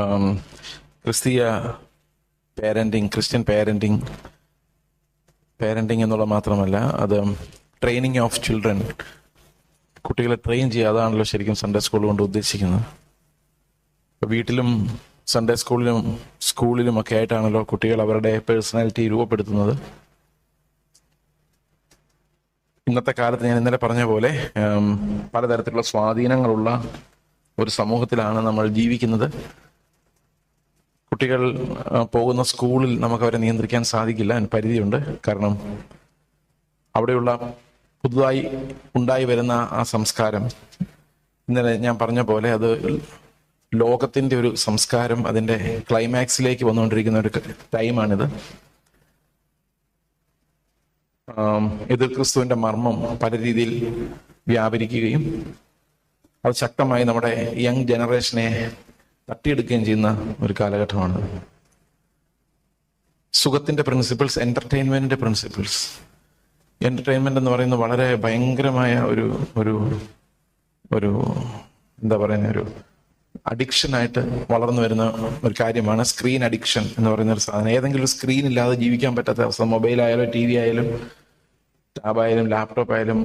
ആം, ക്രിസ്തീയ Christian parenting എന്നുള്ള മാത്രമല്ല, അത് ട്രെയിനിങ് ഓഫ് ചിൽഡ്രൻ. കുട്ടികളെ ട്രെയിൻ ചെയ്യുക, അതാണല്ലോ ശരിക്കും സൺഡേ സ്കൂൾ കൊണ്ട് ഉദ്ദേശിക്കുന്നത്. വീട്ടിലും സൺഡേ സ്കൂളിലും ഒക്കെ ആയിട്ടാണല്ലോ കുട്ടികൾ അവരുടെ പേഴ്സണാലിറ്റി രൂപപ്പെടുത്തുന്നത്. ഇന്നത്തെ കാലത്ത് ഞാൻ ഇന്നലെ പറഞ്ഞ പോലെ പലതരത്തിലുള്ള സ്വാധീനങ്ങളുള്ള ഒരു സമൂഹത്തിലാണ് നമ്മൾ ജീവിക്കുന്നത്. കുട്ടികൾ പോകുന്ന സ്കൂളിൽ നമുക്ക് അവരെ നിയന്ത്രിക്കാൻ സാധിക്കില്ല, അതിന് പരിധിയുണ്ട്. കാരണം അവിടെയുള്ള പുതുതായി ഉണ്ടായി വരുന്ന ആ സംസ്കാരം, ഇന്നലെ ഞാൻ പറഞ്ഞ പോലെ, അത് ലോകത്തിൻ്റെ ഒരു സംസ്കാരം അതിൻ്റെ ക്ലൈമാക്സിലേക്ക് വന്നുകൊണ്ടിരിക്കുന്ന ഒരു ടൈമാണിത്. എതിർ ക്രിസ്തുവിൻ്റെ മർമ്മം പല രീതിയിൽ വ്യാപരിക്കുകയും അത് ശക്തമായി നമ്മുടെ യങ് ജനറേഷനെ തട്ടിയെടുക്കുകയും ചെയ്യുന്ന ഒരു കാലഘട്ടമാണ്. സുഖത്തിന്റെ പ്രിൻസിപ്പിൾസ്, എന്റർടൈൻമെന്റിന്റെ പ്രിൻസിപ്പിൾസ്. എന്റർടൈൻമെന്റ് എന്ന് പറയുന്നത് വളരെ ഭയങ്കരമായ ഒരു ഒരു ഒരു എന്താ പറയുന്ന ഒരു അഡിക്ഷനായിട്ട് വളർന്നു വരുന്ന ഒരു കാര്യമാണ് സ്ക്രീൻ അഡിക്ഷൻ എന്ന് പറയുന്ന ഒരു സാധനം. ഏതെങ്കിലും ഒരു സ്ക്രീൻ ഇല്ലാതെ ജീവിക്കാൻ പറ്റാത്ത അവസ്ഥ. മൊബൈലായാലും ടി വി ആയാലും ടാബായാലും ലാപ്ടോപ്പ് ആയാലും.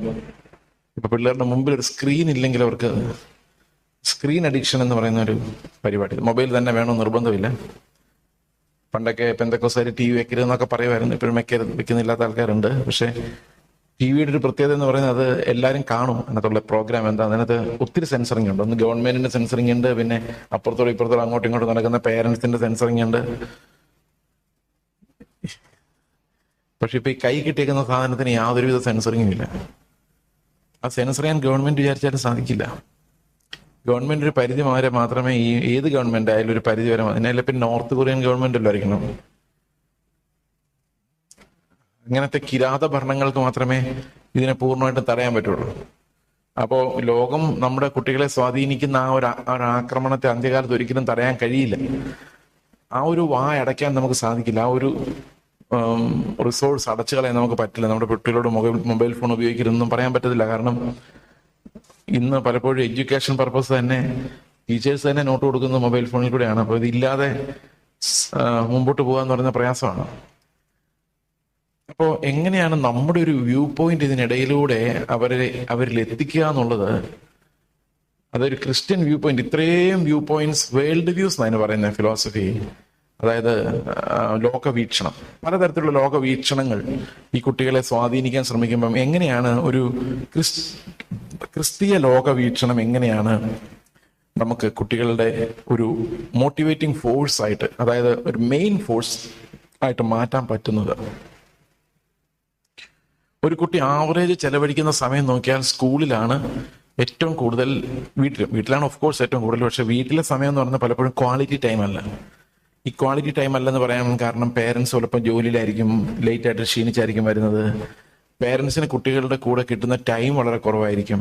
ഇപ്പൊ പിള്ളേരുടെ മുമ്പിൽ ഒരു സ്ക്രീൻ ഇല്ലെങ്കിൽ അവർക്ക് സ്ക്രീൻ അഡിക്ഷൻ എന്ന് പറയുന്ന ഒരു പരിപാടി. മൊബൈൽ തന്നെ വേണമെന്ന് നിർബന്ധമില്ല. പണ്ടൊക്കെ പെന്തക്കോസ്തുകാർ ടി വി വെക്കരുതെന്നൊക്കെ പറയുമായിരുന്നു. ഇപ്പോഴും വെക്കുന്നില്ലാത്ത ആൾക്കാരുണ്ട്. പക്ഷെ ടി വിയുടെ ഒരു പ്രത്യേകത എന്ന് പറയുന്നത് അത് എല്ലാവരും കാണും. അതിനകത്തുള്ള പ്രോഗ്രാം എന്താ, അതിനകത്ത് ഒത്തിരി സെൻസറിങ് ഉണ്ട്. ഒന്ന് ഗവൺമെന്റിന്റെ സെൻസറിങ് ഉണ്ട്, പിന്നെ അപ്പുറത്തോളം ഇപ്പുറത്തോളം അങ്ങോട്ടും ഇങ്ങോട്ടും നടക്കുന്ന പേരൻസിന്റെ സെൻസറിങ് ഉണ്ട്. പക്ഷെ ഇപ്പൊ ഈ കൈ കിട്ടിയേക്കുന്ന സാധനത്തിന് യാതൊരുവിധ സെൻസറിങ്ങും ഇല്ല. ആ സെൻസർ ചെയ്യാൻ ഗവൺമെന്റ് വിചാരിച്ചാലും സാധിക്കില്ല. ഗവൺമെന്റ് ഒരു പരിധി വരെ മാത്രമേ, ഏത് ഗവൺമെന്റ് ആയാലും ഒരു പരിധി വരെ. അതിനല്ല പിന്നെ നോർത്ത് കൊറിയൻ ഗവൺമെന്റ് അല്ലായിരിക്കണം. അങ്ങനത്തെ കിരാത ഭരണങ്ങൾക്ക് മാത്രമേ ഇതിനെ പൂർണ്ണമായിട്ടും തടയാൻ പറ്റുള്ളൂ. അപ്പോൾ ലോകം നമ്മുടെ കുട്ടികളെ സ്വാധീനിക്കുന്ന ആ ഒരു ആക്രമണത്തെ അന്ത്യകാലത്ത് ഒരിക്കലും തടയാൻ കഴിയില്ല. ആ ഒരു അടയ്ക്കാൻ നമുക്ക് സാധിക്കില്ല. ആ ഒരു റിസോഴ്സ് അടച്ചു കളയാൻ നമുക്ക് പറ്റില്ല. നമ്മുടെ കുട്ടികളോട് മൊബൈൽ ഫോൺ ഉപയോഗിക്കരുതെന്നും പറയാൻ പറ്റത്തില്ല. കാരണം ഇന്ന് പലപ്പോഴും എഡ്യൂക്കേഷൻ പർപ്പസ് തന്നെ ടീച്ചേഴ്സ് തന്നെ നോട്ട് കൊടുക്കുന്നത് മൊബൈൽ ഫോണിൽ കൂടെയാണ്. അപ്പോൾ ഇതില്ലാതെ മുമ്പോട്ട് പോകാന്ന് പറയുന്ന പ്രയാസമാണ്. അപ്പോൾ എങ്ങനെയാണ് നമ്മുടെ ഒരു വ്യൂ പോയിന്റ് ഇതിനിടയിലൂടെ അവരിൽ എത്തിക്കുക എന്നുള്ളത്, അതൊരു ക്രിസ്ത്യൻ വ്യൂ പോയിന്റ്. ഇത്രയും വ്യൂ പോയിന്റ്സ്, വേൾഡ് വ്യൂസ് എന്നാണ് പറയുന്നത് ഫിലോസഫി. അതായത് ലോകവീക്ഷണം, പലതരത്തിലുള്ള ലോകവീക്ഷണങ്ങൾ ഈ കുട്ടികളെ സ്വാധീനിക്കാൻ ശ്രമിക്കുമ്പം എങ്ങനെയാണ് ഒരു ക്രിസ്തീയ ലോകവീക്ഷണം എങ്ങനെയാണ് നമുക്ക് കുട്ടികളുടെ ഒരു മോട്ടിവേറ്റിംഗ് ഫോഴ്സ് ആയിട്ട്, അതായത് ഒരു മെയിൻ ഫോഴ്സ് ആയിട്ട് മാറ്റാൻ പറ്റുന്നത്. ഒരു കുട്ടി ആവറേജ് ചെലവഴിക്കുന്ന സമയം നോക്കിയാൽ സ്കൂളിലാണ് ഏറ്റവും കൂടുതൽ. വീട്ടിലാണ് ഓഫ് കോഴ്സ് ഏറ്റവും കൂടുതൽ. പക്ഷെ വീട്ടിലെ സമയം എന്ന് പറഞ്ഞാൽ പലപ്പോഴും ക്വാളിറ്റി ടൈം അല്ല. ഈ ക്വാളിറ്റി ടൈം അല്ലെന്ന് പറയാൻ കാരണം പേരൻസ് ചിലപ്പോൾ ജോലിയിലായിരിക്കും, ലേറ്റ് ആയിട്ട് ക്ഷീണിച്ചായിരിക്കും വരുന്നത്. പേരൻസിന് കുട്ടികളുടെ കൂടെ കിട്ടുന്ന ടൈം വളരെ കുറവായിരിക്കും.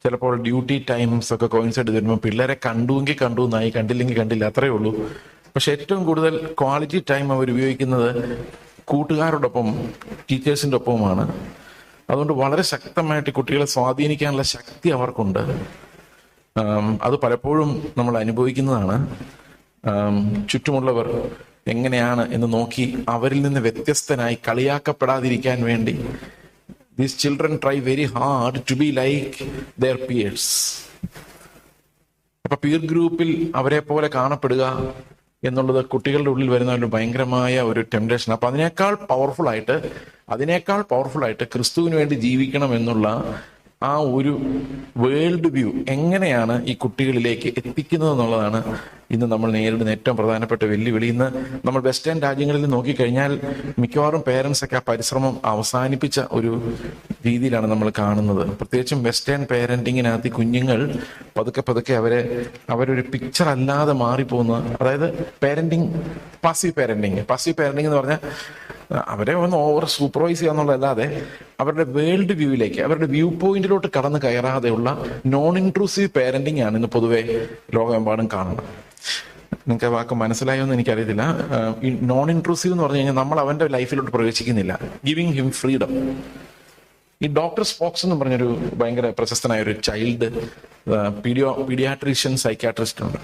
ചിലപ്പോൾ ഡ്യൂട്ടി ടൈംസ് ഒക്കെ കോയിൻസൈഡ് വരുമ്പോൾ പിള്ളേരെ കണ്ടുവെങ്കിൽ കണ്ടു എന്നായി, കണ്ടില്ലെങ്കിൽ കണ്ടില്ല, അത്രയേ ഉള്ളൂ. പക്ഷെ ഏറ്റവും കൂടുതൽ ക്വാളിറ്റി ടൈം അവർ ഉപയോഗിക്കുന്നത് കൂട്ടുകാരോടൊപ്പം, ടീച്ചേഴ്സിൻ്റെ ഒപ്പവുമാണ്. അതുകൊണ്ട് വളരെ ശക്തമായിട്ട് കുട്ടികളെ സ്വാധീനിക്കാനുള്ള ശക്തി അവർക്കുണ്ട്. അത് പലപ്പോഴും നമ്മൾ അനുഭവിക്കുന്നതാണ്. ചുറ്റുമുള്ളവർ എങ്ങനെയാണ് എന്ന് നോക്കി അവരിൽ നിന്ന് വ്യത്യസ്തനായി കളിയാക്കപ്പെടാതിരിക്കാൻ വേണ്ടി these children try very hard to be like their peers. അപ്പൊ പിയർ ഗ്രൂപ്പിൽ അവരെ പോലെ കാണപ്പെടുക എന്നുള്ളത് കുട്ടികളുടെ ഉള്ളിൽ വരുന്ന ഒരു ഭയങ്കരമായ ഒരു ടെംപ്ടേഷൻ. അപ്പൊ അതിനേക്കാൾ പവർഫുൾ ആയിട്ട് ക്രിസ്തുവിന് വേണ്ടി ജീവിക്കണം എന്നുള്ള ആ ഒരു വേൾഡ് വ്യൂ എങ്ങനെയാണ് ഈ കുട്ടികളിലേക്ക് എത്തിക്കുന്നത് എന്നുള്ളതാണ് ഇന്ന് നമ്മൾ നേരിടുന്ന ഏറ്റവും പ്രധാനപ്പെട്ട വെല്ലുവിളി. ഇന്ന് നമ്മൾ വെസ്റ്റേൺ രാജ്യങ്ങളിൽ നോക്കിക്കഴിഞ്ഞാൽ മിക്കവാറും പേരൻസ് ഒക്കെ ആ പരിശ്രമം അവസാനിപ്പിച്ച ഒരു രീതിയിലാണ് നമ്മൾ കാണുന്നത്. പ്രത്യേകിച്ചും വെസ്റ്റേൺ പേരന്റിങ്ങിനകത്ത് കുഞ്ഞുങ്ങൾ പതുക്കെ അവരൊരു പിക്ചർ അല്ലാതെ മാറിപ്പോകുന്ന, അതായത് പാസീവ് പേരന്റിങ് എന്ന് പറഞ്ഞാൽ അവരെ ഒന്ന് ഓവർ സൂപ്പർവൈസ് ചെയ്യുക എന്നുള്ളതല്ലാതെ അവരുടെ വേൾഡ് വ്യൂവിലേക്ക്, അവരുടെ വ്യൂ പോയിന്റിലോട്ട് കടന്നു കയറാതെയുള്ള നോൺ ഇൻട്രൂസീവ് പേരന്റിങ് ആണ് ഇന്ന് പൊതുവെ ലോകമെമ്പാടും കാണുന്നത്. നിങ്ങൾക്ക് വാക്ക് മനസ്സിലായോ എന്ന് എനിക്കറിയത്തില്ല. ഈ നോൺ ഇൻട്രൂസീവ് എന്ന് പറഞ്ഞു കഴിഞ്ഞാൽ നമ്മൾ അവന്റെ ലൈഫിലോട്ട് പ്രവേശിക്കുന്നില്ല, ഗിവിങ് ഹിം ഫ്രീഡം. ഈ ഡോക്ടർ സ്പോക്സ് എന്ന് പറഞ്ഞൊരു ഭയങ്കര പ്രശസ്തനായ ഒരു ചൈൽഡ് പീഡിയാട്രീഷ്യൻ സൈക്യാട്രിസ്റ്റ് ഉണ്ട്.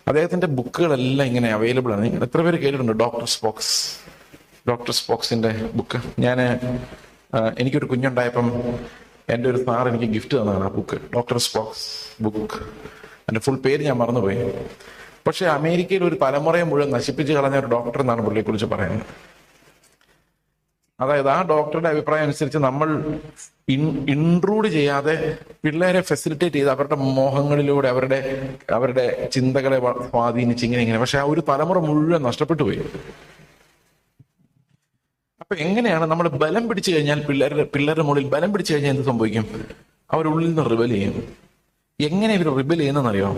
അദ്ദേഹത്തിന്റെ ബുക്കുകളെല്ലാം ഇങ്ങനെ അവൈലബിൾ ആണ്. നിങ്ങൾ എത്ര പേര് കേട്ടിട്ടുണ്ട് ഡോക്ടർ സ്പോക്സിന്റെ ബുക്ക്? എനിക്കൊരു കുഞ്ഞുണ്ടായപ്പം എൻ്റെ ഒരു സാർ എനിക്ക് ഗിഫ്റ്റ് തന്നതാണ് ആ ബുക്ക്, ഡോക്ടർ സ്പോക്സ് ബുക്ക്. എൻ്റെ ഫുൾ പേര് ഞാൻ മറന്നുപോയി. പക്ഷെ അമേരിക്കയിൽ ഒരു തലമുറയെ മുഴുവൻ നശിപ്പിച്ച് കളഞ്ഞ ഒരു ഡോക്ടർ എന്നാണ് പുള്ളിയെ കുറിച്ച് പറയുന്നത്. അതായത് ആ ഡോക്ടറുടെ അഭിപ്രായം അനുസരിച്ച് നമ്മൾ ഇൻട്രൂഡ് ചെയ്യാതെ പിള്ളേരെ ഫെസിലിറ്റേറ്റ് ചെയ്ത് അവരുടെ മോഹങ്ങളിലൂടെ അവരുടെ ചിന്തകളെ സ്വാധീനിച്ച് ഇങ്ങനെ. പക്ഷെ ആ ഒരു തലമുറ മുഴുവൻ നഷ്ടപ്പെട്ടു പോയി. അപ്പൊ എങ്ങനെയാണ് നമ്മൾ ബലം പിടിച്ചു കഴിഞ്ഞാൽ പിള്ളേരുടെ മുകളിൽ ബലം പിടിച്ചു കഴിഞ്ഞാൽ എന്ത് സംഭവിക്കും? അവരുള്ളിൽ നിന്ന് റിബൽ ചെയ്യും. എങ്ങനെ ഇവർ റിബൽ ചെയ്യുന്നറിയോ?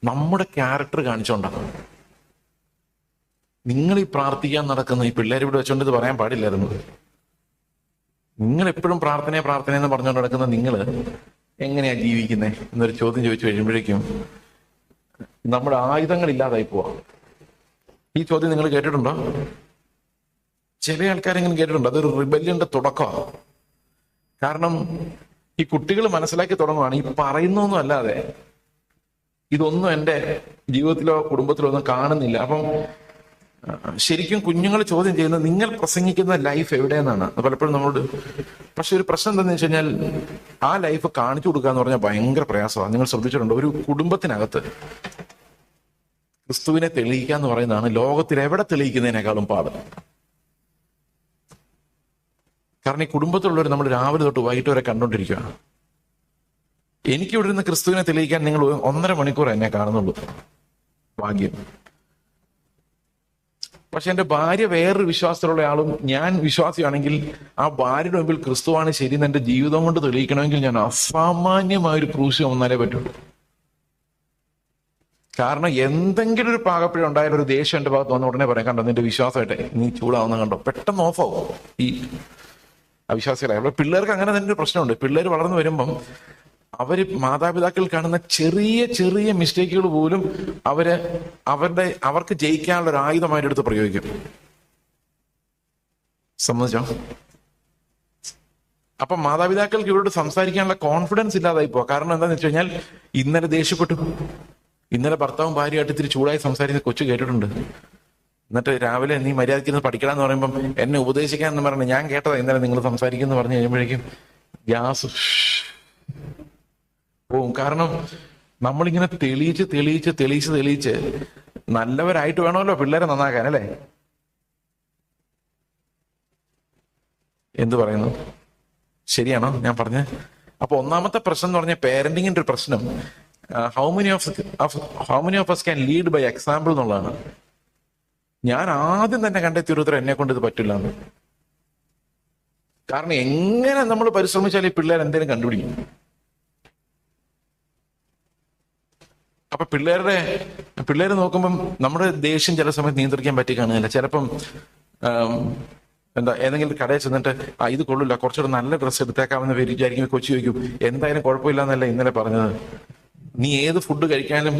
നമ്മുടെ ക്യാരക്ടർ കാണിച്ചോണ്ടാണ്. നിങ്ങൾ ഈ പ്രാർത്ഥിക്കാൻ നടക്കുന്ന ഈ പിള്ളേരെ ഇവിടെ വെച്ചോണ്ട് ഇത് പറയാൻ പാടില്ലായിരുന്നു. നിങ്ങൾ എപ്പോഴും പ്രാർത്ഥന എന്ന് പറഞ്ഞുകൊണ്ട് നടക്കുന്ന നിങ്ങൾ എങ്ങനെയാ ജീവിക്കുന്നത് എന്നൊരു ചോദ്യം ചോദിച്ചു കഴിയുമ്പോഴേക്കും നമ്മുടെ ആയുധങ്ങൾ ഇല്ലാതായി പോവാ. ഈ ചോദ്യം നിങ്ങൾ കേട്ടിട്ടുണ്ടോ? ചില ആൾക്കാരെങ്കിലും കേട്ടിട്ടുണ്ട്. അതൊരു റിബല്യന്റെ തുടക്കമാണ്. കാരണം ഈ കുട്ടികൾ മനസ്സിലാക്കി തുടങ്ങുവാണ് ഈ പറയുന്നൊന്നും അല്ലാതെ ഇതൊന്നും എൻ്റെ ജീവിതത്തിലോ കുടുംബത്തിലോ ഒന്നും കാണുന്നില്ല. അപ്പം ശരിക്കും കുഞ്ഞുങ്ങൾ ചോദ്യം ചെയ്യുന്നത് നിങ്ങൾ പ്രസംഗിക്കുന്ന ലൈഫ് എവിടെയെന്നാണ് പലപ്പോഴും നമ്മളോട്. പക്ഷെ ഒരു പ്രശ്നം എന്താണെന്ന് വെച്ച് കഴിഞ്ഞാൽ ആ ലൈഫ് കാണിച്ചു കൊടുക്കുക എന്ന് പറഞ്ഞാൽ ഭയങ്കര പ്രയാസമാണ്. നിങ്ങൾ ശ്രദ്ധിച്ചിട്ടുണ്ടോ? ഒരു കുടുംബത്തിനകത്ത് ക്രിസ്തുവിനെ തെളിയിക്കുക എന്ന് പറയുന്നതാണ് ലോകത്തിൽ എവിടെ തെളിയിക്കുന്നതിനേക്കാളും പാട്. കാരണം ഈ കുടുംബത്തിലുള്ളവർ നമ്മൾ രാവിലെ തൊട്ട് വൈകിട്ട് വരെ കണ്ടോണ്ടിരിക്കുക. എനിക്കിവിടെ നിന്ന് ക്രിസ്തുവിനെ തെളിയിക്കാൻ നിങ്ങൾ 1.5 മണിക്കൂർ എന്നെ കാണുന്നുള്ളൂ, ഭാഗ്യം. പക്ഷെ എൻ്റെ ഭാര്യ വേറൊരു വിശ്വാസത്തിലുള്ള ആളും ഞാൻ വിശ്വാസിയാണെങ്കിൽ ആ ഭാര്യയുടെ മുമ്പിൽ ക്രിസ്തുവാണ് ശരി എന്ന് എൻ്റെ ജീവിതം കൊണ്ട് തെളിയിക്കണമെങ്കിൽ ഞാൻ അസാമാന്യമായൊരു ക്രൂശ് വന്നാലേ പറ്റുള്ളൂ. കാരണം എന്തെങ്കിലും ഒരു പാകപ്പിഴ ഉണ്ടായാലും ഒരു ദേഷ്യം എൻ്റെ ഭാഗത്ത് വന്ന ഉടനെ പറയാം, കണ്ടോ നിന്റെ വിശ്വാസമായിട്ടെ നീ ചൂടാവുന്ന കണ്ടോ, പെട്ടെന്ന് ഓഫാവും ഈ അവിശ്വാസികളായ. അവിടെ പിള്ളേർക്ക് അങ്ങനെ തന്നെ ഒരു പ്രശ്നമുണ്ട്. പിള്ളേർ വളർന്നു വരുമ്പം മാതാപിതാക്കൾ കാണുന്ന ചെറിയ ചെറിയ മിസ്റ്റേക്കുകൾ പോലും അവർക്ക് ജയിക്കാനുള്ള ഒരു ആയുധമായിട്ട് എടുത്ത് പ്രയോഗിക്കും. സമ്മതിച്ചോ? അപ്പൊ മാതാപിതാക്കൾക്ക് ഇവരോട് സംസാരിക്കാനുള്ള കോൺഫിഡൻസ് ഇല്ലാതായി പോവാ. കാരണം എന്താന്ന് വെച്ച് കഴിഞ്ഞാൽ ഇന്നലെ ദേഷ്യപ്പെട്ടു, ഇന്നലെ ഭർത്താവും ഭാര്യയായിട്ട് ഇത്തിരി ചൂടായി സംസാരിക്കുന്ന കൊച്ചു കേട്ടിട്ടുണ്ട്. എന്നിട്ട് രാവിലെ നീ മര്യാദയ്ക്ക് പഠിക്കണമെന്ന് പറയുമ്പം എന്നെ ഉപദേശിക്കാന്ന് പറഞ്ഞു ഞാൻ കേട്ടതാ ഇന്നലെ നിങ്ങൾ സംസാരിക്കുന്നു പറഞ്ഞു കഴിയുമ്പോഴേക്കും ഗ്യാസ് പോവും. കാരണം നമ്മളിങ്ങനെ തെളിയിച്ച് നല്ലവരായിട്ട് വേണമല്ലോ പിള്ളേരെ നന്നാക്കാൻ, അല്ലേ? എന്ത് പറയുന്നു? ശരിയാണോ ഞാൻ പറഞ്ഞത്? അപ്പൊ ഒന്നാമത്തെ പ്രശ്നം എന്ന് പറഞ്ഞാൽ പേരന്റിങ്ങിന്റെ ഒരു പ്രശ്നം how many of us can lead by example എന്നുള്ളതാണ്. ഞാൻ ആദ്യം തന്നെ കണ്ടെത്തിയ ഒരു ഉത്തരം എന്നെ കൊണ്ട് ഇത് പറ്റില്ല എന്ന്. കാരണം എങ്ങനെ നമ്മൾ പരിശ്രമിച്ചാൽ ഈ പിള്ളേർ എന്തെങ്കിലും കണ്ടുപിടിക്കും. അപ്പൊ പിള്ളേർ നോക്കുമ്പം നമ്മുടെ ദേഷ്യം ചില സമയത്ത് നിയന്ത്രിക്കാൻ പറ്റി കാണുന്നില്ല. ചിലപ്പം ഏതെങ്കിലും കടയിൽ ചെന്നിട്ട് ഇത് കൊള്ളില്ല, കുറച്ചുകൂടെ നല്ല ഡ്രസ്സ് എടുത്തേക്കാമെന്ന് വിചാരിക്കുമ്പോൾ കൊച്ചു ചോദിക്കും എന്തായാലും കുഴപ്പമില്ല എന്നല്ല ഇന്നലെ പറഞ്ഞത്. നീ ഏത് ഫുഡ് കഴിക്കാനും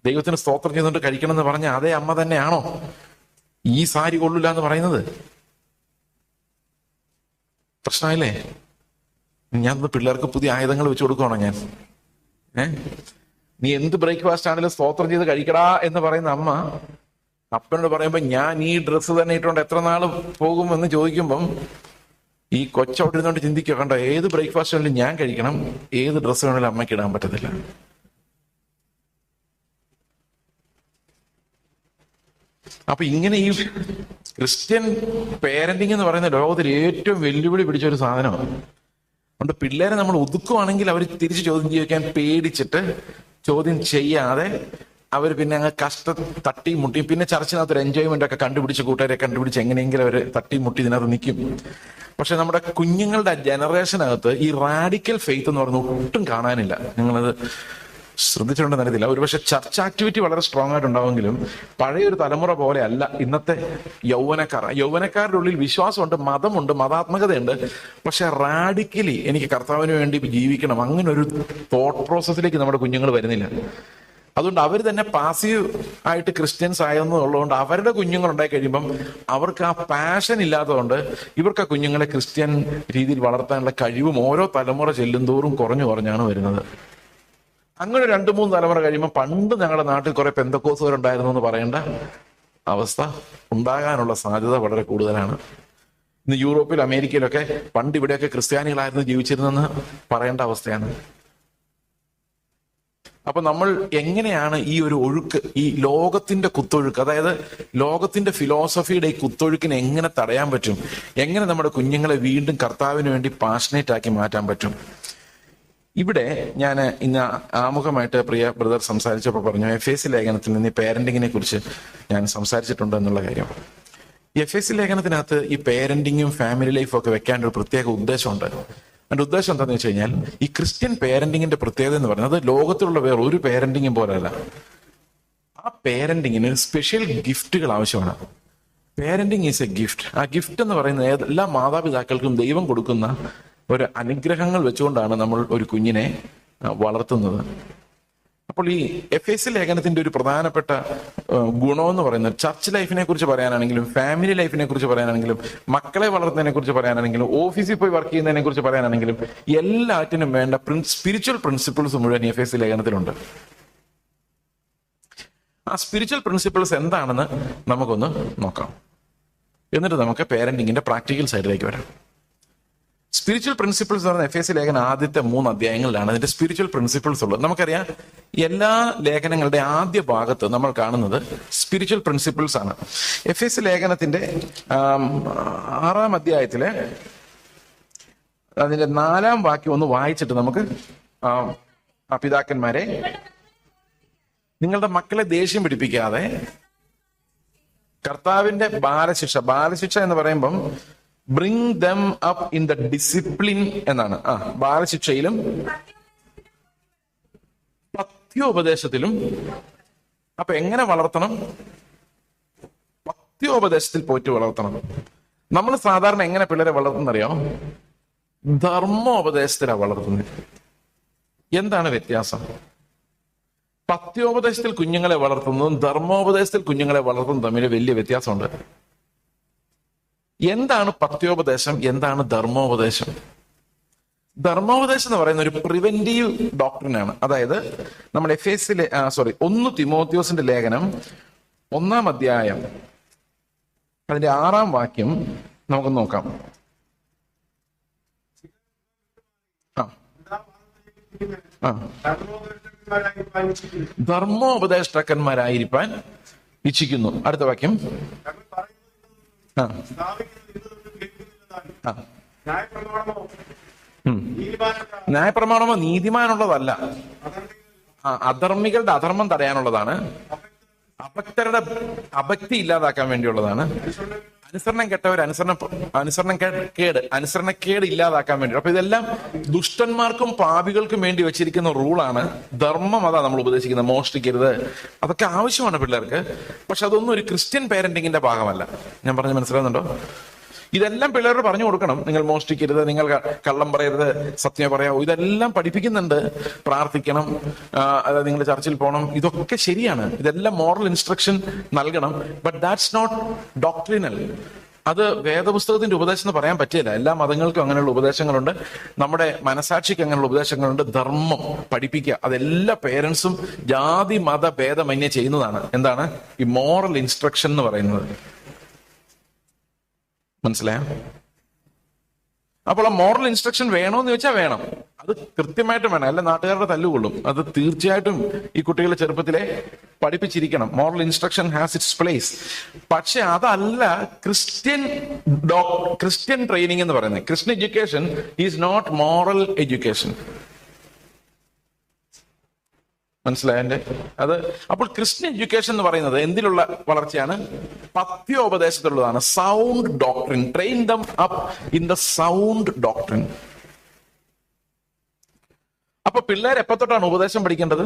ദൈവത്തിന് സ്തോത്രം ചെയ്തുകൊണ്ട് കഴിക്കണം എന്ന് പറഞ്ഞ അതേ അമ്മ തന്നെയാണോ ഈ സാരി കൊള്ളില്ല എന്ന് പറയുന്നത്? പ്രശ്നമില്ലേ? ഞാൻ പിള്ളേർക്ക് പുതിയ ആയുധങ്ങൾ വെച്ച് കൊടുക്കുകയാണോ ഞാൻ? നീ എന്ത് ബ്രേക്ക്ഫാസ്റ്റ് ആണെങ്കിലും സ്തോത്രം ചെയ്ത് കഴിക്കടാ എന്ന് പറയുന്ന അമ്മ അപ്പനോട് പറയുമ്പോ ഞാൻ ഈ ഡ്രസ്സ് തന്നെ ഇട്ടുകൊണ്ട് എത്ര നാൾ പോകുമെന്ന് ചോദിക്കുമ്പം ഈ കൊച്ചോട്ടിരുന്നോണ്ട് ചിന്തിക്കുക, കണ്ടോ ഏത് ബ്രേക്ക്ഫാസ്റ്റ് വേണമെങ്കിലും ഞാൻ കഴിക്കണം, ഏത് ഡ്രസ്സ് വേണമെങ്കിലും അമ്മയ്ക്ക് ഇടാൻ പറ്റത്തില്ല. അപ്പൊ ഇങ്ങനെ ഈ ക്രിസ്ത്യൻ പേരന്റിങ് എന്ന് പറയുന്ന ലോകത്തിൽ ഏറ്റവും വെല്ലുവിളി പിടിച്ച ഒരു സാധനമാണ്. അതുകൊണ്ട് പിള്ളേരെ നമ്മൾ ഒതുക്കുവാണെങ്കിൽ അവർ തിരിച്ച് ചോദ്യം ചോദിക്കാൻ പേടിച്ചിട്ട് ചോദ്യം ചെയ്യാതെ അവർ പിന്നെ അങ്ങ് തട്ടി മുട്ടി പിന്നെ ചർച്ചിനകത്ത് ഒരു എൻജോയ്മെന്റ് ഒക്കെ കണ്ടുപിടിച്ച് കൂട്ടുകാരെ കണ്ടുപിടിച്ച് എങ്ങനെയെങ്കിലും അവർ തട്ടി മുട്ടി ഇതിനകത്ത് നിൽക്കും. പക്ഷെ നമ്മുടെ കുഞ്ഞുങ്ങളുടെ ജനറേഷനകത്ത് ഈ റാഡിക്കൽ ഫെയ്ത്ത് എന്ന് പറയുന്നത് ഒട്ടും കാണാനില്ല. നിങ്ങളത് ശ്രദ്ധിച്ചിട്ടുണ്ടെന്ന് അറിയത്തില്ല. ഒരുപക്ഷെ ചർച്ച് ആക്ടിവിറ്റി വളരെ സ്ട്രോങ് ആയിട്ടുണ്ടാവുമെങ്കിലും പഴയൊരു തലമുറ പോലെ അല്ല ഇന്നത്തെ യൗവനക്കാരുടെ ഉള്ളിൽ വിശ്വാസമുണ്ട്, മതമുണ്ട്, മതാത്മകതയുണ്ട്. പക്ഷെ റാഡിക്കലി എനിക്ക് കർത്താവിന് വേണ്ടി ജീവിക്കണം അങ്ങനെ ഒരു തോട്ട് പ്രോസസ്സിലേക്ക് നമ്മുടെ കുഞ്ഞുങ്ങൾ വരുന്നില്ല. അതുകൊണ്ട് അവർ തന്നെ പാസീവ് ആയിട്ട് ക്രിസ്ത്യൻസ് ആയെന്നുള്ളതുകൊണ്ട് അവരുടെ കുഞ്ഞുങ്ങൾ ഉണ്ടായി കഴിയുമ്പം അവർക്ക് ആ പാഷൻ ഇല്ലാത്തതുകൊണ്ട് ഇവർക്ക് ആ കുഞ്ഞുങ്ങളെ ക്രിസ്ത്യൻ രീതിയിൽ വളർത്താനുള്ള കഴിവും ഓരോ തലമുറ ചെല്ലുന്തോറും കുറഞ്ഞാണ് വരുന്നത്. അങ്ങനെ 2-3 തലമുറ കഴിയുമ്പോൾ പണ്ട് ഞങ്ങളുടെ നാട്ടിൽ കുറെ പെന്തക്കോസുകാരുണ്ടായിരുന്നു എന്ന് പറയേണ്ട അവസ്ഥ ഉണ്ടാകാനുള്ള സാധ്യത വളരെ കൂടുതലാണ്. ഇന്ന് യൂറോപ്പിൽ അമേരിക്കയിലൊക്കെ പണ്ട് ഇവിടെയൊക്കെ ക്രിസ്ത്യാനികളായിരുന്നു ജീവിച്ചിരുന്നെന്ന് പറയേണ്ട അവസ്ഥയാണ്. അപ്പൊ നമ്മൾ എങ്ങനെയാണ് ഈ ഒരു ഒഴുക്ക്, ഈ ലോകത്തിന്റെ കുത്തൊഴുക്ക്, അതായത് ലോകത്തിന്റെ ഫിലോസഫിയുടെ ഈ കുത്തൊഴുക്കിനെ എങ്ങനെ തടയാൻ പറ്റും, എങ്ങനെ നമ്മുടെ കുഞ്ഞുങ്ങളെ വീണ്ടും കർത്താവിന് വേണ്ടി പാഷനേറ്റ് ആക്കി മാറ്റാൻ പറ്റും? ഇവിടെ ഞാൻ ഇന്ന് ആമുഖമായിട്ട് പ്രിയ ബ്രദർ സംസാരിച്ചപ്പോൾ പറഞ്ഞു, എഫേസ്യ ലേഖനത്തിൽ നിന്ന് ഈ പേരന്റിങ്ങിനെ കുറിച്ച് ഞാൻ സംസാരിച്ചിട്ടുണ്ട് എന്നുള്ള കാര്യം. എഫേസ്യ ലേഖനത്തിനകത്ത് ഈ പേരന്റിങ്ങും ഫാമിലി ലൈഫും ഒക്കെ വെക്കാൻ ഒരു പ്രത്യേക ഉദ്ദേശമുണ്ട്. അതിന്റെ ഉദ്ദേശം എന്താണെന്ന് വെച്ച് കഴിഞ്ഞാൽ, ഈ ക്രിസ്ത്യൻ പേരന്റിങ്ങിന്റെ പ്രത്യേകത എന്ന് പറയുന്നത് ലോകത്തിലുള്ള വേറെ ഒരു പേരന്റിങ്ങും പോലെയല്ല. ആ പേരന്റിങ്ങിന് സ്പെഷ്യൽ ഗിഫ്റ്റുകൾ ആവശ്യമാണ്. Parenting is A gift. ആ ഗിഫ്റ്റ് എന്ന് പറയുന്നത് എല്ലാ മാതാപിതാക്കൾക്കും ദൈവം കൊടുക്കുന്ന ഒരു അനുഗ്രഹങ്ങൾ വെച്ചുകൊണ്ടാണ് നമ്മൾ ഒരു കുഞ്ഞിനെ വളർത്തുന്നത്. അപ്പോൾ ഈ എഫേസ്യ ലേഖനത്തിന്റെ ഒരു പ്രധാനപ്പെട്ട ഗുണമെന്ന് പറയുന്നത്, ചർച്ച് ലൈഫിനെ കുറിച്ച് പറയാനാണെങ്കിലും ഫാമിലി ലൈഫിനെ കുറിച്ച് പറയാനാണെങ്കിലും മക്കളെ വളർത്തുന്നതിനെ കുറിച്ച് പറയാനാണെങ്കിലും ഓഫീസിൽ പോയി വർക്ക് ചെയ്യുന്നതിനെ കുറിച്ച് പറയാനാണെങ്കിലും എല്ലാറ്റിനും വേണ്ട സ്പിരിച്വൽ പ്രിൻസിപ്പിൾസ് മുഴുവൻ എഫേസ്യ ലേഖനത്തിലുണ്ട്. ആ സ്പിരിച്വൽ പ്രിൻസിപ്പിൾസ് എന്താണെന്ന് നമുക്കൊന്ന് നോക്കാം. എന്നിട്ട് നമുക്ക് പേരന്റിങ്ങിന്റെ പ്രാക്ടിക്കൽ സൈഡിലേക്ക് വരാം. സ്പിരിച്വൽ പ്രിൻസിപ്പിൾസ് എന്ന് പറയുന്ന എഫേസ്യ ലേഖനം ആദ്യത്തെ 3 അധ്യായങ്ങളിലാണ് അതിന്റെ സ്പിരിച്വൽ പ്രിൻസിപ്പിൾസ് ഉള്ളത്. നമുക്കറിയാം, എല്ലാ ലേഖനങ്ങളുടെ ആദ്യ ഭാഗത്ത് നമ്മൾ കാണുന്നത് സ്പിരിച്വൽ പ്രിൻസിപ്പിൾസ് ആണ്. എഫേസ്യ ലേഖനത്തിന്റെ 6-ാം അധ്യായത്തിലെ അതിന്റെ 4-ാം വാക്യം ഒന്ന് വായിച്ചിട്ട് നമുക്ക് പിതാക്കന്മാരെ, നിങ്ങളുടെ മക്കളെ ദേഷ്യം പിടിപ്പിക്കാതെ കർത്താവിന്റെ ബാലശിക്ഷ എന്ന് പറയുമ്പം bring them up in the discipline എന്നാണ്. ബാലശിക്ഷയിലും പഥ്യോപദേശത്തിലും. അപ്പൊ എങ്ങനെ വളർത്തണം? പഥ്യോപദേശത്തിൽ പോയിട്ട് വളർത്തണം. നമ്മൾ സാധാരണ എങ്ങനെ പിള്ളേരെ വളർത്തുന്നറിയോ? ധർമ്മോപദേശത്തിലാണ് വളർത്തുന്നത്. എന്താണ് വ്യത്യാസം? പഥ്യോപദേശത്തിൽ കുഞ്ഞുങ്ങളെ വളർത്തുന്നതും ധർമ്മോപദേശത്തിൽ കുഞ്ഞുങ്ങളെ വളർത്തുന്നതും തമ്മിൽ വലിയ വ്യത്യാസമുണ്ട്. എന്താണ് പഥ്യോപദേശം, എന്താണ് ധർമ്മോപദേശം? ധർമ്മോപദേശം എന്ന് പറയുന്ന ഒരു പ്രിവെന്റീവ് ഡോക്ട്രിനാണ്. അതായത് നമ്മൾ 1 തിമോത്തിയോസിന്റെ ലേഖനം 1-ാം അധ്യായം അതിന്റെ 6-ാം വാക്യം നമുക്ക് നോക്കാം. ധർമ്മോപദേഷ്ടാക്കന്മാരായിരിക്കാൻ ഇച്ഛിക്കുന്നു. അടുത്ത വാക്യം, ന്യായപ്രമാണമോ നീതിമാനുള്ളതല്ല, അധർമ്മികളുടെ അധർമ്മം തടയാനുള്ളതാണ്, അഭക്തരുടെ അഭക്തി ഇല്ലാതാക്കാൻ വേണ്ടിയുള്ളതാണ്, അനുസരണക്കേട് ഇല്ലാതാക്കാൻ വേണ്ടി. അപ്പൊ ഇതെല്ലാം ദുഷ്ടന്മാർക്കും പാപികൾക്കും വേണ്ടി വെച്ചിരിക്കുന്ന റൂളാണ്. ധർമ്മം അതാ നമ്മൾ ഉപദേശിക്കുന്നത്. മോഷ്ടിക്കരുത്, അതൊക്കെ ആവശ്യമാണ് പിള്ളേർക്ക്. പക്ഷെ അതൊന്നും ഒരു ക്രിസ്ത്യൻ പേരന്റിങ്ങിന്റെ ഭാഗമല്ല. ഞാൻ പറഞ്ഞ് മനസ്സിലാവുന്നുണ്ടോ? ഇതെല്ലാം പിള്ളേരോട് പറഞ്ഞു കൊടുക്കണം. നിങ്ങൾ മോഷ്ടിക്കരുത്, നിങ്ങൾ കള്ളം പറയരുത്, സത്യം പറയാവൂ, ഇതെല്ലാം പഠിപ്പിക്കുന്നുണ്ട്. പ്രാർത്ഥിക്കണം, അതായത് നിങ്ങൾ ചർച്ചിൽ പോകണം, ഇതൊക്കെ ശരിയാണ്. ഇതെല്ലാം മോറൽ ഇൻസ്ട്രക്ഷൻ നൽകണം. But that's not doctrinal. അത് വേദപുസ്തകത്തിന്റെ ഉപദേശം എന്ന് പറയാൻ പറ്റില്ല. എല്ലാ മതങ്ങൾക്കും അങ്ങനെയുള്ള ഉപദേശങ്ങളുണ്ട്, നമ്മുടെ മനസാക്ഷിക്ക് അങ്ങനെയുള്ള ഉപദേശങ്ങളുണ്ട്. ധർമ്മം പഠിപ്പിക്കുക, അതെല്ലാ പേരൻസും ജാതി മത ഭേദമന്യേ ചെയ്യുന്നതാണ്. എന്താണ് ഈ മോറൽ ഇൻസ്ട്രക്ഷൻ എന്ന് പറയുന്നത്? മനസ്സിലായോ? അപ്പോൾ ആ മോറൽ ഇൻസ്ട്രക്ഷൻ വേണോന്ന് ചോദിച്ചാൽ വേണം. അത് കൃത്യമായിട്ടും വേണം, അല്ല നാട്ടുകാരുടെ തല്ലുകൊള്ളും. അത് തീർച്ചയായിട്ടും ഈ കുട്ടികളെ ചെറുപ്പത്തിലെ പഠിപ്പിച്ചിരിക്കണം. Moral instruction has its place. പക്ഷെ അതല്ല ക്രിസ്ത്യൻ ട്രെയിനിങ് എന്ന് പറയുന്നത്. Christian education is not moral education. മനസ്സിലായതിന്റെ അത്? അപ്പോൾ ക്രിസ്ത്യൻ എഡ്യൂക്കേഷൻ എന്ന് പറയുന്നത് എന്തിലുള്ള വളർച്ചയാണ്? പഥ്യോപദേശത്തിലുള്ളതാണ്. Sound doctrine. Train them up in the sound doctrine. അപ്പൊ പിള്ളേർ എപ്പോ തൊട്ടാണ് ഉപദേശം പഠിക്കേണ്ടത്?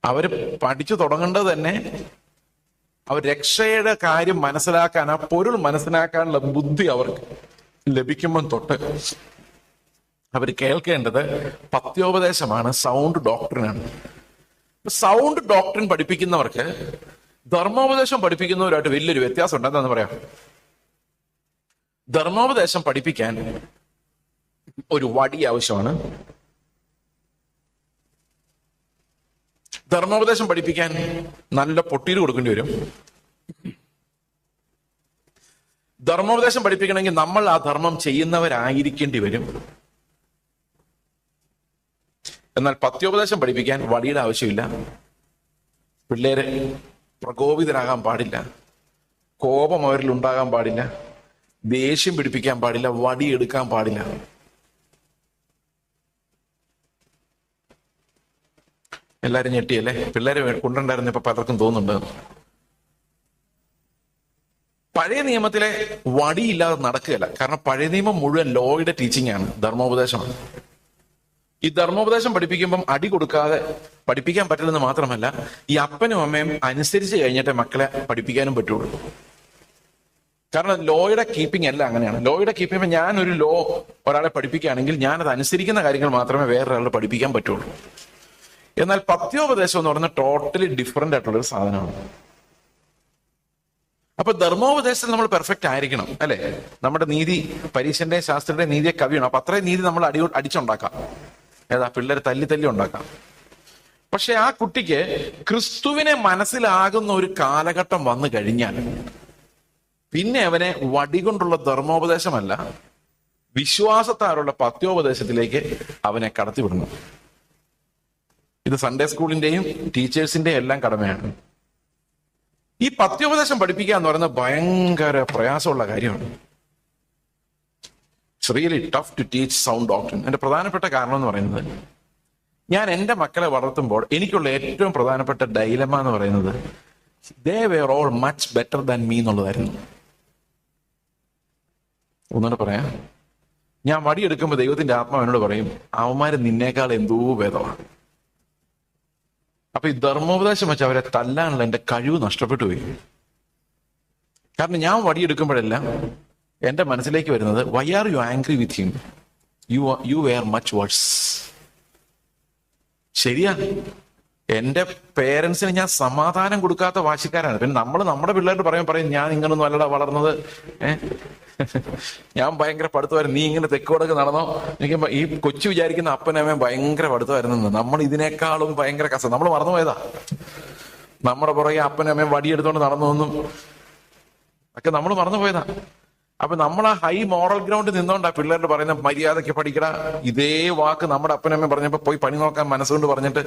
അവര് പഠിച്ചു തുടങ്ങേണ്ടത് തന്നെ അവർ രക്ഷയുടെ കാര്യം മനസ്സിലാക്കാൻ, ആ പൊരുൾ മനസ്സിലാക്കാനുള്ള ബുദ്ധി അവർക്ക് ലഭിക്കുമ്പോൾ തൊട്ട് അവർ കേൾക്കേണ്ടത് പഥ്യോപദേശമാണ്, സൗണ്ട് ഡോക്ട്രിനാണ്. സൗണ്ട് ഡോക്ട്രിൻ പഠിപ്പിക്കുന്നവർക്ക് ധർമ്മോപദേശം പഠിപ്പിക്കുന്നവരായിട്ട് വലിയൊരു വ്യത്യാസം ഉണ്ട്. എന്താന്ന് പറയാം? ധർമ്മോപദേശം പഠിപ്പിക്കാൻ ഒരു വടി ആവശ്യമാണ്, ധർമ്മോപദേശം പഠിപ്പിക്കാൻ നല്ല പൊട്ടീര് കൊടുക്കേണ്ടി വരും. ധർമ്മോപദേശം പഠിപ്പിക്കണമെങ്കിൽ നമ്മൾ ആ ധർമ്മം ചെയ്യുന്നവരായിരിക്കേണ്ടി വരും. എന്നാൽ പത്യോപദേശം പഠിപ്പിക്കാൻ വടിയുടെ ആവശ്യമില്ല. പിള്ളേര് പ്രകോപിതരാകാൻ പാടില്ല, കോപം അവരിൽ ഉണ്ടാകാൻ പാടില്ല, ദേഷ്യം പിടിപ്പിക്കാൻ പാടില്ല, വടി എടുക്കാൻ പാടില്ല. എല്ലാരും ഞെട്ടിയല്ലേ? പിള്ളേരെ കൊണ്ടുണ്ടായിരുന്നപ്പോ പലർക്കും തോന്നുന്നുണ്ട്. പഴയ നിയമത്തിലെ വടിയില്ലാതെ നടക്കുകയല്ല. കാരണം പഴയ നിയമം മുഴുവൻ ലോയുടെ ടീച്ചിങ് ആണ്, ധർമ്മോപദേശമാണ്. ഈ ധർമ്മോപദേശം പഠിപ്പിക്കുമ്പം അടി കൊടുക്കാതെ പഠിപ്പിക്കാൻ പറ്റില്ലെന്ന് മാത്രമല്ല, ഈ അപ്പനും അമ്മയും അനുസരിച്ച് കഴിഞ്ഞിട്ടേ മക്കളെ പഠിപ്പിക്കാനും പറ്റുള്ളൂ. കാരണം ലോയുടെ കീപ്പിംഗ് അല്ല അങ്ങനെയാണ്. ലോയുടെ കീപ്പിംഗ് ഞാനൊരു ലോ ഒരാളെ പഠിപ്പിക്കുകയാണെങ്കിൽ ഞാനത് അനുസരിക്കുന്ന കാര്യങ്ങൾ മാത്രമേ വേറൊരാളെ പഠിപ്പിക്കാൻ പറ്റുള്ളൂ. എന്നാൽ പത്യോപദേശം എന്ന് പറയുന്നത് ടോട്ടലി ഡിഫറെന്റ് ആയിട്ടുള്ളൊരു സാധനമാണ്. അപ്പൊ ധർമ്മോപദേശത്തിൽ നമ്മൾ പെർഫെക്റ്റ് ആയിരിക്കണം, അല്ലെ? നമ്മുടെ നീതി പരീക്ഷന്റെയും ശാസ്ത്രത്തിന്റെയും നീതിയെ കവിയണം. അപ്പൊ അത്രയും നീതി നമ്മൾ അടിച്ചുണ്ടാക്കാം. ഏതാ? പിള്ളേർ തല്ലി ഉണ്ടാക്കാം. പക്ഷെ ആ കുട്ടിക്ക് ക്രിസ്തുവിനെ മനസ്സിലാകുന്ന ഒരു കാലഘട്ടം വന്നു കഴിഞ്ഞാൽ പിന്നെ അവനെ വടികൊണ്ടുള്ള ധർമ്മോപദേശമല്ല, വിശ്വാസത്താലുള്ള പത്യോപദേശത്തിലേക്ക് അവനെ കടത്തിവിടണം. ഇത് സൺഡേ സ്കൂളിന്റെയും ടീച്ചേഴ്സിന്റെയും എല്ലാം കടമയാണ്. ഈ പത്യോപദേശം പഠിപ്പിക്കുക എന്ന് പറയുന്നത് ഭയങ്കര പ്രയാസമുള്ള കാര്യമാണ്. It's really tough to teach sound doctrine. എന്റെ പ്രധാനപ്പെട്ട കാരണം എന്ന് പറയുന്നത്, ഞാൻ എന്റെ മക്കളെ വളർത്തുമ്പോൾ എനിക്കുള്ള ഏറ്റവും പ്രധാനപ്പെട്ട ഡൈലമ എന്ന് പറയുന്നത് they were all much better than me എന്നുള്ളതായിരുന്നു. ഒന്നുകൂടെ പറയാം. ഞാൻ വടിയെടുക്കുമ്പോൾ ദൈവത്തിന്റെ ആത്മാവ് എന്നോട് പറയും, അവന്മാര് നിന്നേക്കാൾ എന്തോ ഭേദമാണ്. അപ്പൊ ഈ ധർമ്മോപദേശം വെച്ച് അവരെ തല്ലാനുള്ള എന്റെ കഴിവ് നഷ്ടപ്പെട്ടു പോയി. കാരണം ഞാൻ വടിയെടുക്കുമ്പോഴെല്ലാം എന്റെ മനസ്സിലേക്ക് വരുന്നത്, why are you angry with him, you were much worse. ശരിയാ, എന്റെ പേരൻസിന് ഞാൻ സമാധാനം കൊടുക്കാത്ത വാശിക്കാരാണ്. പിന്നെ നമ്മൾ നമ്മുടെ പിള്ളേരോട് പറയും ഞാൻ ഇങ്ങനൊന്നും അല്ലടാ വളർന്നത്, ഞാൻ ഭയങ്കര പഠിത്തമായിരുന്നു, നീ ഇങ്ങനെ തെക്കോടൊക്കെ നടന്നോ. എനിക്ക് ഈ കൊച്ചു വിചാരിക്കുന്ന അപ്പനമ്മയും ഭയങ്കര പഠിത്തമായിരുന്നു. നമ്മൾ ഇതിനേക്കാളും ഭയങ്കര നമ്മൾ മറന്നുപോയതാ. നമ്മുടെ പുറകെ അപ്പനമ്മയും വടിയെടുത്തോണ്ട് നടന്നൊന്നും ഒക്കെ നമ്മൾ മറന്നുപോയതാ. അപ്പൊ നമ്മൾ ആ ഹൈ മോറൽ ഗ്രൗണ്ടിൽ നിന്നോണ്ടാ പിള്ളേരോട് പറയുന്ന മര്യാദയ്ക്ക് പഠിക്കടാ. ഇതേ വാക്ക് നമ്മുടെ അപ്പനമ്മയും പറഞ്ഞപ്പോ പോയി പണി നോക്കാൻ മനസ്സുകൊണ്ട് പറഞ്ഞിട്ട്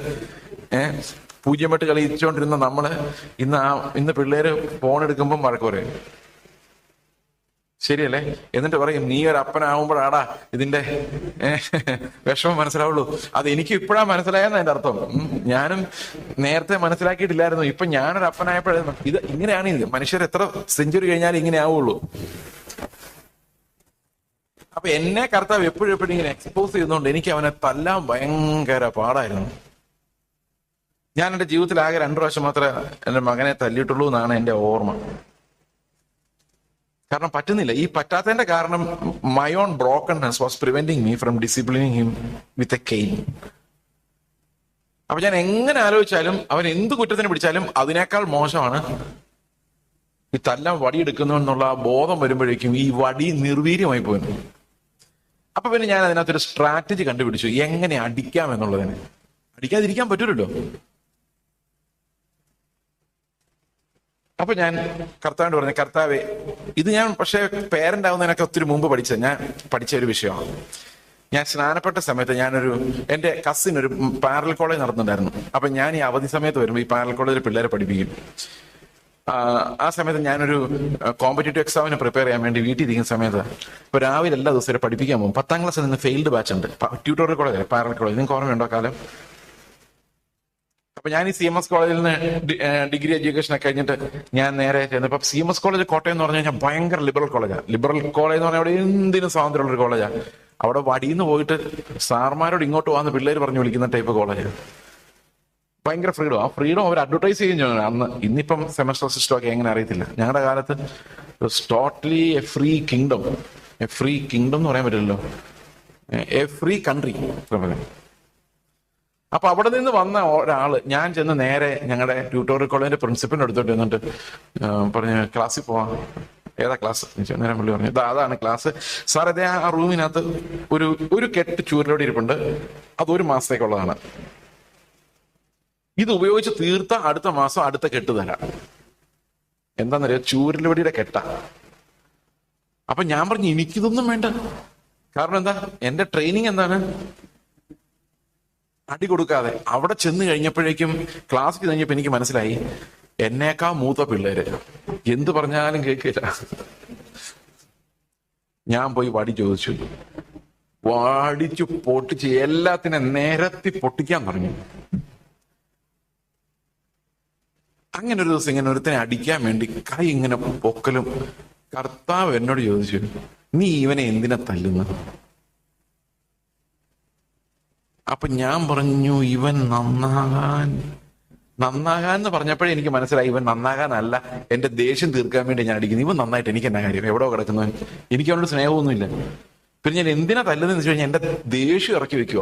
പൂജ്യമെട്ട് കളിച്ചോണ്ടിരുന്ന നമ്മള് ഇന്ന് പിള്ളേര് ഫോൺ എടുക്കുമ്പോൾ വഴക്ക് പറയും. ശരിയല്ലേ? എന്നിട്ട് പറയും, നീ ഒരു അപ്പനാവുമ്പോഴാടാ ഇതിന്റെ വിഷമം മനസ്സിലാവുള്ളൂ. അത് എനിക്ക് ഇപ്പോഴാ മനസ്സിലായെന്ന് അതിന്റെ അർത്ഥം. ഞാനും നേരത്തെ മനസ്സിലാക്കിയിട്ടില്ലായിരുന്നു. ഇപ്പൊ ഞാനൊരു അപ്പനായപ്പോഴായിരുന്നു. ഇത് ഇങ്ങനെയാണ്. ഇത് മനുഷ്യർ എത്ര സെഞ്ചുറി കഴിഞ്ഞാലും ഇങ്ങനെ ആവുള്ളൂ. അപ്പൊ എന്നെ കർത്താവ് എപ്പോഴും ഇങ്ങനെ എക്സ്പോസ് ചെയ്യുന്നതുകൊണ്ട് എനിക്ക് അവനെ തല്ലാൻ ഭയങ്കര പാടായിരുന്നു. ഞാൻ എന്റെ ജീവിതത്തിൽ ആകെ 2 പ്രാവശ്യം മാത്രമേ എന്റെ മകനെ തല്ലിയിട്ടുള്ളൂ എന്നാണ് എന്റെ ഓർമ്മ. കാരണം പറ്റുന്നില്ല. ഈ പറ്റാത്തതിന്റെ കാരണം my own brokenness was preventing me from disciplining him with a cane. അപ്പൊ ഞാൻ എങ്ങനെ ആലോചിച്ചാലും അവൻ എന്ത് കുറ്റത്തിന് പിടിച്ചാലും അതിനേക്കാൾ മോശമാണ് ഈ തല്ലാൻ വടിയെടുക്കുന്നു എന്നുള്ള ആ ബോധം വരുമ്പോഴേക്കും ഈ വടി നിർവീര്യമായി പോയിരുന്നു. അപ്പൊ പിന്നെ ഞാൻ അതിനകത്തൊരു സ്ട്രാറ്റജി കണ്ടുപിടിച്ചു, എങ്ങനെ അടിക്കാം എന്നുള്ളതിന്. അടിക്കാതിരിക്കാൻ പറ്റൂലല്ലോ. അപ്പൊ ഞാൻ കർത്താവിനോട് പറഞ്ഞു, കർത്താവേ, ഇത് ഞാൻ പക്ഷെ പേരന്റ് ആവുന്നതിനൊക്കെ ഒത്തിരി മുമ്പ് ഞാൻ പഠിച്ച ഒരു വിഷയമാണ്. ഞാൻ സ്നാനപ്പെട്ട സമയത്ത് എന്റെ കസിൻ ഒരു പാരലൽ കോളേജ് നടത്തുന്നുണ്ടായിരുന്നു. അപ്പൊ ഞാൻ ഈ അവധി സമയത്ത് വരുമ്പോൾ ഈ പാരലൽ കോളേജിൽ പിള്ളേരെ പഠിപ്പിക്കും. ആ സമയത്ത് ഞാനൊരു കോമ്പറ്റേറ്റീവ് എക്സാമിന് പ്രിപ്പയർ ചെയ്യാൻ വേണ്ടി വീട്ടിൽ ഇരിക്കുന്ന സമയത്ത് ഇപ്പൊ രാവിലെ എല്ലാ ദിവസവും പഠിപ്പിക്കാൻ പോകും. 10ാം ക്ലാസ്സിൽ നിന്ന് ഫെയിൽഡ് ബാച്ച് ഉണ്ട്, ട്യൂട്ടോറിയൽ കോളേജ്, പാരലൽ കോളേജ്. നിങ്ങൾക്ക് ഓർമ്മയുണ്ടോ കാലം? അപ്പൊ ഞാൻ ഈ CMS കോളേജിൽ നിന്ന് ഡിഗ്രി എഡ്യൂക്കേഷൻ ഒക്കെ കഴിഞ്ഞിട്ട് ഞാൻ നേരെ ചെന്നപ്പോ CMS കോളേജ് കോട്ടയം എന്ന് പറഞ്ഞു കഴിഞ്ഞാൽ ഭയങ്കര ലിബറൽ കോളേജാണ്. ലിബറൽ കോളേജ് എന്ന് പറഞ്ഞാൽ അവിടെ എന്തിനും സ്വാതന്ത്ര്യമുള്ളൊരു കോളേജാണ്. അവിടെ വടിന്ന് പോയിട്ട് സാർമാരോട് ഇങ്ങോട്ട് വന്ന് പിള്ളേർ പറഞ്ഞു വിളിക്കുന്ന ടൈപ്പ് കോളേജ്. ഭയങ്കര ഫ്രീഡം. ആ ഫ്രീഡം അവർ അഡ്വർടൈസ് ചെയ്യുന്നു അന്ന്. ഇന്നിപ്പം സെമസ്റ്റർ സിസ്റ്റം ഒക്കെ എങ്ങനെ അറിയത്തില്ല. ഞങ്ങളുടെ കാലത്ത് totally A free kingdom. A free kingdom എന്ന് പറയാൻ പറ്റില്ലല്ലോ, എ ഫ്രീ കൺട്രി. അപ്പൊ അവിടെ നിന്ന് വന്ന ഒരാള് ഞാൻ ചെന്ന് നേരെ ഞങ്ങളുടെ ട്യൂട്ടോറിയൽ കോളേജിന്റെ പ്രിൻസിപ്പലിന്റെ അടുത്തോട്ട് എന്നിട്ട് പറഞ്ഞു, ക്ലാസ്സിൽ പോവാം. ഏതാ ക്ലാസ്? നേരം പുള്ളി പറഞ്ഞു, അതാണ് ക്ലാസ് സാർ. അതേ ആ റൂമിനകത്ത് ഒരു കെട്ട് ചൂരിലോടെ ഇരിപ്പുണ്ട്. അത് 1 മാസത്തേക്കുള്ളതാണ്. ഇത് ഉപയോഗിച്ച് തീർത്ത അടുത്ത മാസം അടുത്ത കെട്ട് തരാം. എന്താന്നറിയോ? ചൂരലുവടിയുടെ കെട്ട. അപ്പൊ ഞാൻ പറഞ്ഞു എനിക്കിതൊന്നും വേണ്ട. കാരണം എന്താ? എന്റെ ട്രെയിനിങ് എന്താണ്? അടി കൊടുക്കാതെ. അവിടെ ചെന്ന് കഴിഞ്ഞപ്പോഴേക്കും ക്ലാസ് കഴിഞ്ഞപ്പോ എനിക്ക് മനസ്സിലായി എന്നേക്കാ മൂത്ത പിള്ളേര് എന്ത് പറഞ്ഞാലും കേൾക്കില്ല. ഞാൻ പോയി വടി ചോദിച്ചു, വടിച്ചു പൊട്ടിച്ച് എല്ലാത്തിനെ നിരത്തി പൊട്ടിക്കാൻ പറഞ്ഞു. അങ്ങനെ ഒരു ദിവസം ഇങ്ങനെ ഒരുത്തനെ അടിക്കാൻ വേണ്ടി കൈ ഇങ്ങനെ പൊക്കലും കർത്താവ് എന്നോട് ചോദിച്ചു, നീ ഇവനെ എന്തിനാ തല്ലുന്ന? അപ്പൊ ഞാൻ പറഞ്ഞു, ഇവൻ നന്നാകാൻ എന്ന് പറഞ്ഞപ്പോഴേ എനിക്ക് മനസ്സിലായി ഇവൻ നന്നാകാനല്ല, എന്റെ ദേഷ്യം തീർക്കാൻ വേണ്ടി ഞാൻ അടിക്കുന്നു. ഇവൻ നന്നായിട്ട് എനിക്ക് എന്നാ കാര്യം? എവിടെയോ കിടക്കുന്നവൻ, എനിക്ക് അവനോട് സ്നേഹമൊന്നുമില്ല. പിന്നെ ഞാൻ എന്തിനാ തല്ലുന്നതെന്ന് വെച്ച് കഴിഞ്ഞാൽ എന്റെ ദേഷ്യം ഇറക്കി വെക്കുക.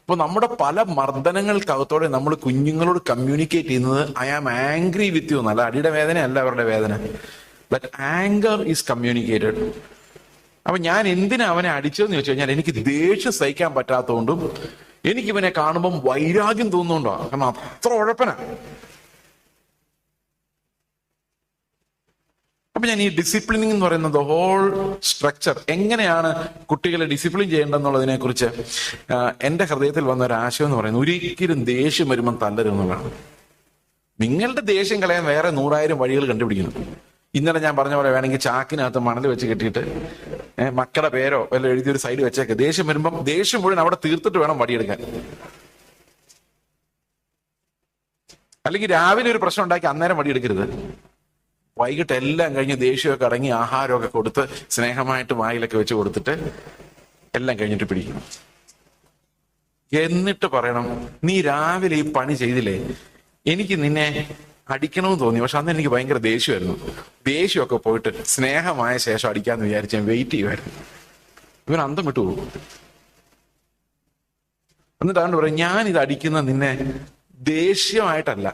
അപ്പൊ നമ്മുടെ പല മർദ്ദനങ്ങൾക്കകത്തോടെ നമ്മൾ കുഞ്ഞുങ്ങളോട് കമ്മ്യൂണിക്കേറ്റ് ചെയ്യുന്നത് I am angry with you എന്നല്ല. അടിയുടെ വേദന അല്ല അവരുടെ വേദന. That anger is communicated. അപ്പൊ ഞാൻ എന്തിനാ അവനെ അടിച്ചതെന്ന് ചോദിച്ചു കഴിഞ്ഞാൽ എനിക്ക് ദേഷ്യം സഹിക്കാൻ പറ്റാത്തതുകൊണ്ടും എനിക്ക് ഇവനെ കാണുമ്പം വൈരാഗ്യം തോന്നുന്നുണ്ടോ. കാരണം അത്ര ഉഴപ്പന. അപ്പൊ ഞാൻ ഈ ഡിസിപ്ലിനിങ് എന്ന് പറയുന്നത് ഹോൾ സ്ട്രക്ചർ, എങ്ങനെയാണ് കുട്ടികളെ ഡിസിപ്ലിൻ ചെയ്യേണ്ടതെന്നുള്ളതിനെ കുറിച്ച് എന്റെ ഹൃദയത്തിൽ വന്ന ഒരു ആശയം എന്ന് പറയുന്നത്, ഒരിക്കലും ദേഷ്യം വരുമ്പം തല്ലരുതെന്നുള്ളതാണ്. നിങ്ങളുടെ ദേഷ്യം കളയാൻ വേറെ 100,000 വഴികൾ കണ്ടുപിടിക്കണം. ഇന്നലെ ഞാൻ പറഞ്ഞ പോലെ വേണമെങ്കിൽ ചാക്കിനകത്ത് മണൽ വെച്ച് കെട്ടിയിട്ട് മക്കളുടെ പേരോ വല്ല എഴുതിയൊരു സൈഡ് വെച്ചേക്ക്. ദേഷ്യം വരുമ്പം ദേഷ്യം മുഴുവൻ അവിടെ തീർത്തിട്ട് വേണം വടിയെടുക്കാൻ. അല്ലെങ്കിൽ രാവിലെ ഒരു പ്രശ്നം ഉണ്ടാക്കി അന്നേരം വടിയെടുക്കരുത്. വൈകിട്ട് എല്ലാം കഴിഞ്ഞ് ദേഷ്യമൊക്കെ അടങ്ങി ആഹാരമൊക്കെ കൊടുത്ത് സ്നേഹമായിട്ട് വായിലൊക്കെ വെച്ച് കൊടുത്തിട്ട് എല്ലാം കഴിഞ്ഞിട്ട് പിടിക്കണം. എന്നിട്ട് പറയണം, നീ രാവിലെ ഈ പണി ചെയ്തില്ലേ, എനിക്ക് നിന്നെ അടിക്കണമെന്ന് തോന്നി, പക്ഷെ അന്ന് എനിക്ക് ഭയങ്കര ദേഷ്യമായിരുന്നു. ദേഷ്യമൊക്കെ പോയിട്ട് സ്നേഹമായ ശേഷം അടിക്കാന്ന് വിചാരിച്ച് ഞാൻ വെയിറ്റ് ചെയ്യുമായിരുന്നു. ഇവൻ അന്തം വിട്ടു പോകും. എന്നിട്ട് അതുകൊണ്ട് പറയും, ഞാനിത് അടിക്കുന്ന നിന്നെ ദേഷ്യമായിട്ടല്ല,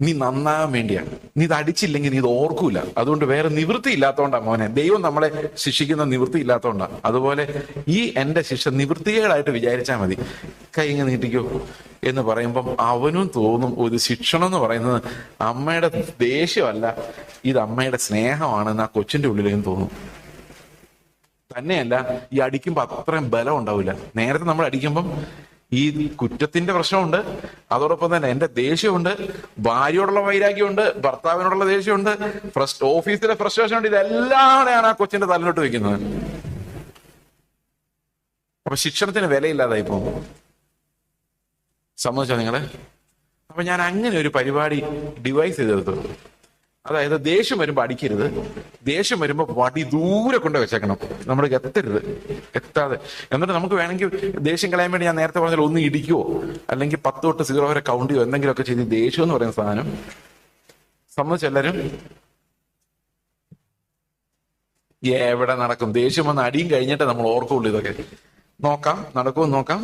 നീ നന്നാകാൻ വേണ്ടിയാണ്. നീ ഇത് അടിച്ചില്ലെങ്കിൽ നീ ഇത് ഓർക്കൂല. അതുകൊണ്ട് വേറെ നിവൃത്തി ഇല്ലാത്തതുകൊണ്ടാ മോനെ. ദൈവം നമ്മളെ ശിക്ഷിക്കുന്ന നിവൃത്തി ഇല്ലാത്തതുകൊണ്ടാ. അതുപോലെ ഈ എന്റെ ശിക്ഷ നിവൃത്തികളായിട്ട് വിചാരിച്ചാൽ മതി. കൈ ഇങ്ങനെ നീട്ടിക്കോ എന്ന് പറയുമ്പം അവനും തോന്നും ഒരു ശിക്ഷണം എന്ന് പറയുന്നത് അമ്മയുടെ ദേഷ്യമല്ല, ഇത് അമ്മയുടെ സ്നേഹമാണെന്ന് ആ കൊച്ചിന്റെ ഉള്ളിലേക്കും തോന്നും. തന്നെയല്ല, ഈ അടിക്കുമ്പോ അത്രയും ബലം ഉണ്ടാവില്ല. നേരത്തെ നമ്മൾ അടിക്കുമ്പം ഈ കുറ്റത്തിന്റെ പ്രശ്നമുണ്ട്, അതോടൊപ്പം തന്നെ എന്റെ ദേഷ്യമുണ്ട്, ഭാര്യയോടുള്ള വൈരാഗ്യമുണ്ട്, ഭർത്താവിനോടുള്ള ദേഷ്യമുണ്ട്, ഓഫീസിലെ ഫ്രസ്ട്രേഷൻ ഉണ്ട്. ഇതെല്ലാമാണ് ആ കൊച്ചിന്റെ തലയിലോട്ട് വെക്കുന്നത്. അപ്പൊ ശിക്ഷണത്തിന് വിലയില്ലാതായി പോകും. സമ്മതിച്ചോ നിങ്ങള്? അപ്പൊ ഞാൻ അങ്ങനെ ഒരു പരിപാടി ഡിവൈസ് ചെയ്തെടുത്തു. അതായത് ദേഷ്യം വരുമ്പോ അടിക്കരുത്, ദേഷ്യം വരുമ്പോ വടി ദൂരെ കൊണ്ട് വെച്ചേക്കണം, നമ്മൾ എത്താതെ. എന്നിട്ട് നമുക്ക് വേണമെങ്കിൽ ദേഷ്യം കളയാൻ വേണ്ടി ഞാൻ നേരത്തെ പറഞ്ഞാൽ ഒന്ന് ഇടിക്കുവോ അല്ലെങ്കിൽ 10 തൊട്ട് 0 വരെ കൗണ്ട് ചെയ്യോ എന്തെങ്കിലുമൊക്കെ ചെയ്ത് ദേഷ്യം എന്ന് പറയുന്ന സാധനം സമ്മതിച്ചെല്ലാരും എവിടെ നടക്കും? ദേഷ്യം വന്ന് അടിയും കഴിഞ്ഞിട്ട് നമ്മൾ ഓർക്കുള്ളൂ. ഇതൊക്കെ നോക്കാം, നടക്കുമെന്ന് നോക്കാം.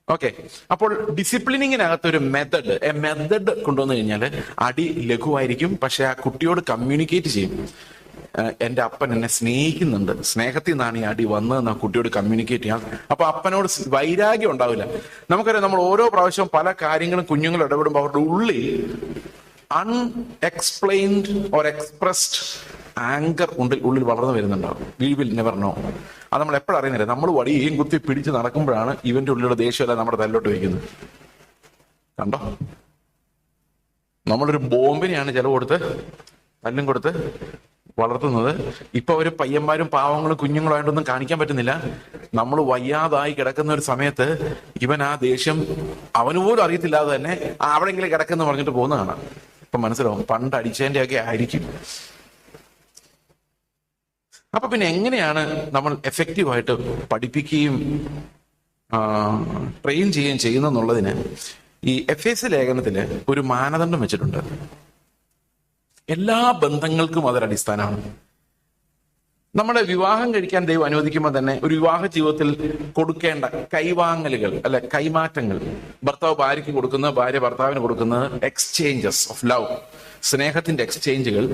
ഓക്കെ, അപ്പോൾ ഡിസിപ്ലിനിങ്ങിനകത്ത് ഒരു മെത്തഡ് കൊണ്ടുവന്നു കഴിഞ്ഞാൽ അടി ലഘുവായിരിക്കും, പക്ഷെ ആ കുട്ടിയോട് കമ്മ്യൂണിക്കേറ്റ് ചെയ്യും. എന്റെ അപ്പൻ എന്നെ സ്നേഹിക്കുന്നുണ്ട്, സ്നേഹത്തിൽ നിന്നാണ് ഈ അടി വന്നതെന്ന് ആ കുട്ടിയോട് കമ്മ്യൂണിക്കേറ്റ് ചെയ്യാം. അപ്പൊ അപ്പനോട് വൈരാഗ്യം ഉണ്ടാവില്ല. നമുക്കറിയാം, നമ്മൾ ഓരോ പ്രാവശ്യവും പല കാര്യങ്ങളും കുഞ്ഞുങ്ങൾ ഇടപെടുമ്പോൾ അവരുടെ ഉള്ളിൽ അൺഎക്സ്പ്ലെയിൻഡ് ഓർ എക്സ്പ്രസ്ഡ് ആങ്കർ ഉള്ളിൽ വളർന്നു വരുന്നുണ്ടാവും. We will never know. അത് നമ്മൾ എപ്പോഴും അറിയുന്നില്ല. നമ്മൾ വടിയേയും കുത്തി പിടിച്ച് നടക്കുമ്പോഴാണ് ഇവന്റെ ഉള്ളിലുള്ള ദേഷ്യമല്ല നമ്മുടെ തല്ലോട്ട് വയ്ക്കുന്നത്. കണ്ടോ? നമ്മളൊരു ബോംബിനെയാണ് ചെലവ് കൊടുത്ത് തല്ലും കൊടുത്ത് വളർത്തുന്നത്. ഇപ്പൊ ഒരു പയ്യന്മാരും പാവങ്ങളും കുഞ്ഞുങ്ങളായിട്ടൊന്നും കാണിക്കാൻ പറ്റുന്നില്ല. നമ്മൾ വയ്യാതായി കിടക്കുന്ന ഒരു സമയത്ത് ഇവൻ ആ ദേഷ്യം അവന് പോലും അറിയത്തില്ലാതെ തന്നെ അവിടെങ്കിലും കിടക്കെന്ന് പറഞ്ഞിട്ട് പോകുന്നതാണ്. ഇപ്പൊ മനസ്സിലാവും, പണ്ട് അടിച്ചതിന്റെ ഒക്കെ ആയിരിക്കും. അപ്പൊ പിന്നെ എങ്ങനെയാണ് നമ്മൾ എഫക്റ്റീവായിട്ട് പഠിപ്പിക്കുകയും ട്രെയിൻ ചെയ്യുകയും ചെയ്യുന്നെന്നുള്ളതിന് ഈ എഫേസ്യ ലേഖനത്തില് ഒരു മാനദണ്ഡം വെച്ചിട്ടുണ്ട്. എല്ലാ ബന്ധങ്ങൾക്കും അതൊരടിസ്ഥാനമാണ്. നമ്മുടെ വിവാഹം കഴിക്കാൻ ദൈവം അനുവദിക്കുമ്പോൾ തന്നെ ഒരു വിവാഹ ജീവിതത്തിൽ കൊടുക്കേണ്ട കൈവാങ്ങലുകൾ അല്ലെ, കൈമാറ്റങ്ങൾ, ഭർത്താവ് ഭാര്യയ്ക്ക് കൊടുക്കുന്നത്, ഭാര്യ ഭർത്താവിന് കൊടുക്കുന്നത്, എക്സ്ചേഞ്ചസ് ഓഫ് ലവ്, സ്നേഹത്തിന്റെ എക്സ്ചേഞ്ചുകൾ,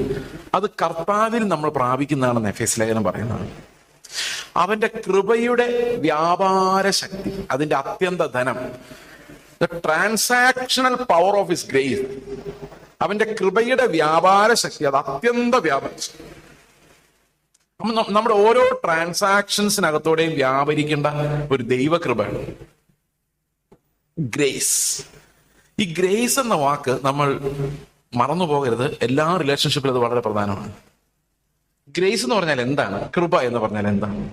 അത് കർത്താവിൽ നമ്മൾ പ്രാപിക്കുന്നതാണെന്ന് എഫേസ്യ ലേഖനം പറയുന്നതാണ്. അവന്റെ കൃപയുടെ വ്യാപാര ശക്തി, അതിന്റെ അത്യന്ത ധനം the transactional power of his grace. അവന്റെ കൃപയുടെ വ്യാപാര ശക്തി, അത് അത്യന്ത വ്യാപാര ശക്തി. നമ്മുടെ ഓരോ ട്രാൻസാക്ഷൻസിനകത്തോടെയും വ്യാപരിക്കേണ്ട ഒരു ദൈവകൃപയാണ് ഗ്രേസ്. ഈ ഗ്രേസ് എന്ന വാക്ക് നമ്മൾ മറന്നു പോകരുത്. എല്ലാ റിലേഷൻഷിപ്പിലും അത് വളരെ പ്രധാനമാണ്. ഗ്രേസ് എന്ന് പറഞ്ഞാൽ എന്താണ്? കൃപ എന്ന് പറഞ്ഞാൽ എന്താണ്?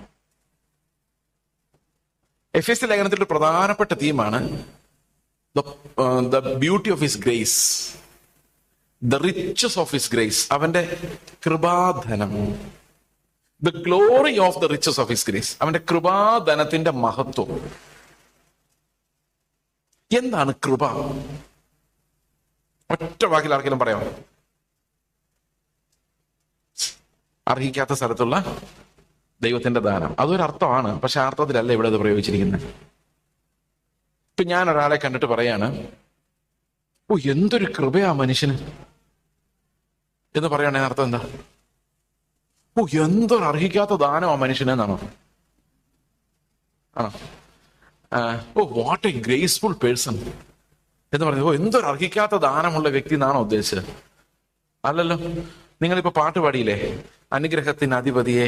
എഫെസ്യ ലേഖനത്തിൽ ഒരു പ്രധാനപ്പെട്ട തീമാണ് the beauty of his grace, the riches of his grace. അവന്റെ കൃപാധനം, the glory of the riches of his grace. അവന്റെ കൃപാധനത്തിന്റെ മഹത്വം. എന്താണ് കൃപ? ഒറ്റ വാക്കിൽ ആർക്കെങ്കിലും പറയാമോ? അർഹിക്കാത്ത സ്ഥലത്തുള്ള ദൈവത്തിന്റെ ദാനം. അതൊരർത്ഥമാണ്, പക്ഷെ ആ അർത്ഥത്തിലല്ല ഇവിടെ അത് പ്രയോഗിച്ചിരിക്കുന്നത്. ഇപ്പൊ ഞാൻ ഒരാളെ കണ്ടിട്ട് പറയാണ്, ഓ എന്തൊരു കൃപയാ മനുഷ്യന് എന്ന് പറയുകയാണെങ്കിൽ അർത്ഥം എന്താ? ഓ എന്തൊരു അർഹിക്കാത്ത ദാനമാ മനുഷ്യന് എന്നാണോ? ആണോ? Oh what a graceful person എന്ന് പറഞ്ഞു. ഓ എന്തൊരു അർഹിക്കാത്ത ദാനമുള്ള വ്യക്തി എന്നാണോ ഉദ്ദേശിച്ചത്? അല്ലല്ലോ. നിങ്ങളിപ്പോ പാട്ട് പാടിയില്ലേ, അനുഗ്രഹത്തിന് അധിപതിയെ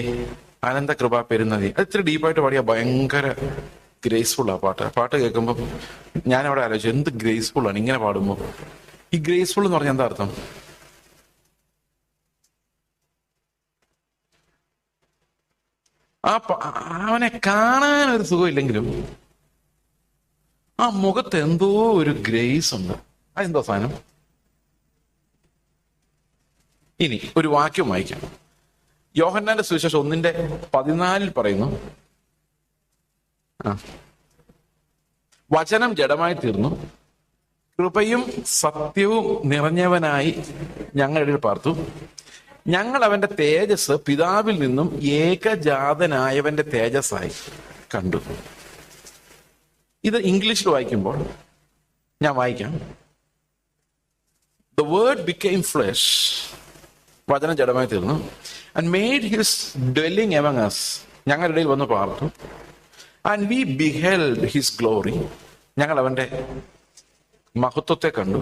അനന്ത കൃപ പെരുന്നതി. അത് ഇത്തിരി ഡീപ്പായിട്ട് പാടിയാ ഭയങ്കര ഗ്രേസ്ഫുൾ ആ പാട്ട്. പാട്ട് കേൾക്കുമ്പോൾ ഞാൻ അവിടെ ആലോചിച്ചു, എന്ത് ഗ്രേസ്ഫുൾ ആണ് ഇങ്ങനെ പാടുമ്പോൾ. ഈ ഗ്രേസ്ഫുൾ എന്ന് പറഞ്ഞാൽ എന്താ അർത്ഥം? അവനെ കാണാൻ ഒരു സുഖമില്ലെങ്കിലും ആ മുഖത്ത് എന്തോ ഒരു ഗ്രേസ് ഉണ്ട്. അതെന്തോ സാധനം? ഇനി ഒരു വാക്യം വായിക്കാം. യോഹന്നാന്റെ സുവിശേഷം 1:14 പറയുന്നു, വചനം ജഡമായി തീർന്നു, കൃപയും സത്യവും നിറഞ്ഞവനായി ഞങ്ങളുടെ പാർത്തു, ഞങ്ങൾ അവന്റെ തേജസ് പിതാവിൽ നിന്നും ഏകജാതനായവന്റെ തേജസ്സായി കണ്ടു. ഇത് ഇംഗ്ലീഷിൽ വായിക്കുമ്പോൾ ഞാൻ വായിക്കാം. The word became flesh, വചനം ജഡമായി തീർന്നു, and made his dwelling among us, ഞങ്ങളുടെ ഇടയിൽ വന്ന് പാർത്തു, and we beheld his glory, ഞങ്ങൾ അവന്റെ മഹത്വത്തെ കണ്ടു.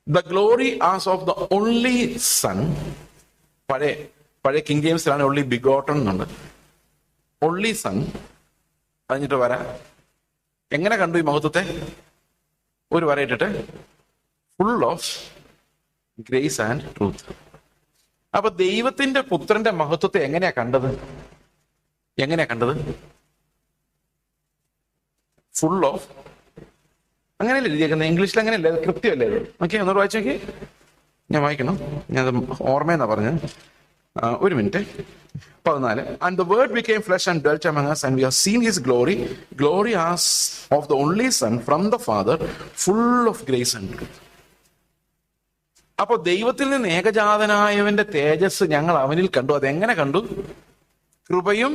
The glory as of the only son, പഴയ കിങ് ജെയിംസിലാണ് only begotten എന്നുണ്ട്. only son കഴിഞ്ഞിട്ട് വരാം. എങ്ങനെ കണ്ടു ഈ മഹത്വത്തെ? ഒരു വരയിട്ടിട്ട് full of grace and truth. അപ്പൊ ദൈവത്തിന്റെ പുത്രന്റെ മഹത്വത്തെ എങ്ങനെയാ കണ്ടത്? ഫുൾ ഓഫ്, അങ്ങനെയല്ലേ എഴുതിയേക്കുന്നത്? ഇംഗ്ലീഷിൽ അങ്ങനെയല്ലേ? കൃത്യമല്ലേ അത്? ഓക്കെ, ഒന്നോട് വായിച്ചു നോക്കി. ഞാൻ വായിക്കണം, ഞാൻ ഓർമ്മയെന്നാ പറഞ്ഞത്. ഒരു minute. 14. And the word became flesh and dwelt among us, and we have seen his glory, glory as of the only son from the Father, full of grace and truth. അപ്പൊ ദൈവത്തിൽ നിന്ന് ഏകജാതനായവന്റെ തേജസ് ഞങ്ങൾ അവനിൽ കണ്ടു. അതെങ്ങനെ കണ്ടു? കൃപയും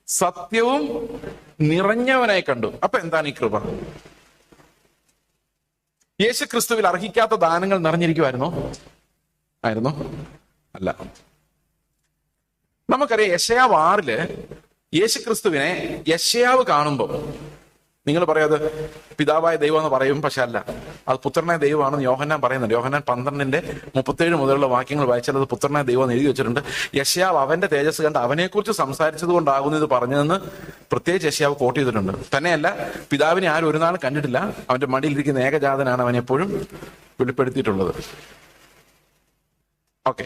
സത്യവും നിറഞ്ഞവനായി കണ്ടു. അപ്പൊ എന്താണ് ഈ കൃപ? യേശു ക്രിസ്തുവിൽ അർഹിക്കാത്ത ദാനങ്ങൾ നിറഞ്ഞിരിക്കുമായിരുന്നോ? ആയിരുന്നോ? അല്ല. നമുക്കറിയാം, യെശയ്യാവ് 6 യേശു ക്രിസ്തുവിനെ യെശയ്യാവ് കാണുമ്പോൾ, നിങ്ങൾ പറയാത് പിതാവായ ദൈവം എന്ന് പറയും, പക്ഷെ അല്ല, അത് പുത്രനായ ദൈവമാണെന്ന് യോഹന്നാൻ പറയുന്നുണ്ട്. യോഹന്നാൻ 12:37 മുതലുള്ള വാക്യങ്ങൾ വായിച്ചാൽ അത് പുത്രനായ ദൈവം എന്ന് എഴുതി വെച്ചിട്ടുണ്ട്. യെശയ്യാവ് അവന്റെ തേജസ് കണ്ട് അവനെക്കുറിച്ച് സംസാരിച്ചത് കൊണ്ടാകുന്നു ഇത് പറഞ്ഞതെന്ന് പ്രത്യേകിച്ച് യെശയ്യാവ് കോട്ട് ചെയ്തിട്ടുണ്ട്. തന്നെയല്ല, പിതാവിനെ ആരും ഒരു നാൾ കണ്ടിട്ടില്ല, അവന്റെ മടിയിലിരിക്കുന്ന ഏകജാതനാണ് അവൻ എപ്പോഴും വെളിപ്പെടുത്തിയിട്ടുള്ളത്. ഓക്കെ,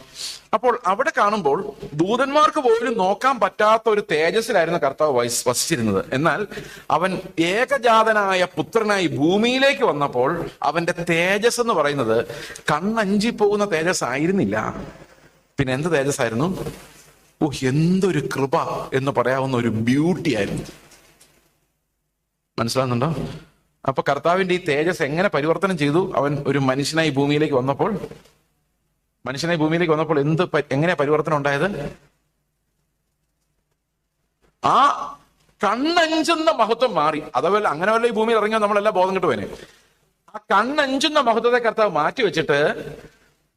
അപ്പോൾ അവിടെ കാണുമ്പോൾ ദൂതന്മാർക്ക് പോലും നോക്കാൻ പറ്റാത്ത ഒരു തേജസ്സിലായിരുന്നു കർത്താവ് വസിച്ചിരുന്നത്. എന്നാൽ അവൻ ഏകജാതനായ പുത്രനായി ഭൂമിയിലേക്ക് വന്നപ്പോൾ അവന്റെ തേജസ് എന്ന് പറയുന്നത് കണ്ണഞ്ചി പോകുന്ന തേജസ് ആയിരുന്നില്ല. പിന്നെ എന്ത് തേജസ്സായിരുന്നു? ഓ എന്തൊരു കൃപ എന്ന് പറയാവുന്ന ഒരു ബ്യൂട്ടി ആയിരുന്നു. മനസ്സിലാകുന്നുണ്ടോ? അപ്പൊ കർത്താവിന്റെ ഈ തേജസ് എങ്ങനെ പരിവർത്തനം ചെയ്തു? അവൻ ഒരു മനുഷ്യനായി ഭൂമിയിലേക്ക് വന്നപ്പോൾ എങ്ങനെ പരിവർത്തനം ഉണ്ടായത്? ആ കണ്ണഞ്ചുന്ന മഹത്വം മാറി. അതേപോലെ അങ്ങനെ വല്ല ഈ ഭൂമിയിൽ ഇറങ്ങിയാൽ നമ്മളെല്ലാം ബോധം കിട്ടുവേനെ. ആ കണ്ണഞ്ചുന്ന മഹത്വത്തെ കർത്താവ് മാറ്റി വെച്ചിട്ട്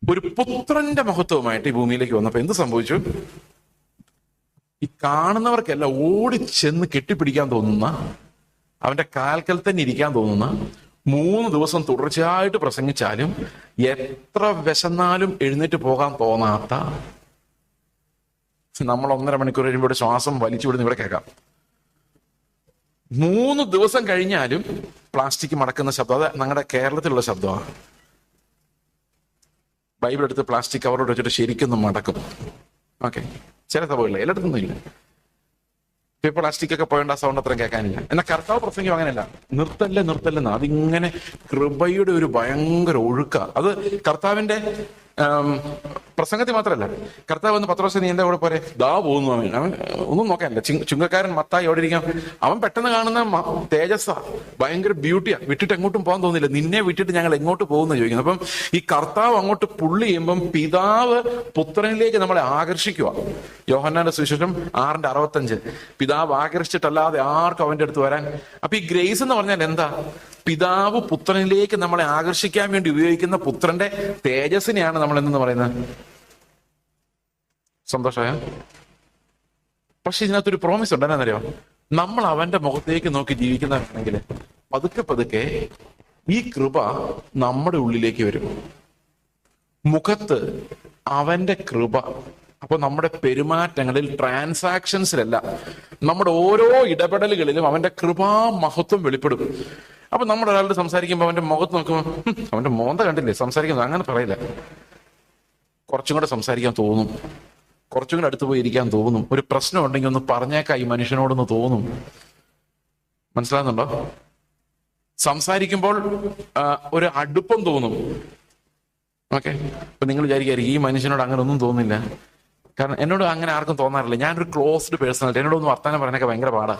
ഒരു പുത്രന്റെ മഹത്വമായിട്ട് ഈ ഭൂമിയിലേക്ക് വന്നപ്പോ എന്ത് സംഭവിച്ചു? ഈ കാണുന്നവർക്കെല്ലാം ഓടിച്ചെന്ന് കെട്ടിപ്പിടിക്കാൻ തോന്നുന്ന അവന്റെ കാൽക്കൽ തന്നെ ഇരിക്കാൻ തോന്നുന്ന, 3 ദിവസം തുടർച്ചയായിട്ട് പ്രസംഗിച്ചാലും എത്ര വിശന്നാലും എഴുന്നേറ്റ് പോകാൻ തോന്നാത്ത, നമ്മൾ 1.5 മണിക്കൂർ കഴിയുമ്പോൾ ശ്വാസം വലിച്ചു വിടുന്ന ഇവിടെ കേൾക്കാം. 3 ദിവസം കഴിഞ്ഞാലും പ്ലാസ്റ്റിക് മടക്കുന്ന ശബ്ദം, അത് ഞങ്ങളുടെ കേരളത്തിലുള്ള ശബ്ദമാണ്. ബൈബിൾ എടുത്ത് പ്ലാസ്റ്റിക് കവറോട് വെച്ചിട്ട് ശരിക്കും മടക്കും. ഓക്കെ, ചില സഭകളില്ല, എല്ലായിടത്തൊന്നും ഇല്ല. ഇപ്പൊ പ്ലാസ്റ്റിക് ഒക്കെ പോയേണ്ട സൗണ്ട് അത്രയും കേൾക്കാനില്ല. എന്നാൽ കർത്താവ് പ്രസംഗം അങ്ങനെയല്ല, നിർത്തല്ലെന്ന്. അതിങ്ങനെ കൃപയുടെ ഒരു ഭയങ്കര ഒഴുക്ക. അത് കർത്താവിന്റെ പ്രസംഗത്തിൽ മാത്രമല്ല. കർത്താവ് വന്ന് പത്രോസേ നീ എന്റെ കൂടെ പോരെ, ദാ പോകുന്നു. അവൻ ഒന്നും നോക്കാനില്ല. ചുങ്കക്കാരൻ മത്തായി അവിടെ ഇരിക്കാം. അവൻ പെട്ടെന്ന് കാണുന്ന തേജസ്സാ, ഭയങ്കര ബ്യൂട്ടിയാ. വിട്ടിട്ട് എങ്ങോട്ടും പോകാൻ തോന്നില്ല. നിന്നെ വിട്ടിട്ട് ഞങ്ങൾ എങ്ങോട്ട് പോകുന്ന ചോദിക്കുന്നു. അപ്പം ഈ കർത്താവ് അങ്ങോട്ട് പുള്ളി ചെയ്യുമ്പം പിതാവ് പുത്രനിലേക്ക് നമ്മളെ ആകർഷിക്കുക. യോഹന്നാന്റെ സുവിശേഷം 6:65, പിതാവ് ആകർഷിച്ചിട്ടല്ലാതെ ആർക്കും അവന്റെ അടുത്ത് വരാൻ. അപ്പൊ ഈ ഗ്രേസ് എന്ന് പറഞ്ഞാൽ എന്താ? പിതാവ് പുത്രനിലേക്ക് നമ്മളെ ആകർഷിക്കാൻ വേണ്ടി ഉപയോഗിക്കുന്ന പുത്രന്റെ തേജസ്സിനെയാണ് നമ്മൾ എന്തെന്ന് പറയുന്നത്. സന്തോഷമായ? പക്ഷെ ഇതിനകത്തൊരു പ്രോമിസ് ഉണ്ട്. എന്നാന്നറിയോ? നമ്മൾ അവന്റെ മുഖത്തേക്ക് നോക്കി ജീവിക്കുന്നവരാണെങ്കിൽ പതുക്കെ ഈ കൃപ നമ്മുടെ ഉള്ളിലേക്ക് വരും. മുഖത്ത് അവന്റെ കൃപ. അപ്പൊ നമ്മുടെ പെരുമാറ്റങ്ങളിൽ, ട്രാൻസാക്ഷൻസിലല്ല, നമ്മുടെ ഓരോ ഇടപെടലുകളിലും അവന്റെ കൃപാ മഹത്വം വെളിപ്പെടും. അപ്പൊ നമ്മൾ ഒരാളോട് സംസാരിക്കുമ്പോൾ അവന്റെ മുഖത്ത് നോക്കുമ്പോൾ അവന്റെ മോന്ത കണ്ടില്ലേ സംസാരിക്കുന്നത്, അങ്ങനെ പറയില്ല. കുറച്ചും കൂടെ സംസാരിക്കാൻ തോന്നും, കുറച്ചും കൂടെ അടുത്ത് പോയി ഇരിക്കാൻ തോന്നും. ഒരു പ്രശ്നം ഉണ്ടെങ്കിൽ ഒന്ന് പറഞ്ഞേക്കാം ഈ മനുഷ്യനോടൊന്ന് തോന്നും. മനസ്സിലാകുന്നുണ്ടോ? സംസാരിക്കുമ്പോൾ ഒരു അടുപ്പം തോന്നും. ഓക്കെ, അപ്പൊ നിങ്ങൾ വിചാരിക്കായിരിക്കും ഈ മനുഷ്യനോട് അങ്ങനെ ഒന്നും തോന്നില്ല. കാരണം എന്നോട് അങ്ങനെ ആർക്കും തോന്നാറില്ല. ഞാനൊരു ക്ലോസ്ഡ് പേഴ്സണാലിറ്റി. എന്നോടൊന്ന് വർത്താനം പറയാനൊക്കെ ഭയങ്കര പാടാ.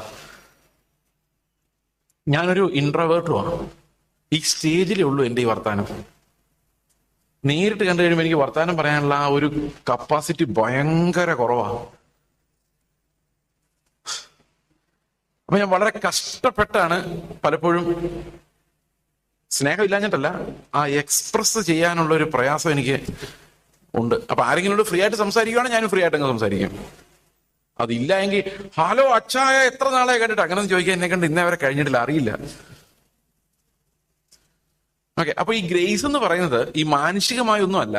ഞാനൊരു ഇൻട്രോവേർട്ടുമാണ്. ഈ സ്റ്റേജിലേ ഉള്ളൂ എൻ്റെ ഈ വർത്താനം. നേരിട്ട് കണ്ടു കഴിയുമ്പോൾ എനിക്ക് വർത്താനം പറയാനുള്ള ആ ഒരു കപ്പാസിറ്റി ഭയങ്കര കുറവാണ്. അപ്പൊ ഞാൻ വളരെ കഷ്ടപ്പെട്ടാണ് പലപ്പോഴും, സ്നേഹമില്ലാഞ്ഞിട്ടല്ല, ആ എക്സ്പ്രസ് ചെയ്യാനുള്ള ഒരു പ്രയാസം എനിക്ക് ഉണ്ട്. അപ്പൊ ആരെങ്കിലും ഫ്രീ ആയിട്ട് സംസാരിക്കുകയാണെങ്കിൽ ഞാനും ഫ്രീ ആയിട്ട് അങ്ങ് സംസാരിക്കും. അതില്ല എങ്കിൽ ഹലോ അച്ചായ എത്ര നാളെ കണ്ടിട്ട് അങ്ങനെ ചോദിക്കാൻ എന്നെ കണ്ട് ഇന്നേ വരെ കഴിഞ്ഞിട്ടില്ല, അറിയില്ല. ഓക്കെ, അപ്പൊ ഈ ഗ്രേസ് എന്ന് പറയുന്നത് ഈ മാനുഷികമായ ഒന്നുമല്ല.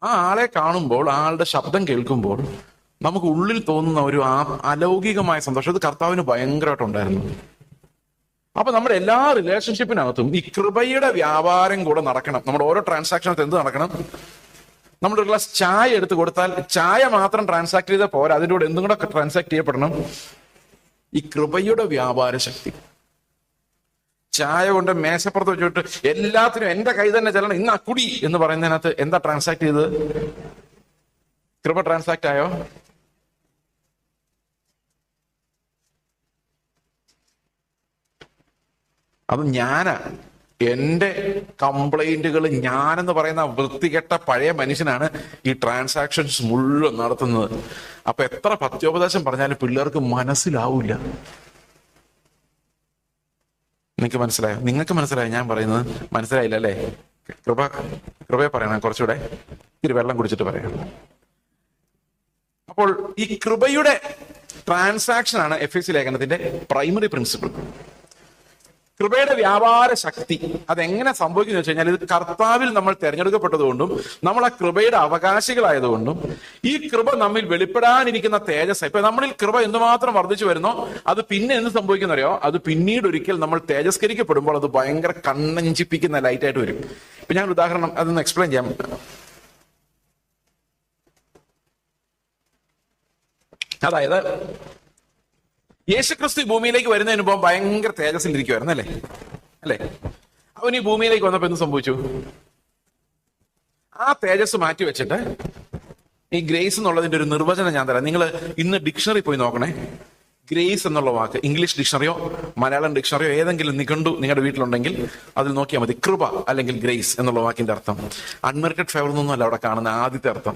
ആ ആളെ കാണുമ്പോൾ, ആളുടെ ശബ്ദം കേൾക്കുമ്പോൾ നമുക്ക് ഉള്ളിൽ തോന്നുന്ന ഒരു അലൗകികമായ സന്തോഷം. അത് കർത്താവിന് ഭയങ്കരമായിട്ടുണ്ടായിരുന്നു. അപ്പൊ നമ്മുടെ എല്ലാ റിലേഷൻഷിപ്പിനകത്തും ഈ കൃപയുടെ വ്യാപാരം കൂടെ നടക്കണം. നമ്മുടെ ഓരോ ട്രാൻസാക്ഷനകത്ത് എന്ത് നടക്കണം? നമ്മുടെ ഒരു ഗ്ലാസ് ചായ എടുത്ത് കൊടുത്താൽ ചായ മാത്രം ട്രാൻസാക്ട് ചെയ്താൽ പോരാ, അതിൻ്റെ കൂടെ എന്തും കൂടെ ട്രാൻസാക്ട് ചെയ്യപ്പെടണം. ഈ കൃപയുടെ വ്യാപാര ശക്തി. ചായ കൊണ്ട് മേശപ്പുറത്ത് വെച്ചിട്ട് എല്ലാത്തിനും എന്റെ കൈ തന്നെ ചെല്ലണം, ഇന്ന് കുടി എന്ന് പറയുന്നതിനകത്ത് എന്താ ട്രാൻസാക്ട് ചെയ്തത്? കൃപ ട്രാൻസാക്ട് ആയോ? അത് ഞാനാ. എന്റെ കംപ്ലൈന്റുകൾ, ഞാനെന്ന് പറയുന്ന വൃത്തികെട്ട പഴയ മനുഷ്യനാണ് ഈ ട്രാൻസാക്ഷൻസ് മുഴുവൻ നടത്തുന്നത്. അപ്പൊ എത്ര പത്യോപദേശം പറഞ്ഞാലും പിള്ളേർക്ക് മനസ്സിലാവൂല. നിങ്ങൾക്ക് മനസ്സിലായോ? നിങ്ങൾക്ക് മനസ്സിലായോ ഞാൻ പറയുന്നത്? മനസ്സിലായില്ല അല്ലേ? കൃപയെ പറയണം, കുറച്ചുകൂടെ ഇത്തിരി വെള്ളം കുടിച്ചിട്ട് പറയാം. അപ്പോൾ ഈ കൃപയുടെ ട്രാൻസാക്ഷൻ ആണ് എഫെസി ലേഖനത്തിന്റെ പ്രൈമറി പ്രിൻസിപ്പിൾ. കൃപയുടെ വ്യാപാര ശക്തി അതെങ്ങനെ സംഭവിക്കുന്നു വെച്ച് കഴിഞ്ഞാൽ, ഇത് കർത്താവിൽ നമ്മൾ തിരഞ്ഞെടുക്കപ്പെട്ടതുകൊണ്ടും നമ്മൾ ആ കൃപയുടെ അവകാശികളായതുകൊണ്ടും ഈ കൃപ നമ്മിൽ വെളിപ്പെടാനിരിക്കുന്ന തേജസ്. ഇപ്പൊ നമ്മളിൽ കൃപ എന്തുമാത്രം വർദ്ധിച്ചു വരുന്നോ അത് പിന്നെ എന്ത് സംഭവിക്കുന്നറിയോ? അത് പിന്നീട് ഒരിക്കൽ നമ്മൾ തേജസ്കരിക്കപ്പെടുമ്പോൾ അത് ഭയങ്കര കണ്ണഞ്ചിപ്പിക്കുന്ന ലൈറ്റായിട്ട് വരും. ഇപ്പൊ ഞാൻ ഉദാഹരണം അതൊന്ന് എക്സ്പ്ലെയിൻ ചെയ്യാം. അതായത് യേശുക്രിസ്തു ഭൂമിയിലേക്ക് വരുന്നതിന് മുമ്പ് ഭയങ്കര തേജസ്സിലിരിക്കുവായിരുന്നു അല്ലേ? അവൻ ഈ ഭൂമിയിലേക്ക് വന്നപ്പോ എന്ത് സംഭവിച്ചു? ആ തേജസ് മാറ്റി വെച്ചിട്ട് ഈ ഗ്രേസ് എന്നുള്ളതിന്റെ ഒരു നിർവചനം ഞാൻ തരാം. നിങ്ങൾ ഇന്ന് ഡിക്ഷണറി പോയി നോക്കണേ. ഗ്രേസ് എന്നുള്ള വാക്ക് ഇംഗ്ലീഷ് ഡിക്ഷണറിയോ മലയാളം ഡിക്ഷണറിയോ ഏതെങ്കിലും നിഘണ്ടു നിങ്ങളുടെ വീട്ടിലുണ്ടെങ്കിൽ അതിൽ നോക്കിയാൽ മതി. കൃപ അല്ലെങ്കിൽ ഗ്രേസ് എന്നുള്ള വാക്കിന്റെ അർത്ഥം അൺമെറിറ്റഡ് ഫേവർ എന്നൊന്നും അല്ല അവിടെ കാണുന്ന ആദ്യത്തെ അർത്ഥം.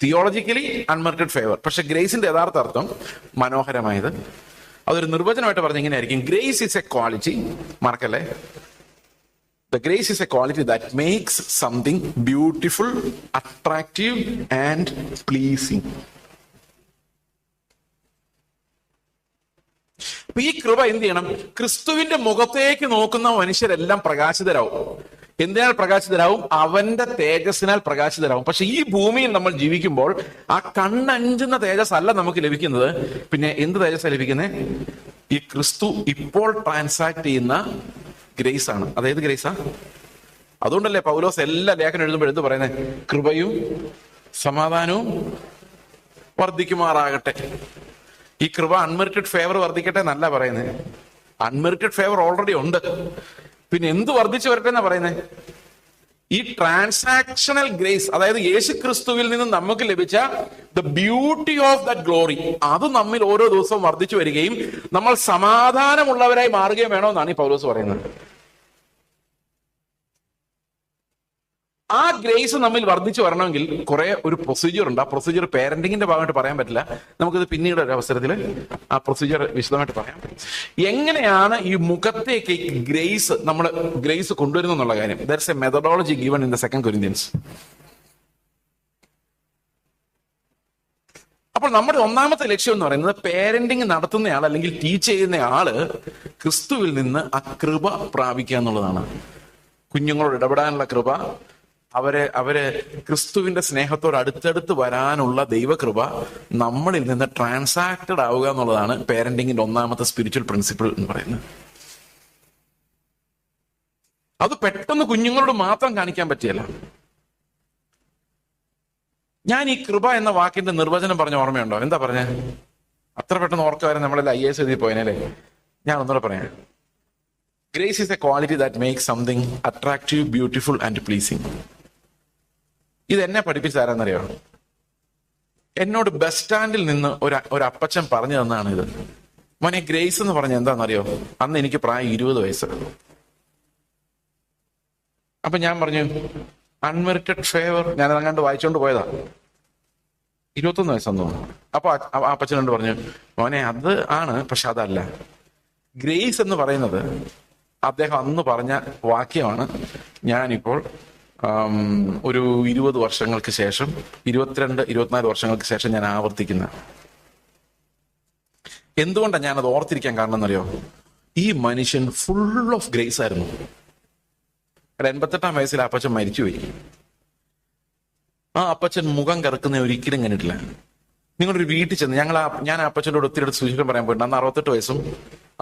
തിയോളജിക്കലി അൺമെറിറ്റഡ് ഫേവർ, പക്ഷെ ഗ്രേസിന്റെ യഥാർത്ഥ അർത്ഥം മനോഹരമായത്. അതൊരു നിർവചനമായിട്ട് പറഞ്ഞ ഇങ്ങനെയായിരിക്കും: ഗ്രേസ് ഈസ് എ ക്വാളിറ്റി, മറക്കല്ലേ, the grace is a quality that makes something beautiful, attractive and pleasing. അപ്പൊ ഈ കൃപ എന്ത് ചെയ്യണം? ക്രിസ്തുവിന്റെ മുഖത്തേക്ക് നോക്കുന്ന മനുഷ്യരെല്ലാം പ്രകാശിതരാവും. എന്തിനാൽ പ്രകാശിതരാവും? അവന്റെ തേജസ്സിനാൽ പ്രകാശിതരാവും. പക്ഷെ ഈ ഭൂമിയിൽ നമ്മൾ ജീവിക്കുമ്പോൾ ആ കണ്ണഞ്ചുന്ന തേജസ് അല്ല നമുക്ക് ലഭിക്കുന്നത്. പിന്നെ എന്ത് തേജസ്സാണ് ലഭിക്കുന്നത്? ഈ ക്രിസ്തു ഇപ്പോൾ ട്രാൻസാക്ട് ചെയ്യുന്ന ഗ്രേസ് ആണ്. അതേത് ഗ്രേസാ? അതുകൊണ്ടല്ലേ പൗലോസ് എല്ലാ ലേഖനം എഴുതുമ്പോൾ എന്ത് പറയുന്നത്? കൃപയും സമാധാനവും വർദ്ധിക്കുമാറാകട്ടെ. ഈ കൃപ അൺമെറിറ്റഡ് ഫേവർ വർദ്ധിക്കട്ടെ എന്നല്ല പറയുന്നത്. അൺമെറിറ്റഡ് ഫേവർ ഓൾറെഡി ഉണ്ട്. പിന്നെ എന്ത് വർദ്ധിച്ചു വരട്ടെ എന്നാ പറയുന്നത്? ഈ ട്രാൻസാക്ഷണൽ ഗ്രേസ്, അതായത് യേശു ക്രിസ്തുവിൽ നിന്ന് നമുക്ക് ലഭിച്ച the beauty of that glory, അത് നമ്മിൽ ഓരോ ദിവസവും വർദ്ധിച്ചു വരികയും നമ്മൾ സമാധാനമുള്ളവരായി മാറുകയും വേണമെന്നാണ് ഈ പൗലോസ് പറയുന്നത്. ആ ഗ്രേസ് നമ്മിൽ വർദ്ധിച്ചു വരണമെങ്കിൽ കുറെ ഒരു പ്രൊസീജിയർ ഉണ്ട്. ആ പ്രൊസീജിയർ പേരന്റിങ്ങിന്റെ ഭാഗമായിട്ട് പറയാൻ പറ്റില്ല. നമുക്കിത് പിന്നീട് ഒരു അവസരത്തിൽ ആ പ്രൊസീജിയർ വിശദമായിട്ട് പറയാം. എങ്ങനെയാണ് ഈ മുഖത്തേക്ക് ഗ്രേസ് നമ്മൾ ഗ്രേസ് കൊണ്ടുവരുന്നു എന്നുള്ള കാര്യം. That's A methodology given in the 2 Corinthians. അപ്പോൾ നമ്മുടെ ഒന്നാമത്തെ ലക്ഷ്യം എന്ന് പറയുന്നത് പേരന്റിങ് നടത്തുന്നയാൾ അല്ലെങ്കിൽ ടീച്ച് ചെയ്യുന്ന ആള് ക്രിസ്തുവിൽ നിന്ന് ആ കൃപ പ്രാപിക്കുക എന്നുള്ളതാണ്. കുഞ്ഞുങ്ങളോട് ഇടപെടാനുള്ള കൃപ, അവര് ക്രിസ്തുവിന്റെ സ്നേഹത്തോട് അടുത്തടുത്ത് വരാനുള്ള ദൈവകൃപ നമ്മളിൽ നിന്ന് ട്രാൻസാക്റ്റഡ് ആവുക എന്നുള്ളതാണ് പേരന്റിങ്ങിന്റെ ഒന്നാമത്തെ സ്പിരിച്വൽ പ്രിൻസിപ്പിൾ എന്ന് പറയുന്നത്. അത് പെട്ടെന്ന് കുഞ്ഞുങ്ങളോട് മാത്രം കാണിക്കാൻ പറ്റിയല്ല. ഞാൻ ഈ കൃപ എന്ന വാക്കിന്റെ നിർവചനം പറഞ്ഞ ഓർമ്മയുണ്ടോ? എന്താ പറഞ്ഞേ? അത്ര പെട്ടെന്ന് ഓർക്ക വരെ നമ്മളെല്ലാം IAS എഴുതി പോയനല്ലേ. ഞാൻ ഒന്നുകൂടെ പറയാം. Grace is A quality that makes something attractive, beautiful and pleasing. ഇതെന്നെ പഠിപ്പിച്ചു തരാന്നറിയോ? എന്നോട് ബസ് സ്റ്റാൻഡിൽ നിന്ന് ഒരു അപ്പച്ചൻ പറഞ്ഞു തന്നാണ് ഇത്. മോനെ, ഗ്രേസ് എന്ന് പറഞ്ഞ എന്താണെന്നറിയോ? അന്ന് എനിക്ക് പ്രായം 20 വയസ്സ്. അപ്പൊ ഞാൻ പറഞ്ഞു അൺമെറിറ്റഡ് ഫേവർ. ഞാനത് അങ്ങാണ്ട് വായിച്ചോണ്ട് പോയതാ. 21 വയസ്സെന്ന് തോന്നുന്നു. അപ്പൊ അപ്പച്ചനോട് പറഞ്ഞു, മോനെ അത് ആണ്, പക്ഷെ അതല്ല. ഗ്രേസ് എന്ന് പറയുന്നത് അദ്ദേഹം അന്ന് പറഞ്ഞ വാക്യമാണ് ഞാനിപ്പോൾ ഒരു 20 വർഷങ്ങൾക്ക് ശേഷം, 22-24 വർഷങ്ങൾക്ക് ശേഷം ഞാൻ ആവർത്തിക്കുന്ന. എന്തുകൊണ്ടാണ് ഞാനത് ഓർത്തിരിക്കാൻ കാരണം എന്നറിയോ? ഈ മനുഷ്യൻ ഫുൾ ഓഫ് ഗ്രേസ് ആയിരുന്നു. 88-ാം വയസ്സിൽ അപ്പച്ചൻ മരിച്ചുപോയി. ആ അപ്പച്ചൻ മുഖം കറക്കുന്ന ഒരിക്കലും കണ്ടിട്ടില്ല. നിങ്ങളൊരു വീട്ടിൽ ചെന്ന് ഞാൻ അപ്പച്ചനോട് ഒത്തിരി അടുത്ത് സൂചിക്കാൻ പറയാൻ പോയിട്ടുണ്ട്. അന്ന് 68 വയസ്സും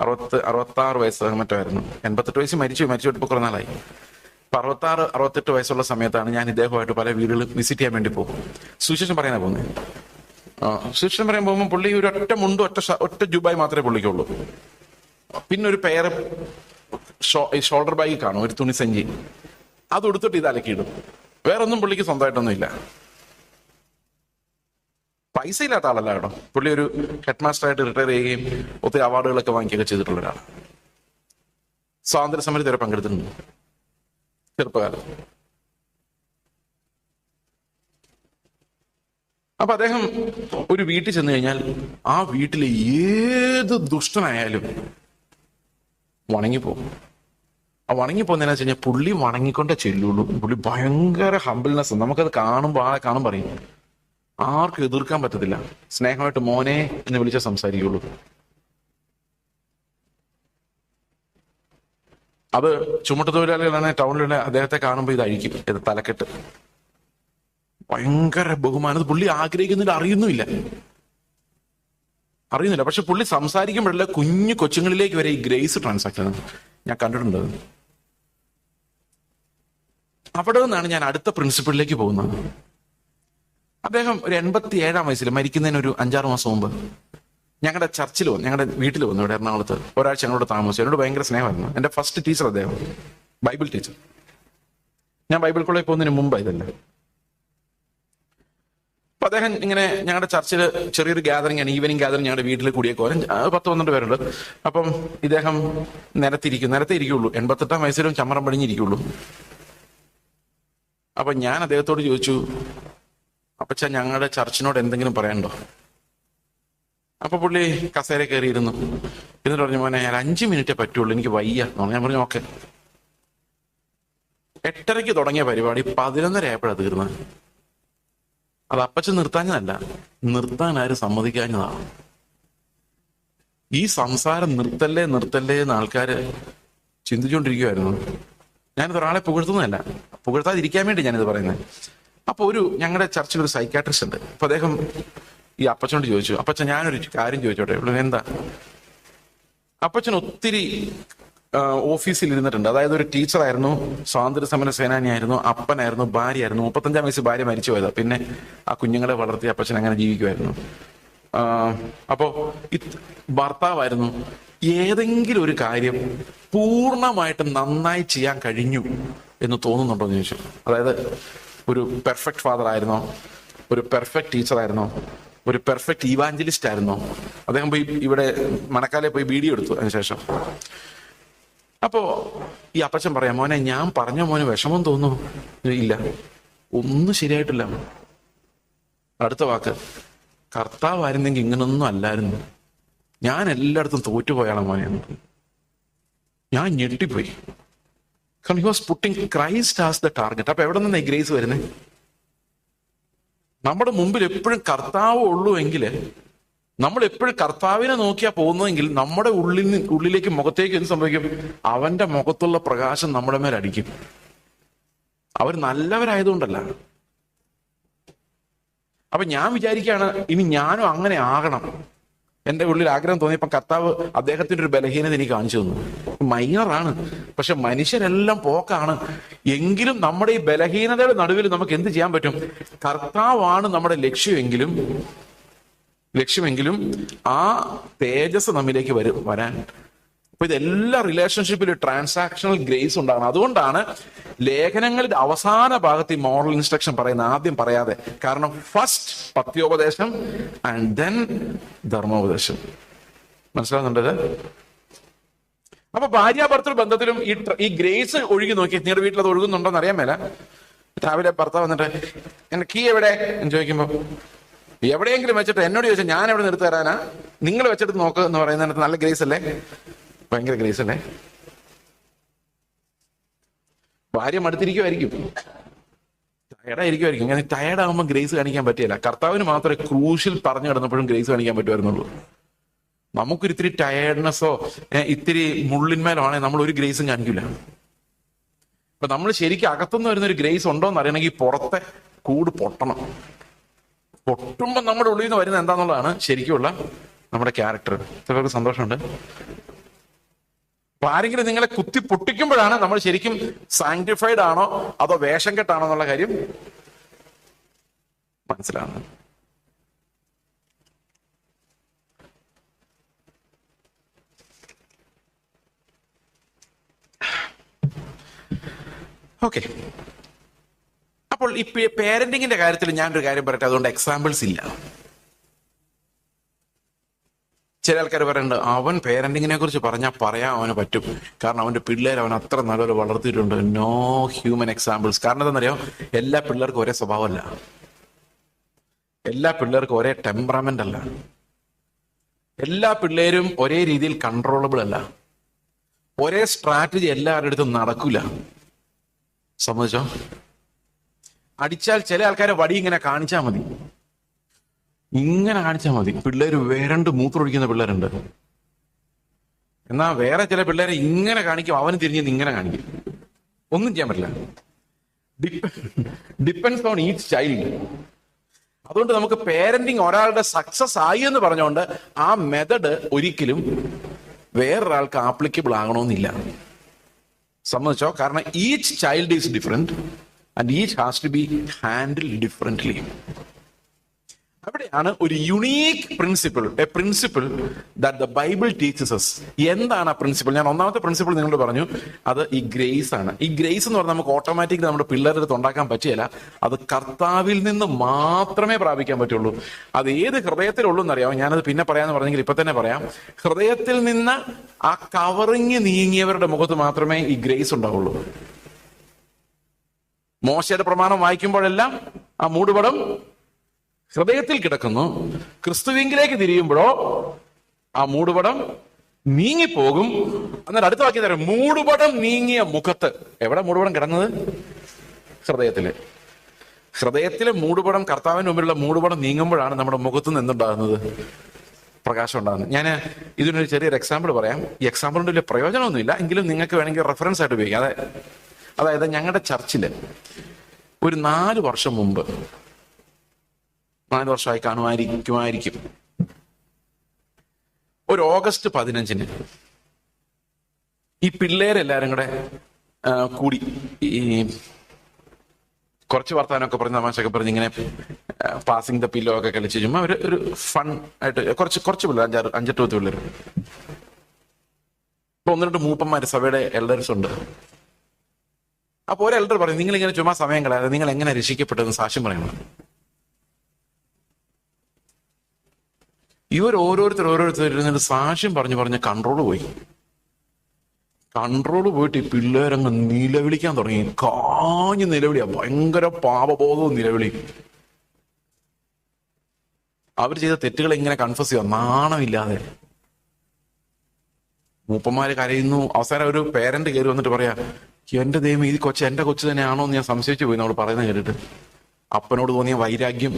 66 വയസ്സ് മറ്റോ ആയിരുന്നു. 88 വയസ്സ് മരിച്ചിട്ട് ഇപ്പൊ കുറെ നാളായി. 66-68 വയസ്സുള്ള സമയത്താണ് ഞാൻ ഇദ്ദേഹമായിട്ട് പല വീടുകളും വിസിറ്റ് ചെയ്യാൻ വേണ്ടി പോകും. സുവിശേഷം പറയാനാ പോകുന്നത്. സുവിശേഷം പറയാൻ പോകുമ്പോൾ പുള്ളി ഒരു ഒറ്റ മുണ്ടും ഒറ്റ ജുബായി മാത്രമേ പുള്ളിക്കുള്ളൂ. പിന്നെ ഒരു പെയർ ഷോൾഡർ ബാഗിൽ കാണും, ഒരു തുണി സഞ്ചി. അത് എടുത്തിട്ട് ഇത് അലക്കിയിടും. വേറൊന്നും പുള്ളിക്ക് സ്വന്തമായിട്ടൊന്നും ഇല്ല. പൈസ ഇല്ലാത്ത ആളല്ല കേട്ടോ. പുള്ളി ഒരു ഹെഡ് മാസ്റ്ററായിട്ട് റിട്ടയർ ചെയ്യുകയും ഒത്തിരി അവാർഡുകളൊക്കെ വാങ്ങിക്കുകയൊക്കെ ചെയ്തിട്ടുള്ള ഒരാളാണ്. സ്വാതന്ത്ര്യ സമരത്തിൽ വരെ പങ്കെടുത്തിട്ടുണ്ട് ചെറുപ്പകാലം. അപ്പൊ അദ്ദേഹം ഒരു വീട്ടിൽ ചെന്ന് കഴിഞ്ഞാൽ ആ വീട്ടിലെ ഏത് ദുഷ്ടനായാലും വണങ്ങിപ്പോകും. ആ വണങ്ങിപ്പോകുന്നതിനാ വെച്ച് കഴിഞ്ഞാൽ പുള്ളി വണങ്ങിക്കൊണ്ടേ ചെല്ലുള്ളൂ. പുള്ളി ഭയങ്കര ഹംബിൾനെസ്. നമുക്കത് കാണുമ്പോൾ ആളെ കാണുമ്പോൾ പറയും, ആർക്കും എതിർക്കാൻ പറ്റത്തില്ല. സ്നേഹമായിട്ട് മോനെ എന്ന് വിളിച്ച സംസാരിക്കുള്ളൂ. അത് ചുമട്ടുതൊഴിലാളികളാണ് ടൗണിലുള്ള അദ്ദേഹത്തെ കാണുമ്പോൾ ഇത് അഴിക്കും, ഇത് തലക്കെട്ട്. ഭയങ്കര ബഹുമാനം. പുള്ളി ആഗ്രഹിക്കുന്നില്ല, അറിയുന്നില്ല. പക്ഷെ പുള്ളി സംസാരിക്കുമ്പോഴല്ല കുഞ്ഞു കൊച്ചുങ്ങളിലേക്ക് വരെ ഈ ഗ്രേസ് ട്രാൻസാക്ഷൻ ഞാൻ കണ്ടിട്ടുണ്ട്. അവിടെ നിന്നാണ് ഞാൻ അടുത്ത പ്രിൻസിപ്പിളിലേക്ക് പോകുന്നത്. അദ്ദേഹം ഒരു 87-ാം വയസ്സിൽ മരിക്കുന്നതിന് ഒരു 5-6 മാസം മുമ്പ് ഞങ്ങളുടെ ചർച്ചിൽ വന്നു, ഞങ്ങളുടെ വീട്ടിൽ വന്നു, ഇവിടെ എറണാകുളത്ത് ഒരാഴ്ച ഞങ്ങളോട് താമസിച്ചു. എന്നോട് ഭയങ്കര സ്നേഹമായിരുന്നു. എൻ്റെ ഫസ്റ്റ് ടീച്ചർ അദ്ദേഹം, ബൈബിൾ ടീച്ചർ. ഞാൻ ബൈബിൾ കോളേജിൽ പോകുന്നതിന് മുമ്പ് ഇതല്ല. അപ്പൊ അദ്ദേഹം ഇങ്ങനെ ഞങ്ങളുടെ ചർച്ചിൽ ചെറിയൊരു ഗ്യാതറിംഗ് ആണ്, ഈവനിങ് ഗ്യാതറിംഗ് ഞങ്ങളുടെ വീട്ടിൽ കൂടിയേക്കോ. 10-12 പേരുണ്ട്. അപ്പം ഇദ്ദേഹം നിരത്തെ ഇരിക്കുള്ളൂ. 88-ാം വയസ്സിലും ചമ്മറം പടിഞ്ഞിരിക്കുള്ളൂ. അപ്പൊ ഞാൻ അദ്ദേഹത്തോട് ചോദിച്ചു, അപ്പച്ചാ ഞങ്ങളുടെ ചർച്ചിനോട് എന്തെങ്കിലും പറയണ്ടോ? അപ്പൊ പുള്ളി കസേര കയറിയിരുന്നു. എന്നിട്ട് പറഞ്ഞു, മോനെ 5 മിനിറ്റേ പറ്റുള്ളൂ, എനിക്ക് വയ്യ. ഞാൻ പറഞ്ഞു ഓക്കെ. 8:30 തുടങ്ങിയ പരിപാടി 11:30 ആയപ്പോഴാണ് തീർന്നത്. അത് അപ്പച്ചൻ നിർത്താഞ്ഞതല്ല, നിർത്താൻ ആരും സമ്മതിക്കാഞ്ഞതാണ്. ഈ സംസാരം നിർത്തല്ലേ നിർത്തല്ലേ എന്ന് ആൾക്കാർ ചിന്തിച്ചുകൊണ്ടിരിക്കുമായിരുന്നു. ഞാനിത് ഒരാളെ പുകഴ്ത്തുന്നതല്ല, പുകഴ്ത്താതിരിക്കാൻ വേണ്ടി ഞാനിത് പറയുന്നത്. അപ്പൊ ഞങ്ങളുടെ ചർച്ചിൽ ഒരു സൈക്കാട്രിസ്റ്റ് ഉണ്ട്. അപ്പൊ അദ്ദേഹം ഈ അപ്പച്ചനോട് ചോദിച്ചു, അപ്പച്ചൻ ഞാനൊരു കാര്യം ചോദിച്ചോട്ടെ. ഇവിടെ എന്താ? അപ്പച്ചൻ ഒത്തിരി ഓഫീസിൽ ഇരുന്നിട്ടുണ്ട്. അതായത് ഒരു ടീച്ചറായിരുന്നു, സ്വാതന്ത്ര്യ സമര സേനാനിയായിരുന്നു, അപ്പനായിരുന്നു, ഭാര്യയായിരുന്നു. 35-ാം വയസ്സ് ഭാര്യ മരിച്ചു പോയതാ. പിന്നെ ആ കുഞ്ഞുങ്ങളെ വളർത്തി അപ്പച്ചൻ അങ്ങനെ ജീവിക്കുമായിരുന്നു. അപ്പോ ഭർത്താവായിരുന്നു. ഏതെങ്കിലും ഒരു കാര്യം പൂർണ്ണമായിട്ട് നന്നായി ചെയ്യാൻ കഴിഞ്ഞു എന്ന് തോന്നുന്നുണ്ടോ എന്ന് ചോദിച്ചു. അതായത് ഒരു പെർഫെക്റ്റ് ഫാദർ ആയിരുന്നോ, ഒരു പെർഫെക്റ്റ് ടീച്ചറായിരുന്നോ, ഒരു പെർഫെക്റ്റ് ഇവാഞ്ചലിസ്റ്റ് ആയിരുന്നോ? അദ്ദേഹം പോയി ഇവിടെ മണക്കാലെ പോയി വീഡിയോ എടുത്തു അതിനുശേഷം. അപ്പോ ഈ അപ്പച്ചൻ പറയാം, മോനെ ഞാൻ പറഞ്ഞ മോന് വിഷമം തോന്നുന്നു? ഇല്ല, ഒന്നും ശരിയായിട്ടില്ല. അടുത്ത വാക്ക്, കർത്താവായിരുന്നെങ്കിൽ ഇങ്ങനൊന്നും അല്ലായിരുന്നു, ഞാൻ എല്ലായിടത്തും തോറ്റുപോയാണ് മോനെ. ഞാൻ ഞെട്ടിപ്പോയി. കാരണം he was putting Christ as the target. അപ്പൊ എവിടെ നിന്നാണ് ഈ ഗ്രേസ് വരുന്നത്? നമ്മുടെ മുമ്പിൽ എപ്പോഴും കർത്താവ് ഉള്ളൂ എങ്കിൽ, നമ്മൾ എപ്പോഴും കർത്താവിനെ നോക്കിയാ പോകുന്നതെങ്കിൽ, നമ്മുടെ ഉള്ളിലേക്ക് മുഖത്തേക്ക് എന്ത് സംഭവിക്കും? അവന്റെ മുഖത്തുള്ള പ്രകാശം നമ്മുടെ മേൽ അടിക്കും. അവർ നല്ലവരായതുകൊണ്ടല്ല. അപ്പൊ ഞാൻ വിചാരിക്കുകയാണ്, ഇനി ഞാനും അങ്ങനെ ആകണം. എന്റെ ഉള്ളിൽ ആഗ്രഹം തോന്നിയപ്പോ കർത്താവ് അദ്ദേഹത്തിന്റെ ഒരു ബലഹീനത എനിക്ക് കാണിച്ചു തന്നു. മൈനറാണ്, പക്ഷെ മനുഷ്യരെല്ലാം പോക്കാണ്. എങ്കിലും നമ്മുടെ ഈ ബലഹീനതയുടെ നടുവിൽ നമുക്ക് എന്ത് ചെയ്യാൻ പറ്റും? കർത്താവാണ് നമ്മുടെ ലക്ഷ്യമെങ്കിലും ആ തേജസ് നമ്മിലേക്ക് വരാൻ. അപ്പൊ ഇതെല്ലാ റിലേഷൻഷിപ്പിലും ട്രാൻസാക്ഷണൽ ഗ്രേസ് ഉണ്ടാകണം. അതുകൊണ്ടാണ് ലേഖനങ്ങളുടെ അവസാന ഭാഗത്ത് ഈ മോറൽ ഇൻസ്ട്രക്ഷൻ പറയുന്നത് ആദ്യം പറയാതെ. കാരണം ഫസ്റ്റ് പത്യോപദേശം ആൻഡ് ദെൻ ധർമ്മോപദേശം. മനസ്സിലാകുന്നുണ്ടത്? അപ്പൊ ഭാര്യാഭർത്തൃ ബന്ധത്തിലും ഈ ഗ്രേസ് ഒഴുകി നോക്കി. നിങ്ങളുടെ വീട്ടിൽ അത് ഒഴുകുന്നുണ്ടോന്ന് അറിയാൻ മേല. രാവിലെ ഭർത്താവ് വന്നിട്ട് എന്റെ കീ എവിടെ എന്ന് ചോദിക്കുമ്പോ, എവിടെയെങ്കിലും വെച്ചിട്ട് എന്നോട് ചോദിച്ചാൽ ഞാൻ എവിടെ നിർത്തി തരാനാ, നിങ്ങൾ വെച്ചിട്ട് നോക്ക് എന്ന് പറയുന്നതിനകത്ത് നല്ല ഗ്രേസ് അല്ലേ? ഭയങ്കര ഗ്രേസ് അല്ലേ? ഭാര്യ മടുത്തിരിക്കുമായിരിക്കും, ടയർഡായിരിക്കുമായിരിക്കും. ഞാൻ ടയർഡാകുമ്പോൾ ഗ്രേസ് കാണിക്കാൻ പറ്റില്ല. കർത്താവിന് മാത്രമേ ക്രൂഷ്യൽ പറഞ്ഞു കിടന്നപ്പോഴും ഗ്രേസ് കാണിക്കാൻ പറ്റുമായിരുന്നുള്ളൂ. നമുക്കൊരു ഇത്തിരി ടയർഡ്നെസ്സോ ഇത്തിരി മുള്ളിന്മേലോ ആണെങ്കിൽ നമ്മൾ ഒരു ഗ്രേസും കാണിക്കില്ല. അപ്പൊ നമ്മൾ ശരിക്കും അകത്തുനിന്ന് വരുന്ന ഒരു ഗ്രേസ് ഉണ്ടോ എന്ന് അറിയണമെങ്കിൽ പുറത്തെ കൂട് പൊട്ടണം. പൊട്ടുമ്പോൾ നമ്മുടെ ഉള്ളിൽ നിന്ന് വരുന്നത് എന്താന്നുള്ളതാണ് ശരിക്കുമുള്ള നമ്മുടെ ക്യാരക്ടർ. ചിലർക്ക് സന്തോഷമുണ്ട്. അപ്പൊ ആരെങ്കിലും നിങ്ങളെ കുത്തി പൊട്ടിക്കുമ്പോഴാണ് നമ്മൾ ശരിക്കും സാങ്ക്ടിഫൈഡ് ആണോ അതോ വേഷം കെട്ടാണോ എന്നുള്ള കാര്യം മനസ്സിലാകുന്നത്. ഓക്കെ. അപ്പോൾ ഈ പേരന്റിങ്ങിന്റെ കാര്യത്തിൽ ഞാനൊരു കാര്യം പറയട്ടെ. അതുകൊണ്ട് എക്സാമ്പിൾസ് ഇല്ല. ചില ആൾക്കാർ പറയുന്നുണ്ട്, അവൻ പേരന്റിങ്ങിനെ കുറിച്ച് പറയാൻ അവന് പറ്റും, കാരണം അവന്റെ പിള്ളേർ അവൻ അത്ര നല്ലപോലെ വളർത്തിയിട്ടുണ്ട്. No human examples. കാരണം എന്താണെന്നറിയോ? എല്ലാ പിള്ളേർക്കും ഒരേ സ്വഭാവമല്ല, എല്ലാ പിള്ളേർക്കും ഒരേ ടെമ്പറമെന്റ് അല്ല, എല്ലാ പിള്ളേരും ഒരേ രീതിയിൽ കൺട്രോളബിൾ അല്ല, ഒരേ സ്ട്രാറ്റജി എല്ലാവരുടെ അടുത്തും നടക്കൂല. സമ്മതിച്ചോ? അടിച്ചാൽ ചില ആൾക്കാരെ വടി ഇങ്ങനെ കാണിച്ചാൽ മതി, ഇങ്ങനെ കാണിച്ചാൽ മതി, പിള്ളേര് വേരണ്ട് മൂത്രമൊഴിക്കുന്ന പിള്ളേരുണ്ട്. എന്നാ വേറെ ചില പിള്ളേരെ ഇങ്ങനെ കാണിക്കും, അവന് തിരിഞ്ഞ് ഇങ്ങനെ കാണിക്കും. ഒന്നും ചെയ്യാൻ പറ്റില്ല. Depends on each child. അതുകൊണ്ട് നമുക്ക് പേരന്റിങ് ഒരാളുടെ സക്സസ് ആയി എന്ന് പറഞ്ഞുകൊണ്ട് ആ മെത്തഡ് ഒരിക്കലും വേറൊരാൾക്ക് ആപ്ലിക്കബിൾ ആകണമെന്നില്ല. സമ്മതിച്ചോ? കാരണം each child is different and each has to be handled differently. അവിടെയാണ് ഒരു unique principle, a principle that the Bible teaches us. എന്താണ് ആ പ്രിൻസിപ്പിൾ? ഞാൻ ഒന്നാമത്തെ പ്രിൻസിപ്പിൾ നിങ്ങളോട് പറഞ്ഞു, അത് ഈ ഗ്രേസ് ആണ്. ഈ ഗ്രേസ് എന്ന് പറഞ്ഞാൽ നമുക്ക് ഓട്ടോമാറ്റിക്കലി നമ്മുടെ പിള്ളേരുടെ അടുത്ത് ഉണ്ടാക്കാൻ പറ്റില്ല. അത് കർത്താവിൽ നിന്ന് മാത്രമേ പ്രാപിക്കാൻ പറ്റുള്ളൂ. അത് ഏത് ഹൃദയത്തിലുള്ളൂ എന്നറിയാമോ? ഞാനത് പിന്നെ പറയാന്ന് പറഞ്ഞെങ്കിൽ ഇപ്പൊ തന്നെ പറയാം. ഹൃദയത്തിൽ നിന്ന് ആ കവറിങ് നീങ്ങിയവരുടെ മുഖത്ത് മാത്രമേ ഈ ഗ്രേസ് ഉണ്ടാവുള്ളൂ. മോശയുടെ പ്രമാണം വായിക്കുമ്പോഴെല്ലാം ആ മൂടുപടം ഹൃദയത്തിൽ കിടക്കുന്നു. ക്രിസ്തുവിങ്കിലേക്ക് തിരിയുമ്പോഴോ ആ മൂടുപടം നീങ്ങിപ്പോകും. എന്നാൽ അടുത്ത വാക്യം തരാം, മൂടുപടം നീങ്ങിയ മുഖത്ത്. എവിടെ മൂടുപടം കിടന്നത്? ഹൃദയത്തിലെ മൂടുപടം, കർത്താവിന് മുമ്പിലുള്ള മൂടുപടം നീങ്ങുമ്പോഴാണ് നമ്മുടെ മുഖത്ത് നിന്ന് എന്തുണ്ടാകുന്നത്? പ്രകാശം ഉണ്ടാകുന്നത്. ഞാൻ ഇതിനൊരു ചെറിയൊരു എക്സാമ്പിൾ പറയാം. ഈ എക്സാമ്പിൾ കൊണ്ട് വലിയ പ്രയോജനമൊന്നുമില്ല, എങ്കിലും നിങ്ങൾക്ക് വേണമെങ്കിൽ റെഫറൻസ് ആയിട്ട് ഉപയോഗിക്കാം. അതായത് ഞങ്ങളുടെ ചർച്ചിൽ ഒരു 4 വർഷം മുമ്പ്, 4 വർഷമായി കാണുമായിരിക്കും, ഒരു ഓഗസ്റ്റ് 15-ന് ഈ പിള്ളേരെല്ലാരും കൂടെ കൂടി ഈ കുറച്ച് വർത്താനമൊക്കെ പറഞ്ഞ് തമാശയൊക്കെ പറഞ്ഞ് ഇങ്ങനെ പാസിംഗ് ദ പില്ലോ ഒക്കെ കളിച്ച് ചുമ്മാ ഒരു ഫൺ ആയിട്ട് കുറച്ച് പിള്ളേർ 5-8 പിള്ളേർ. ഇപ്പൊ 1-2 മൂപ്പന്മാര് സഭയുടെ എൽഡേഴ്സ് ഉണ്ട്. അപ്പൊ ഒരു എൽഡർ പറയും, നിങ്ങൾ ഇങ്ങനെ ചുമ്മാ സമയം കളയാതെ നിങ്ങൾ എങ്ങനെ രക്ഷിക്കപ്പെട്ടതെന്ന് സാക്ഷ്യം പറയണം. ഇവർ ഓരോരുത്തർ സാക്ഷ്യം പറഞ്ഞ് കൺട്രോൾ പോയിട്ട് ഈ പിള്ളേരങ്ങ് നിലവിളിക്കാൻ തുടങ്ങി. കാഞ്ഞ് നിലവിളിയാ, ഭയങ്കര പാപബോധവും നിലവിളി. അവർ ചെയ്ത തെറ്റുകൾ ഇങ്ങനെ കൺഫസ് ചെയ്യുക, നാണമില്ലാതെ. മൂപ്പന്മാര് കരയുന്നു. അവസാനം ഒരു പേരന്റ് കയറി വന്നിട്ട് പറയാ, എന്റെ ദൈവം, ഈ എന്റെ കൊച്ചു തന്നെയാണോ എന്ന് ഞാൻ സംശയിച്ചു പോയി നമ്മൾ പറയുന്നത് കേട്ടിട്ട്. അപ്പനോട് തോന്നിയ വൈരാഗ്യം,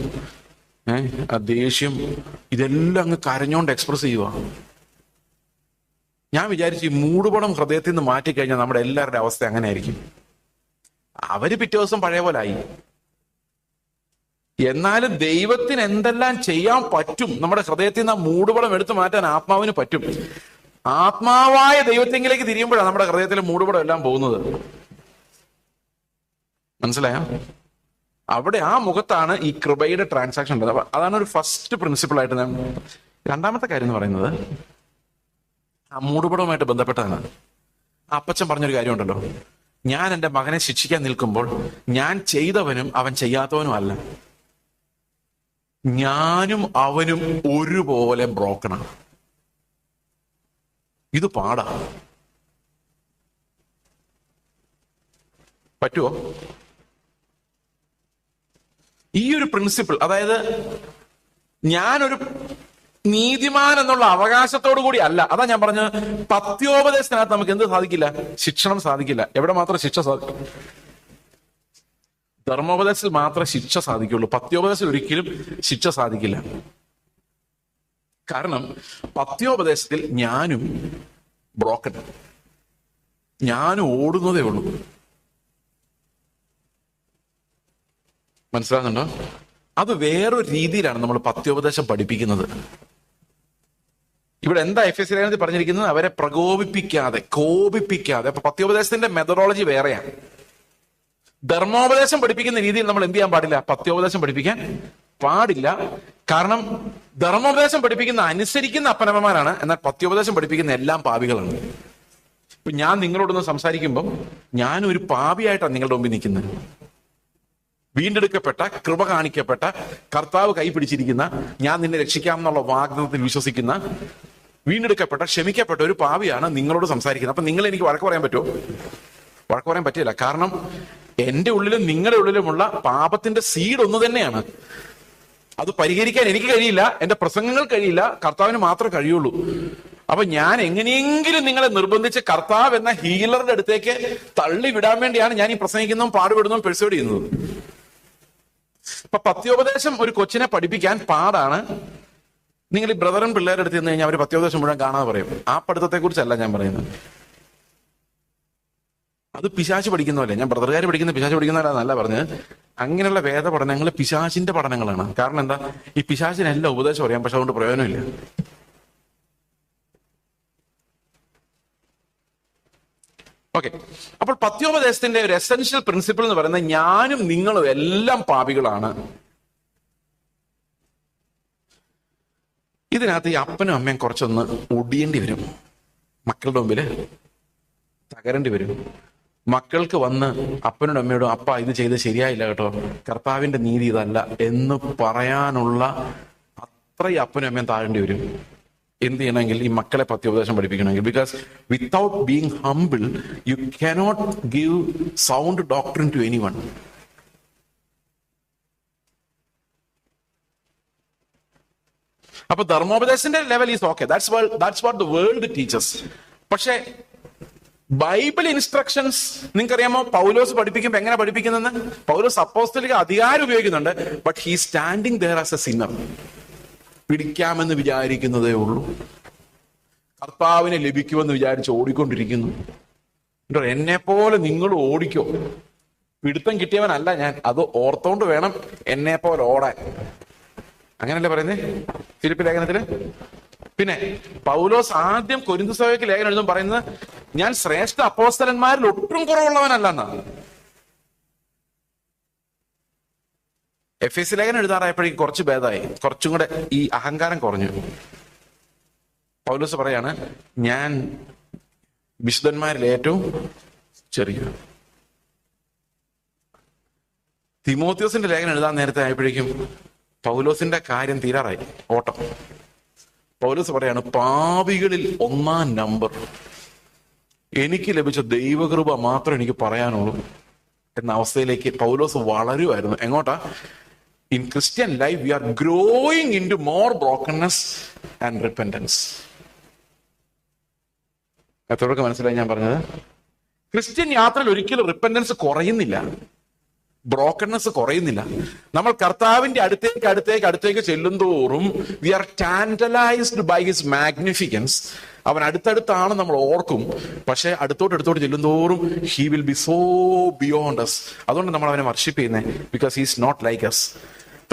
ദേഷ്യം, ഇതെല്ലാം അങ്ങ് കരഞ്ഞോണ്ട് എക്സ്പ്രസ് ചെയ്യുക. ഞാൻ വിചാരിച്ചു ഈ മൂടുപടം ഹൃദയത്തിൽ നിന്ന് മാറ്റിക്കഴിഞ്ഞാൽ നമ്മുടെ എല്ലാവരുടെ അവസ്ഥ അങ്ങനെ ആയിരിക്കും. അവര് പിറ്റേ ദിവസം പഴയ പോലെ ആയി. എന്നാലും ദൈവത്തിന് എന്തെല്ലാം ചെയ്യാൻ പറ്റും, നമ്മുടെ ഹൃദയത്തിൽ നിന്ന് മൂടുപടം എടുത്തു മാറ്റാൻ ആത്മാവിന് പറ്റും. ആത്മാവായ ദൈവത്തെങ്കിലേക്ക് തിരിയുമ്പോഴാണ് നമ്മുടെ ഹൃദയത്തിലെ മൂടുപടം എല്ലാം പോകുന്നത്. മനസ്സിലായോ? അവിടെ ആ മുഖത്താണ് ഈ കൃപയുടെ ട്രാൻസാക്ഷൻ ഉള്ളത്. അതാണ് ഒരു ഫസ്റ്റ് പ്രിൻസിപ്പിൾ ആയിട്ട് ഞാൻ. രണ്ടാമത്തെ കാര്യം എന്ന് പറയുന്നത് ആ മൂടുപടവുമായിട്ട് ബന്ധപ്പെട്ടതാണ്. അപ്പച്ചൻ പറഞ്ഞൊരു കാര്യമുണ്ടല്ലോ, ഞാൻ എൻ്റെ മകനെ ശിക്ഷിക്കാൻ നിൽക്കുമ്പോൾ ഞാൻ ചെയ്തവനും അവൻ ചെയ്യാത്തവനും അല്ല, ഞാനും അവനും ഒരുപോലെ ബ്രോക്കണാണ്. ഇത് പാടാ. പറ്റുമോ? ഈ ഒരു പ്രിൻസിപ്പിൾ, അതായത് ഞാനൊരു നീതിമാൻ എന്നുള്ള അവകാശത്തോടു കൂടി അല്ല. അതാ ഞാൻ പറഞ്ഞത്, പത്യോപദേശത്തിനകത്ത് നമുക്ക് എന്ത് സാധിക്കില്ല? ശിക്ഷണം സാധിക്കില്ല. എവിടെ മാത്രം ശിക്ഷ സാധിക്കും? ധർമ്മോപദേശത്തിൽ മാത്രമേ ശിക്ഷ സാധിക്കുള്ളൂ. പത്യോപദേശത്തിൽ ഒരിക്കലും ശിക്ഷ സാധിക്കില്ല. കാരണം പത്യോപദേശത്തിൽ ഞാനും ബ്രോക്കൺ, ഞാനും ഓടുന്നതേ ഉള്ളൂ. മനസ്സിലാകുന്നുണ്ടോ? അത് വേറൊരു രീതിയിലാണ് നമ്മൾ പത്യോപദേശം പഠിപ്പിക്കുന്നത്. ഇവിടെ എന്താ എഫെസ്യ ലേഖനത്തിൽ പറഞ്ഞിരിക്കുന്നത്? അവരെ പ്രകോപിപ്പിക്കാതെ, കോപിപ്പിക്കാതെ. അപ്പൊ പത്യോപദേശത്തിന്റെ മെത്തഡോളജി വേറെയാണ്. ധർമ്മോപദേശം പഠിപ്പിക്കുന്ന രീതിയിൽ നമ്മൾ എന്ത് ചെയ്യാൻ പാടില്ല? പത്യോപദേശം പഠിപ്പിക്കാൻ പാടില്ല. കാരണം ധർമ്മോപദേശം പഠിപ്പിക്കുന്ന അനുസരിക്കുന്ന അപ്പനമ്മമാരാണ്, എന്നാൽ പത്യോപദേശം പഠിപ്പിക്കുന്ന എല്ലാം പാപികളാണ്. ഇപ്പൊ ഞാൻ നിങ്ങളോടൊന്ന് സംസാരിക്കുമ്പം ഞാനൊരു പാപിയായിട്ടാണ് നിങ്ങളുടെ മുമ്പിൽ നിൽക്കുന്നത്. വീണ്ടെടുക്കപ്പെട്ട, കൃപ കാണിക്കപ്പെട്ട, കർത്താവ് കൈ പിടിച്ചിരിക്കുന്ന, ഞാൻ നിന്നെ രക്ഷിക്കാം എന്നുള്ള വാഗ്ദത്തത്തിൽ വിശ്വസിക്കുന്ന, വീണ്ടെടുക്കപ്പെട്ട, ക്ഷമിക്കപ്പെട്ട ഒരു പാപിയാണ് നിങ്ങളോട് സംസാരിക്കുന്നത്. അപ്പൊ നിങ്ങൾ എനിക്ക് വഴക്ക് പറയാൻ പറ്റുമോ? വഴക്ക് പറയാൻ പറ്റില്ല. കാരണം എന്റെ ഉള്ളിലും നിങ്ങളുടെ ഉള്ളിലുമുള്ള പാപത്തിന്റെ സീഡ് ഒന്ന് തന്നെയാണ്. അത് പരിഹരിക്കാൻ എനിക്ക് കഴിയില്ല, എന്റെ പ്രസംഗങ്ങൾ കഴിയില്ല, കർത്താവിന് മാത്രമേ കഴിയുള്ളൂ. അപ്പൊ ഞാൻ എങ്ങനെയെങ്കിലും നിങ്ങളെ നിർബന്ധിച്ച് കർത്താവ് എന്ന ഹീലറുടെ അടുത്തേക്ക് തള്ളി വിടാൻ വേണ്ടിയാണ് ഞാൻ ഈ പ്രസംഗിക്കുന്നതും പാടുപെടുന്നതും പെർസ്യൂഡ് ചെയ്യുന്നത്. ഇപ്പൊ പത്യോപദേശം ഒരു കൊച്ചിനെ പഠിപ്പിക്കാൻ പാടാണ്. നിങ്ങൾ ഈ ബ്രദറും പിള്ളേരുടെ അടുത്ത് ചെന്ന് കഴിഞ്ഞാൽ അവർ പത്യോപദേശം മുഴുവൻ കാണാതെ പറയും. ആ പഠിത്തത്തെ കുറിച്ചല്ല ഞാൻ പറയുന്നത്. അത് പിശാച് പഠിക്കുന്നതല്ലേ. ഞാൻ ബ്രദറുകാർ പഠിക്കുന്ന പിശാച് പഠിക്കുന്നവരാന്നല്ല പറഞ്ഞത്. അങ്ങനെയുള്ള വേദ പഠനങ്ങൾ പിശാചിന്റെ പഠനങ്ങളാണ്. കാരണം എന്താ? ഈ പിശാചിനെല്ലാം ഉപദേശം അറിയാം, പക്ഷെ അതുകൊണ്ട് പ്രയോജനമില്ല. ഓക്കെ, അപ്പോൾ പത്യോപദേശത്തിന്റെ ഒരു എസെൻഷ്യൽ പ്രിൻസിപ്പിൾ എന്ന് പറയുന്നത് ഞാനും നിങ്ങളും എല്ലാം പാപികളാണ്. ഇതിനകത്ത് ഈ അപ്പനും അമ്മയും കുറച്ചൊന്ന് ഒടിയേണ്ടി വരും. മക്കളുടെ മുമ്പില് തകരേണ്ടി വരും. മക്കൾക്ക് വന്ന് അപ്പനോടും അമ്മയോടും, അപ്പ ഇത് ചെയ്ത് ശരിയായില്ല കേട്ടോ, കർത്താവിന്റെ നീതി ഇതല്ല എന്ന് പറയാനുള്ള അത്രയും അപ്പനും അമ്മയും താഴേണ്ടി വരും. എന്ത് ചെയ്യണമെങ്കിൽ ഈ മക്കളെ പത്യോപദേശം പഠിപ്പിക്കണമെങ്കിൽ. Because without being humble you cannot give sound doctrine to anyone. അപ്പൊ ധർമ്മോപദേശത്തിന്റെ level is okay, that's what the world teachers. പക്ഷെ ബൈബിൾ ഇൻസ്ട്രക്ഷൻസ് നിങ്ങൾക്കറിയാമോ? പൗലോസ് പഠിപ്പിക്കുമ്പോൾ എങ്ങനെ പിടിക്കാമെന്ന് വിചാരിക്കുന്നതേ ഉള്ളൂ. കർത്താവിനെ ലഭിക്കുമെന്ന് വിചാരിച്ച് ഓടിക്കൊണ്ടിരിക്കുന്നു. എന്നെ പോലെ നിങ്ങൾ ഓടിക്കോ. പിടുത്തം കിട്ടിയവനല്ല ഞാൻ, അത് ഓർത്തോണ്ട് വേണം എന്നെ പോലെ ഓടാൻ. അങ്ങനല്ലേ പറയുന്നേ ഫിലിപ്പി ലേഖനത്തില്? പിന്നെ പൗലോസ് ആദ്യം കൊരിന്തു സഭയ്ക്ക് ലേഖനം എഴുതും പറയുന്നത്, ഞാൻ ശ്രേഷ്ഠ അപ്പോസ്തലന്മാരിൽ ഒട്ടും കുറവുള്ളവനല്ലെന്നാണ്. എഫേസ്യ ലേഖനം എഴുതാറായപ്പോഴേക്കും കുറച്ച് ഭേദമായി, കുറച്ചും കൂടെ ഈ അഹങ്കാരം കുറഞ്ഞു. പൗലോസ് പറയാണ്, ഞാൻ വിശുദ്ധന്മാരിൽ ഏറ്റവും ചെറിയ. തിമോത്തിയോസിന്റെ ലേഖനം എഴുതാൻ നേരത്തെ ആയപ്പോഴേക്കും പൗലോസിന്റെ കാര്യം തീരാറായി, ഓട്ടം. പൗലോസ് പറയാണ്, പാപികളിൽ ഒന്നാം നമ്പർ, എനിക്ക് ലഭിച്ച ദൈവകൃപ മാത്രം എനിക്ക് പറയാനുള്ളൂ എന്ന അവസ്ഥയിലേക്ക് പൗലോസ് വളരുമായിരുന്നു. എങ്ങോട്ടാ? In Christian life we are growing into more brokenness and repentance. എത്രയൊക്കെ മനസ്സിലായി ഞാൻ പറഞ്ഞത്? ക്രിസ്ത്യൻ യാത്രയിൽ ഒരിക്കലും റിപ്പന്റൻസ് കുറയുന്നില്ല, ബ്രോക്കൺനെസ് കുറയുന്നില്ല. നമ്മൾ കർത്താവിന്റെ അടുത്തേക്ക് ചെല്ലും തോറും we are tantalised by his magnificence. അവൻ അടുത്തടുത്താണ്, നമ്മൾ ഓർക്കും. പക്ഷെ അടുത്തോട്ട് ചെല്ലും തോറും he will be so beyond us. അതുകൊണ്ട് നമ്മൾ അവനെ വർഷിപ്പ് ചെയ്യുന്നത്, because he is not like us.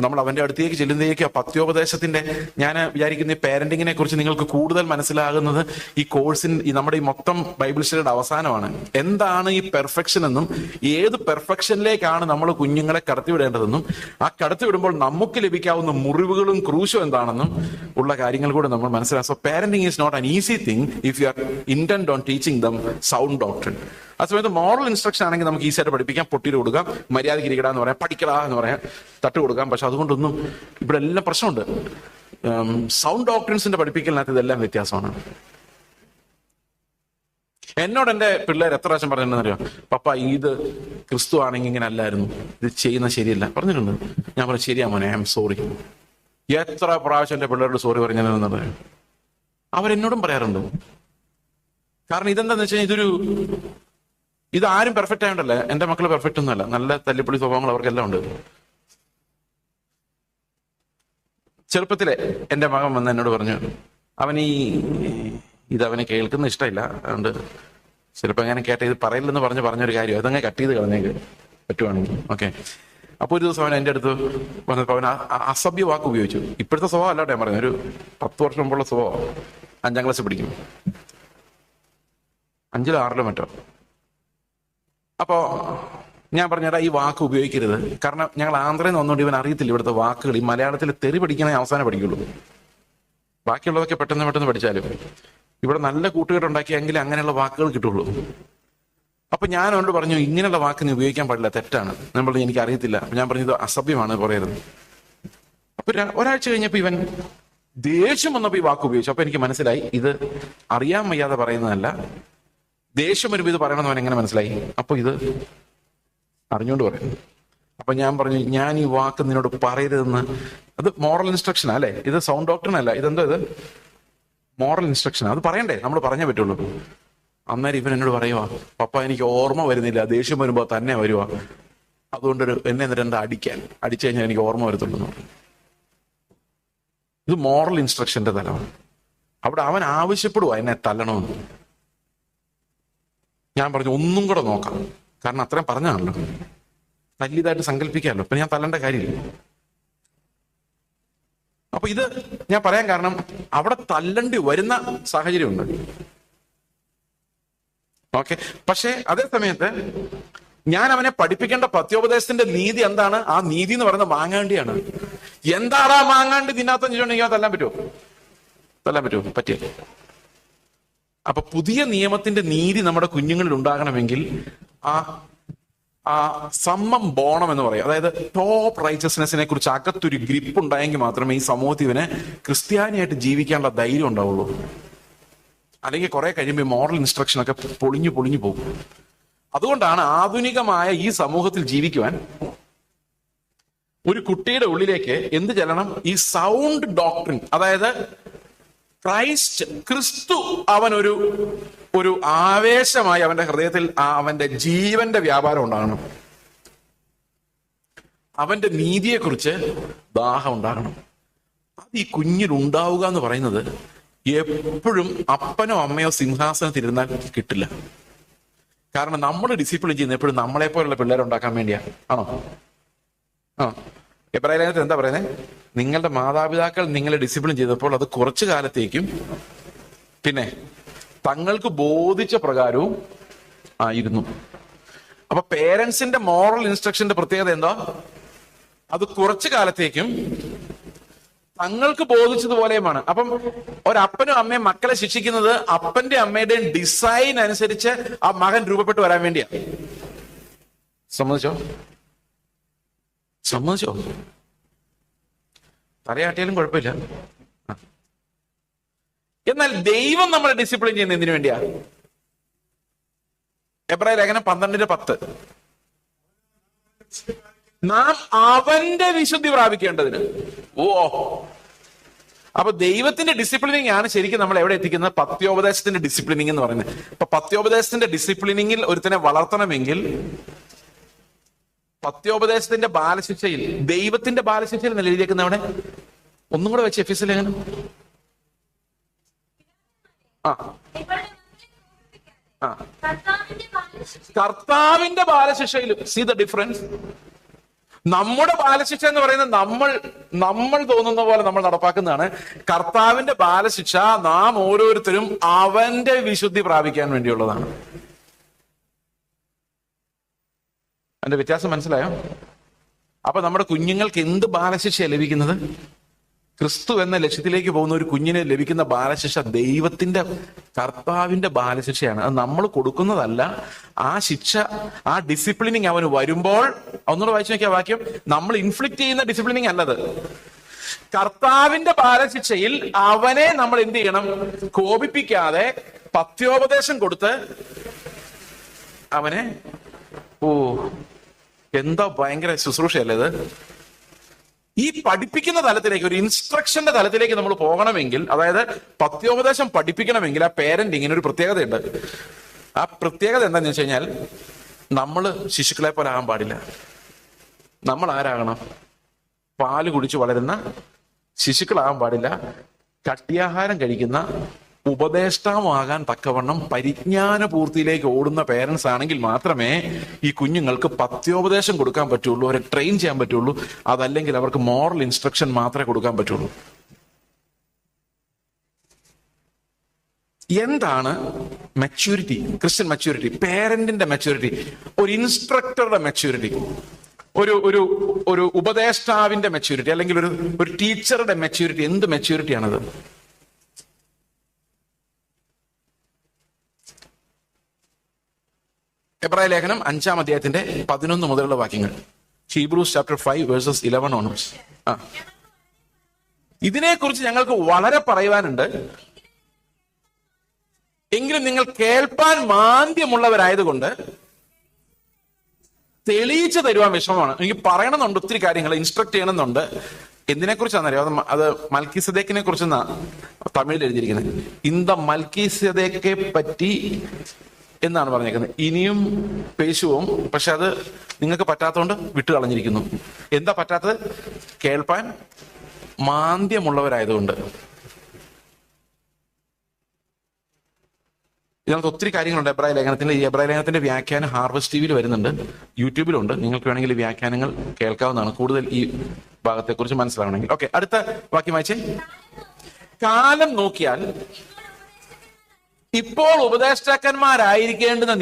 നമ്മൾ അവന്റെ അടുത്തേക്ക് ചെല്ലുന്നതേക്ക് ആ പത്യോപദേശത്തിന്റെ, ഞാൻ വിചാരിക്കുന്ന ഈ പാരന്റിങ്ങിനെ കുറിച്ച് നിങ്ങൾക്ക് കൂടുതൽ മനസ്സിലാകുന്നത് ഈ നമ്മുടെ ഈ മൊത്തം ബൈബിൾ സ്റ്റഡിയുടെ അവസാനമാണ്. എന്താണ് ഈ പെർഫെക്ഷൻ എന്നും ഏത് പെർഫെക്ഷനിലേക്കാണ് നമ്മൾ കുഞ്ഞുങ്ങളെ കടത്തിവിടേണ്ടതെന്നും ആ കടത്തിവിടുമ്പോൾ നമുക്ക് ലഭിക്കാവുന്ന മുറിവുകളും ക്രൂശും എന്താണെന്നും ഉള്ള കാര്യങ്ങൾ കൂടെ നമ്മൾ മനസ്സിലാക്കും. So parenting is not an easy thing if you are intent on teaching them sound doctrine. ആ സമയത്ത് മോറൽ ഇൻസ്ട്രക്ഷൻ ആണെങ്കിൽ നമുക്ക് ഈസിയായിട്ട് പഠിപ്പിക്കാം, പൊട്ടിയിട്ട് കൊടുക്കാം, മര്യാദയ്ക്ക് ഇരിക്കടാ എന്ന് പറയാം, പഠിക്കടാ എന്ന് പറയാം, തട്ട് കൊടുക്കാം. പക്ഷെ അതുകൊണ്ടൊന്നും ഇവിടെ എല്ലാം പ്രശ്നമുണ്ട്. സൗണ്ട് ഡോക്ട്രിൻസിന്റെ പഠിപ്പിക്കലിനകത്ത് ഇതെല്ലാം വ്യത്യാസമാണ്. എന്നോട് എൻ്റെ പിള്ളേർ എത്ര പ്രാവശ്യം പറഞ്ഞിട്ടുണ്ടെന്നറിയാം, പപ്പ ഇത് ക്രിസ്തു ആണെങ്കിൽ ഇങ്ങനെ അല്ലായിരുന്നു, ഇത് ചെയ്യുന്നത് ശരിയല്ല പറഞ്ഞിട്ടുണ്ട്. ഞാൻ പറഞ്ഞു, ശരിയാ മോനെ, ഐ എം സോറി. എത്ര പ്രാവശ്യം എൻ്റെ പിള്ളേരോട് സോറി പറഞ്ഞത് അവരെന്നോടും പറയാറുണ്ട്. കാരണം ഇതെന്താന്ന് വെച്ച് കഴിഞ്ഞാൽ ഇത് ആരും പെർഫെക്റ്റ് ആയതുകൊണ്ടല്ല. എൻ്റെ മക്കൾ പെർഫെക്റ്റ് ഒന്നുമല്ല, നല്ല തല്ലിപ്പൊളി സ്വഭാവങ്ങൾ അവർക്കെല്ലാം ഉണ്ട്. ചെറുപ്പത്തിലെ എൻ്റെ മകൻ വന്ന് എന്നോട് പറഞ്ഞു, അവനെ കേൾക്കുന്ന ഇഷ്ടമില്ല, അതുകൊണ്ട് ചിലപ്പോൾ അങ്ങനെ കേട്ട ഇത് പറയില്ലെന്ന് പറഞ്ഞൊരു കാര്യം അതങ്ങനെ കട്ട് ചെയ്ത് കളഞ്ഞേക്ക് പറ്റുവാണെങ്കിൽ. ഓക്കെ. അപ്പോൾ ഒരു ദിവസം അവൻ എൻ്റെ അടുത്ത് വന്നപ്പോൾ അവൻ അസഭ്യ വാക്ക് ഉപയോഗിച്ചു. ഇപ്പോഴത്തെ സ്വഭാവം അല്ലാട്ടെ ഞാൻ പറയുന്നത്, ഒരു 10 വർഷം മുമ്പുള്ള സ്വഭാവം. 5ാം ക്ലാസ്സിൽ പഠിക്കും, 5ലോ 6ലോ മറ്റോ. അപ്പോ ഞാൻ പറഞ്ഞേടാ, ഈ വാക്ക് ഉപയോഗിക്കരുത്. കാരണം ഞങ്ങൾ ആന്ധ്രയിൽ നിന്ന് വന്നുകൊണ്ട് ഇവൻ അറിയത്തില്ല ഇവിടുത്തെ വാക്കുകൾ. ഈ മലയാളത്തിൽ തെറി പഠിക്കണേ അവസാനം പഠിക്കുള്ളൂ, ബാക്കിയുള്ളതൊക്കെ പെട്ടെന്ന് പഠിച്ചാലും. ഇവിടെ നല്ല കൂട്ടുകെട്ടുണ്ടാക്കിയെങ്കിൽ അങ്ങനെയുള്ള വാക്കുകൾ കിട്ടുള്ളൂ. അപ്പൊ ഞാൻ അവനോട് പറഞ്ഞു, ഇങ്ങനെയുള്ള വാക്ക് നീ ഉപയോഗിക്കാൻ പാടില്ല, തെറ്റാണ്. ഞാൻ പറഞ്ഞു, എനിക്ക് അറിയത്തില്ല. ഞാൻ പറഞ്ഞു, ഇത് അസഭ്യമാണ്, പറയരുത്. അപ്പൊ ഒരാഴ്ച കഴിഞ്ഞപ്പോ ഇവൻ ദേഷ്യം വന്നപ്പോ ഈ വാക്ക് ഉപയോഗിച്ചു. അപ്പൊ എനിക്ക് മനസ്സിലായി, ഇത് അറിയാൻ വയ്യാതെ പറയുന്നതല്ല, ദേഷ്യം വരുമ്പോൾ ഇത് പറയണമെന്ന് അവൻ എങ്ങനെ മനസ്സിലായി? അപ്പൊ ഇത് അറിഞ്ഞുകൊണ്ട് പറയുന്നു. അപ്പൊ ഞാൻ പറഞ്ഞു, ഞാൻ ഈ വാക്ക് നിന്നോട് പറയരുതെന്ന്. അത് മോറൽ ഇൻസ്ട്രക്ഷൻ അല്ലേ, ഇത് സൗണ്ട് ഡോക്ട്രിൻ അല്ല. ഇതെന്തോ ഇത് മോറൽ ഇൻസ്ട്രക്ഷൻ, അത് പറയണ്ടേ, നമ്മൾ പറഞ്ഞേ പറ്റുള്ളൂ. അന്നേരം ഇവൻ എന്നോട് പറയുവാ, പപ്പ എനിക്ക് ഓർമ്മ വരുന്നില്ല, ദേഷ്യം വരുമ്പോ തന്നെ വരുവാ, അതുകൊണ്ട് എന്നെ എന്നിട്ട് എന്താ അടിച്ചു കഴിഞ്ഞാൽ എനിക്ക് ഓർമ്മ വരത്തുള്ളൂ എന്ന് പറഞ്ഞു. ഇത് മോറൽ ഇൻസ്ട്രക്ഷന്റെ തലമാണ്. അവിടെ അവൻ ആവശ്യപ്പെടുവാ എന്നെ തല്ലണമെന്ന്. ഞാൻ പറഞ്ഞു, ഒന്നും കൂടെ നോക്കാം, കാരണം അത്രയും പറഞ്ഞാണല്ലോ, തല്ലിയതായിട്ട് സങ്കല്പിക്കാമല്ലോ, ഇപ്പൊ ഞാൻ തല്ലേണ്ട കാര്യമില്ല. അപ്പൊ ഇത് ഞാൻ പറയാൻ കാരണം, അവിടെ തല്ലണ്ടി വരുന്ന സാഹചര്യമുണ്ട്. ഓക്കെ. പക്ഷെ അതേ സമയത്ത് ഞാൻ അവനെ പഠിപ്പിക്കേണ്ട പത്യോപദേശത്തിന്റെ നീതി എന്താണ്? ആ നീതി എന്ന് പറയുന്നത് മാങ്ങാണ്ടിയാണ്. എന്താടാ മാങ്ങാണ്ടി തിന്നാത്ത ചോദിച്ചിട്ടുണ്ടെങ്കിൽ തല്ലാൻ പറ്റുമോ? പറ്റില്ല. അപ്പൊ പുതിയ നിയമത്തിന്റെ നീതി നമ്മുടെ കുഞ്ഞുങ്ങളിൽ ഉണ്ടാകണമെങ്കിൽ ആ സമ്മം ബോണം എന്ന് പറയും, അതായത് ടോപ്പ് റൈച്ചസ്നെസ്സിനെ കുറിച്ച് അകത്തൊരു ഗ്രിപ്പ് ഉണ്ടായെങ്കിൽ മാത്രമേ ഈ സമൂഹത്തിൽ ഇവന് ക്രിസ്ത്യാനിയായിട്ട് ജീവിക്കാനുള്ള ധൈര്യം ഉണ്ടാവുള്ളൂ. അല്ലെങ്കിൽ കുറെ കഴിയുമ്പോൾ മോറൽ ഇൻസ്ട്രക്ഷൻ ഒക്കെ പൊളിഞ്ഞു പോകും. അതുകൊണ്ടാണ് ആധുനികമായ ഈ സമൂഹത്തിൽ ജീവിക്കുവാൻ ഒരു കുട്ടിയുടെ ഉള്ളിലേക്ക് എന്ത് ചെല്ലണം? ഈ സൗണ്ട് ഡോക്ട്രിൻ, അതായത് ക്രിസ്തു അവൻ ഒരു ആവേശമായി അവന്റെ ഹൃദയത്തിൽ അവന്റെ ജീവന്റെ വ്യാപാരം ഉണ്ടാകണം. അവന്റെ നീതിയെക്കുറിച്ച് ദാഹം ഉണ്ടാകണം. അത് ഈ കുഞ്ഞിലുണ്ടാവുക എന്ന് പറയുന്നത് എപ്പോഴും അപ്പനോ അമ്മയോ സിംഹാസനത്തിരുന്നാൽ കിട്ടില്ല. കാരണം നമ്മൾ ഡിസിപ്ലിൻ ചെയ്യുന്ന എപ്പോഴും നമ്മളെ പോലുള്ള പിള്ളേരെ ഉണ്ടാക്കാൻ വേണ്ടിയാ. ആണോ? ആ, എബ്രായ ലേഖനത്തിൽ എന്താ പറയുന്നത്? നിങ്ങളുടെ മാതാപിതാക്കൾ നിങ്ങളെ ഡിസിപ്ലിൻ ചെയ്തപ്പോൾ അത് കുറച്ചു കാലത്തേക്കും പിന്നെ തങ്ങൾക്ക് ബോധിച്ച പ്രകാരവും ആയിരുന്നു. അപ്പൊ പേരൻസിന്റെ മോറൽ ഇൻസ്ട്രക്ഷന്റെ പ്രത്യേകത എന്താ? അത് കുറച്ചു കാലത്തേക്കും തങ്ങൾക്ക് ബോധിച്ചതുപോലെയുമാണ്. അപ്പം ഒരപ്പനും അമ്മയും മക്കളെ ശിക്ഷിക്കുന്നത് അപ്പന്റെ അമ്മയുടെയും ഡിസൈൻ അനുസരിച്ച് ആ മകൻ രൂപപ്പെട്ടു വരാൻ വേണ്ടിയാ. സമ്മതിച്ചോ? തലയാട്ടിയാലും കുഴപ്പമില്ല. എന്നാൽ ദൈവം നമ്മളെ ഡിസിപ്ലിൻ ചെയ്യുന്ന എന്തിനു വേണ്ടിയാ? എബ്രായ ലേഖനം 12:10, നാം അവന്റെ വിശുദ്ധി പ്രാപിക്കേണ്ടതിന്. അപ്പൊ ദൈവത്തിന്റെ ഡിസിപ്ലിനിങ് ആണ് ശരിക്കും നമ്മൾ എവിടെ എത്തിക്കുന്നത്? പത്യോപദേശത്തിന്റെ ഡിസിപ്ലിനിങ് എന്ന് പറയുന്നത്. അപ്പൊ പത്യോപദേശത്തിന്റെ ഡിസിപ്ലിനിങ്ങിൽ ഒരുത്തനെ വളർത്തണമെങ്കിൽ പത്യോപദേശത്തിന്റെ ബാലശിക്ഷയിൽ, ദൈവത്തിന്റെ ബാലശിക്ഷയിൽ നല്ല എഴുതിയേക്കുന്ന അവിടെ ഒന്നും കൂടെ വെച്ച് എഫീസിൽ എങ്ങനെ കർത്താവിന്റെ ബാലശിക്ഷയിലും. See the difference. നമ്മുടെ ബാലശിക്ഷ എന്ന് പറയുന്നത് നമ്മൾ തോന്നുന്ന പോലെ നമ്മൾ നടപ്പാക്കുന്നതാണ്. കർത്താവിന്റെ ബാലശിക്ഷ നാം ഓരോരുത്തരും അവന്റെ വിശുദ്ധി പ്രാപിക്കാൻ വേണ്ടിയുള്ളതാണ്. അതിന്റെ വ്യത്യാസം മനസ്സിലായോ? അപ്പൊ നമ്മുടെ കുഞ്ഞുങ്ങൾക്ക് എന്ത് ബാലശിക്ഷയാണ് ലഭിക്കുന്നത്? ക്രിസ്തു എന്ന ലക്ഷ്യത്തിലേക്ക് പോകുന്ന ഒരു കുഞ്ഞിന് ലഭിക്കുന്ന ബാലശിക്ഷ ദൈവത്തിന്റെ, കർത്താവിന്റെ ബാലശിക്ഷയാണ്. അത് നമ്മൾ കൊടുക്കുന്നതല്ല. ആ ശിക്ഷ, ആ ഡിസിപ്ലിനിങ് അവന് വരുമ്പോൾ, ഒന്നുകൂടെ വായിച്ചു നോക്കിയ വാക്യം, നമ്മൾ ഇൻഫ്ലിക്ട് ചെയ്യുന്ന ഡിസിപ്ലിനിങ് അല്ലത്. കർത്താവിന്റെ ബാലശിക്ഷയിൽ അവനെ നമ്മൾ എന്ത് ചെയ്യണം? കോപിപ്പിക്കാതെ പത്യോപദേശം കൊടുത്ത് അവനെ, എന്താ ഭയങ്കര ശുശ്രൂഷയല്ലേ ഇത്! ഈ പഠിപ്പിക്കുന്ന തലത്തിലേക്ക്, ഒരു ഇൻസ്ട്രക്ഷന്റെ തലത്തിലേക്ക് നമ്മൾ പോകണമെങ്കിൽ, അതായത് പത്യോപദേശം പഠിപ്പിക്കണമെങ്കിൽ ആ പേരന്റിങ്ങിന് ഒരു പ്രത്യേകതയുണ്ട്. ആ പ്രത്യേകത എന്താണെന്ന് വെച്ച് കഴിഞ്ഞാൽ, നമ്മൾ ശിശുക്കളെ പോലെ ആകാൻ പാടില്ല. നമ്മൾ ആരാകണം? പാല് കുടിച്ച് വളരുന്ന ശിശുക്കളാകാൻ പാടില്ല. കട്ടിയാഹാരം കഴിക്കുന്ന ഉപദേഷ്ടാവാകാൻ തക്കവണ്ണം പരിജ്ഞാന പൂർത്തിയിലേക്ക് ഓടുന്ന പേരൻസ് ആണെങ്കിൽ മാത്രമേ ഈ കുഞ്ഞുങ്ങൾക്ക് പത്യോപദേശം കൊടുക്കാൻ പറ്റുള്ളൂ, അവരെ ട്രെയിൻ ചെയ്യാൻ പറ്റുള്ളൂ. അതല്ലെങ്കിൽ അവർക്ക് മോറൽ ഇൻസ്ട്രക്ഷൻ മാത്രമേ കൊടുക്കാൻ പറ്റുള്ളൂ. എന്താണ് മെച്യൂരിറ്റി? ക്രിസ്ത്യൻ മെച്യൂരിറ്റി, പേരന്റിന്റെ മെച്യൂരിറ്റി, ഒരു ഇൻസ്ട്രക്ടറുടെ മെച്യൂരിറ്റി, ഒരു ഉപദേഷ്ടാവിന്റെ മെച്യൂരിറ്റി, അല്ലെങ്കിൽ ഒരു ടീച്ചറുടെ മെച്യൂരിറ്റി. എന്ത് മെച്യൂരിറ്റിയാണത്? എബ്രായ ലേഖനം 5-ാം അധ്യായത്തിന്റെ 11 മുതലുള്ള വാക്യങ്ങൾ. Hebrews chapter 5 versus 11 onwards. ഇതിനെക്കുറിച്ച് ഞങ്ങൾക്ക് വളരെ പറയുവാനുണ്ട്, എങ്കിലും നിങ്ങൾ കേൾപ്പാൻ മാന്ദ്യമുള്ളവരായതുകൊണ്ട് തെളിയിച്ചു തരുവാൻ വിഷമമാണ്. എനിക്ക് പറയണമെന്നുണ്ട്, ഒത്തിരി കാര്യങ്ങൾ ഇൻസ്ട്രക്ട് ചെയ്യണമെന്നുണ്ട്. എന്തിനെ കുറിച്ചാണെന്നറിയാം? അത് മൽക്കീസദേക്കിനെ കുറിച്ചെന്നാ തമിഴിൽ എഴുതിയിരിക്കുന്നത്. ഇന്ത മൽക്കീസദേക്കെ പറ്റി എന്നാണ് പറഞ്ഞേക്കുന്നത്. ഇനിയും പേശുവും, പക്ഷെ അത് നിങ്ങൾക്ക് പറ്റാത്തതുകൊണ്ട് വിട്ടു കളഞ്ഞിരിക്കുന്നു. എന്താ പറ്റാത്തത്? കേൾപ്പാൻ മാന്ദ്യമുള്ളവരായതുകൊണ്ട്. ഇതിനകത്ത് ഒത്തിരി കാര്യങ്ങളുണ്ട് എബ്രായ ലേഖനത്തിന്റെ. ഈ എബ്രായ ലേഖനത്തിന്റെ വ്യാഖ്യാനം ഹാർവസ്റ്റ് ടിവിയിൽ വരുന്നുണ്ട്, യൂട്യൂബിലുണ്ട്. നിങ്ങൾക്ക് വേണമെങ്കിൽ ഈ വ്യാഖ്യാനങ്ങൾ കേൾക്കാവുന്നതാണ്, കൂടുതൽ ഈ ഭാഗത്തെക്കുറിച്ച് മനസ്സിലാവണമെങ്കിൽ. ഓക്കെ, അടുത്ത വാക്യം വായിച്ചേ. കാലം നോക്കിയാൽ ഇപ്പോൾ ഉപദേഷ്ടാക്കന്മാരായിരിക്കേണ്ടുന്ന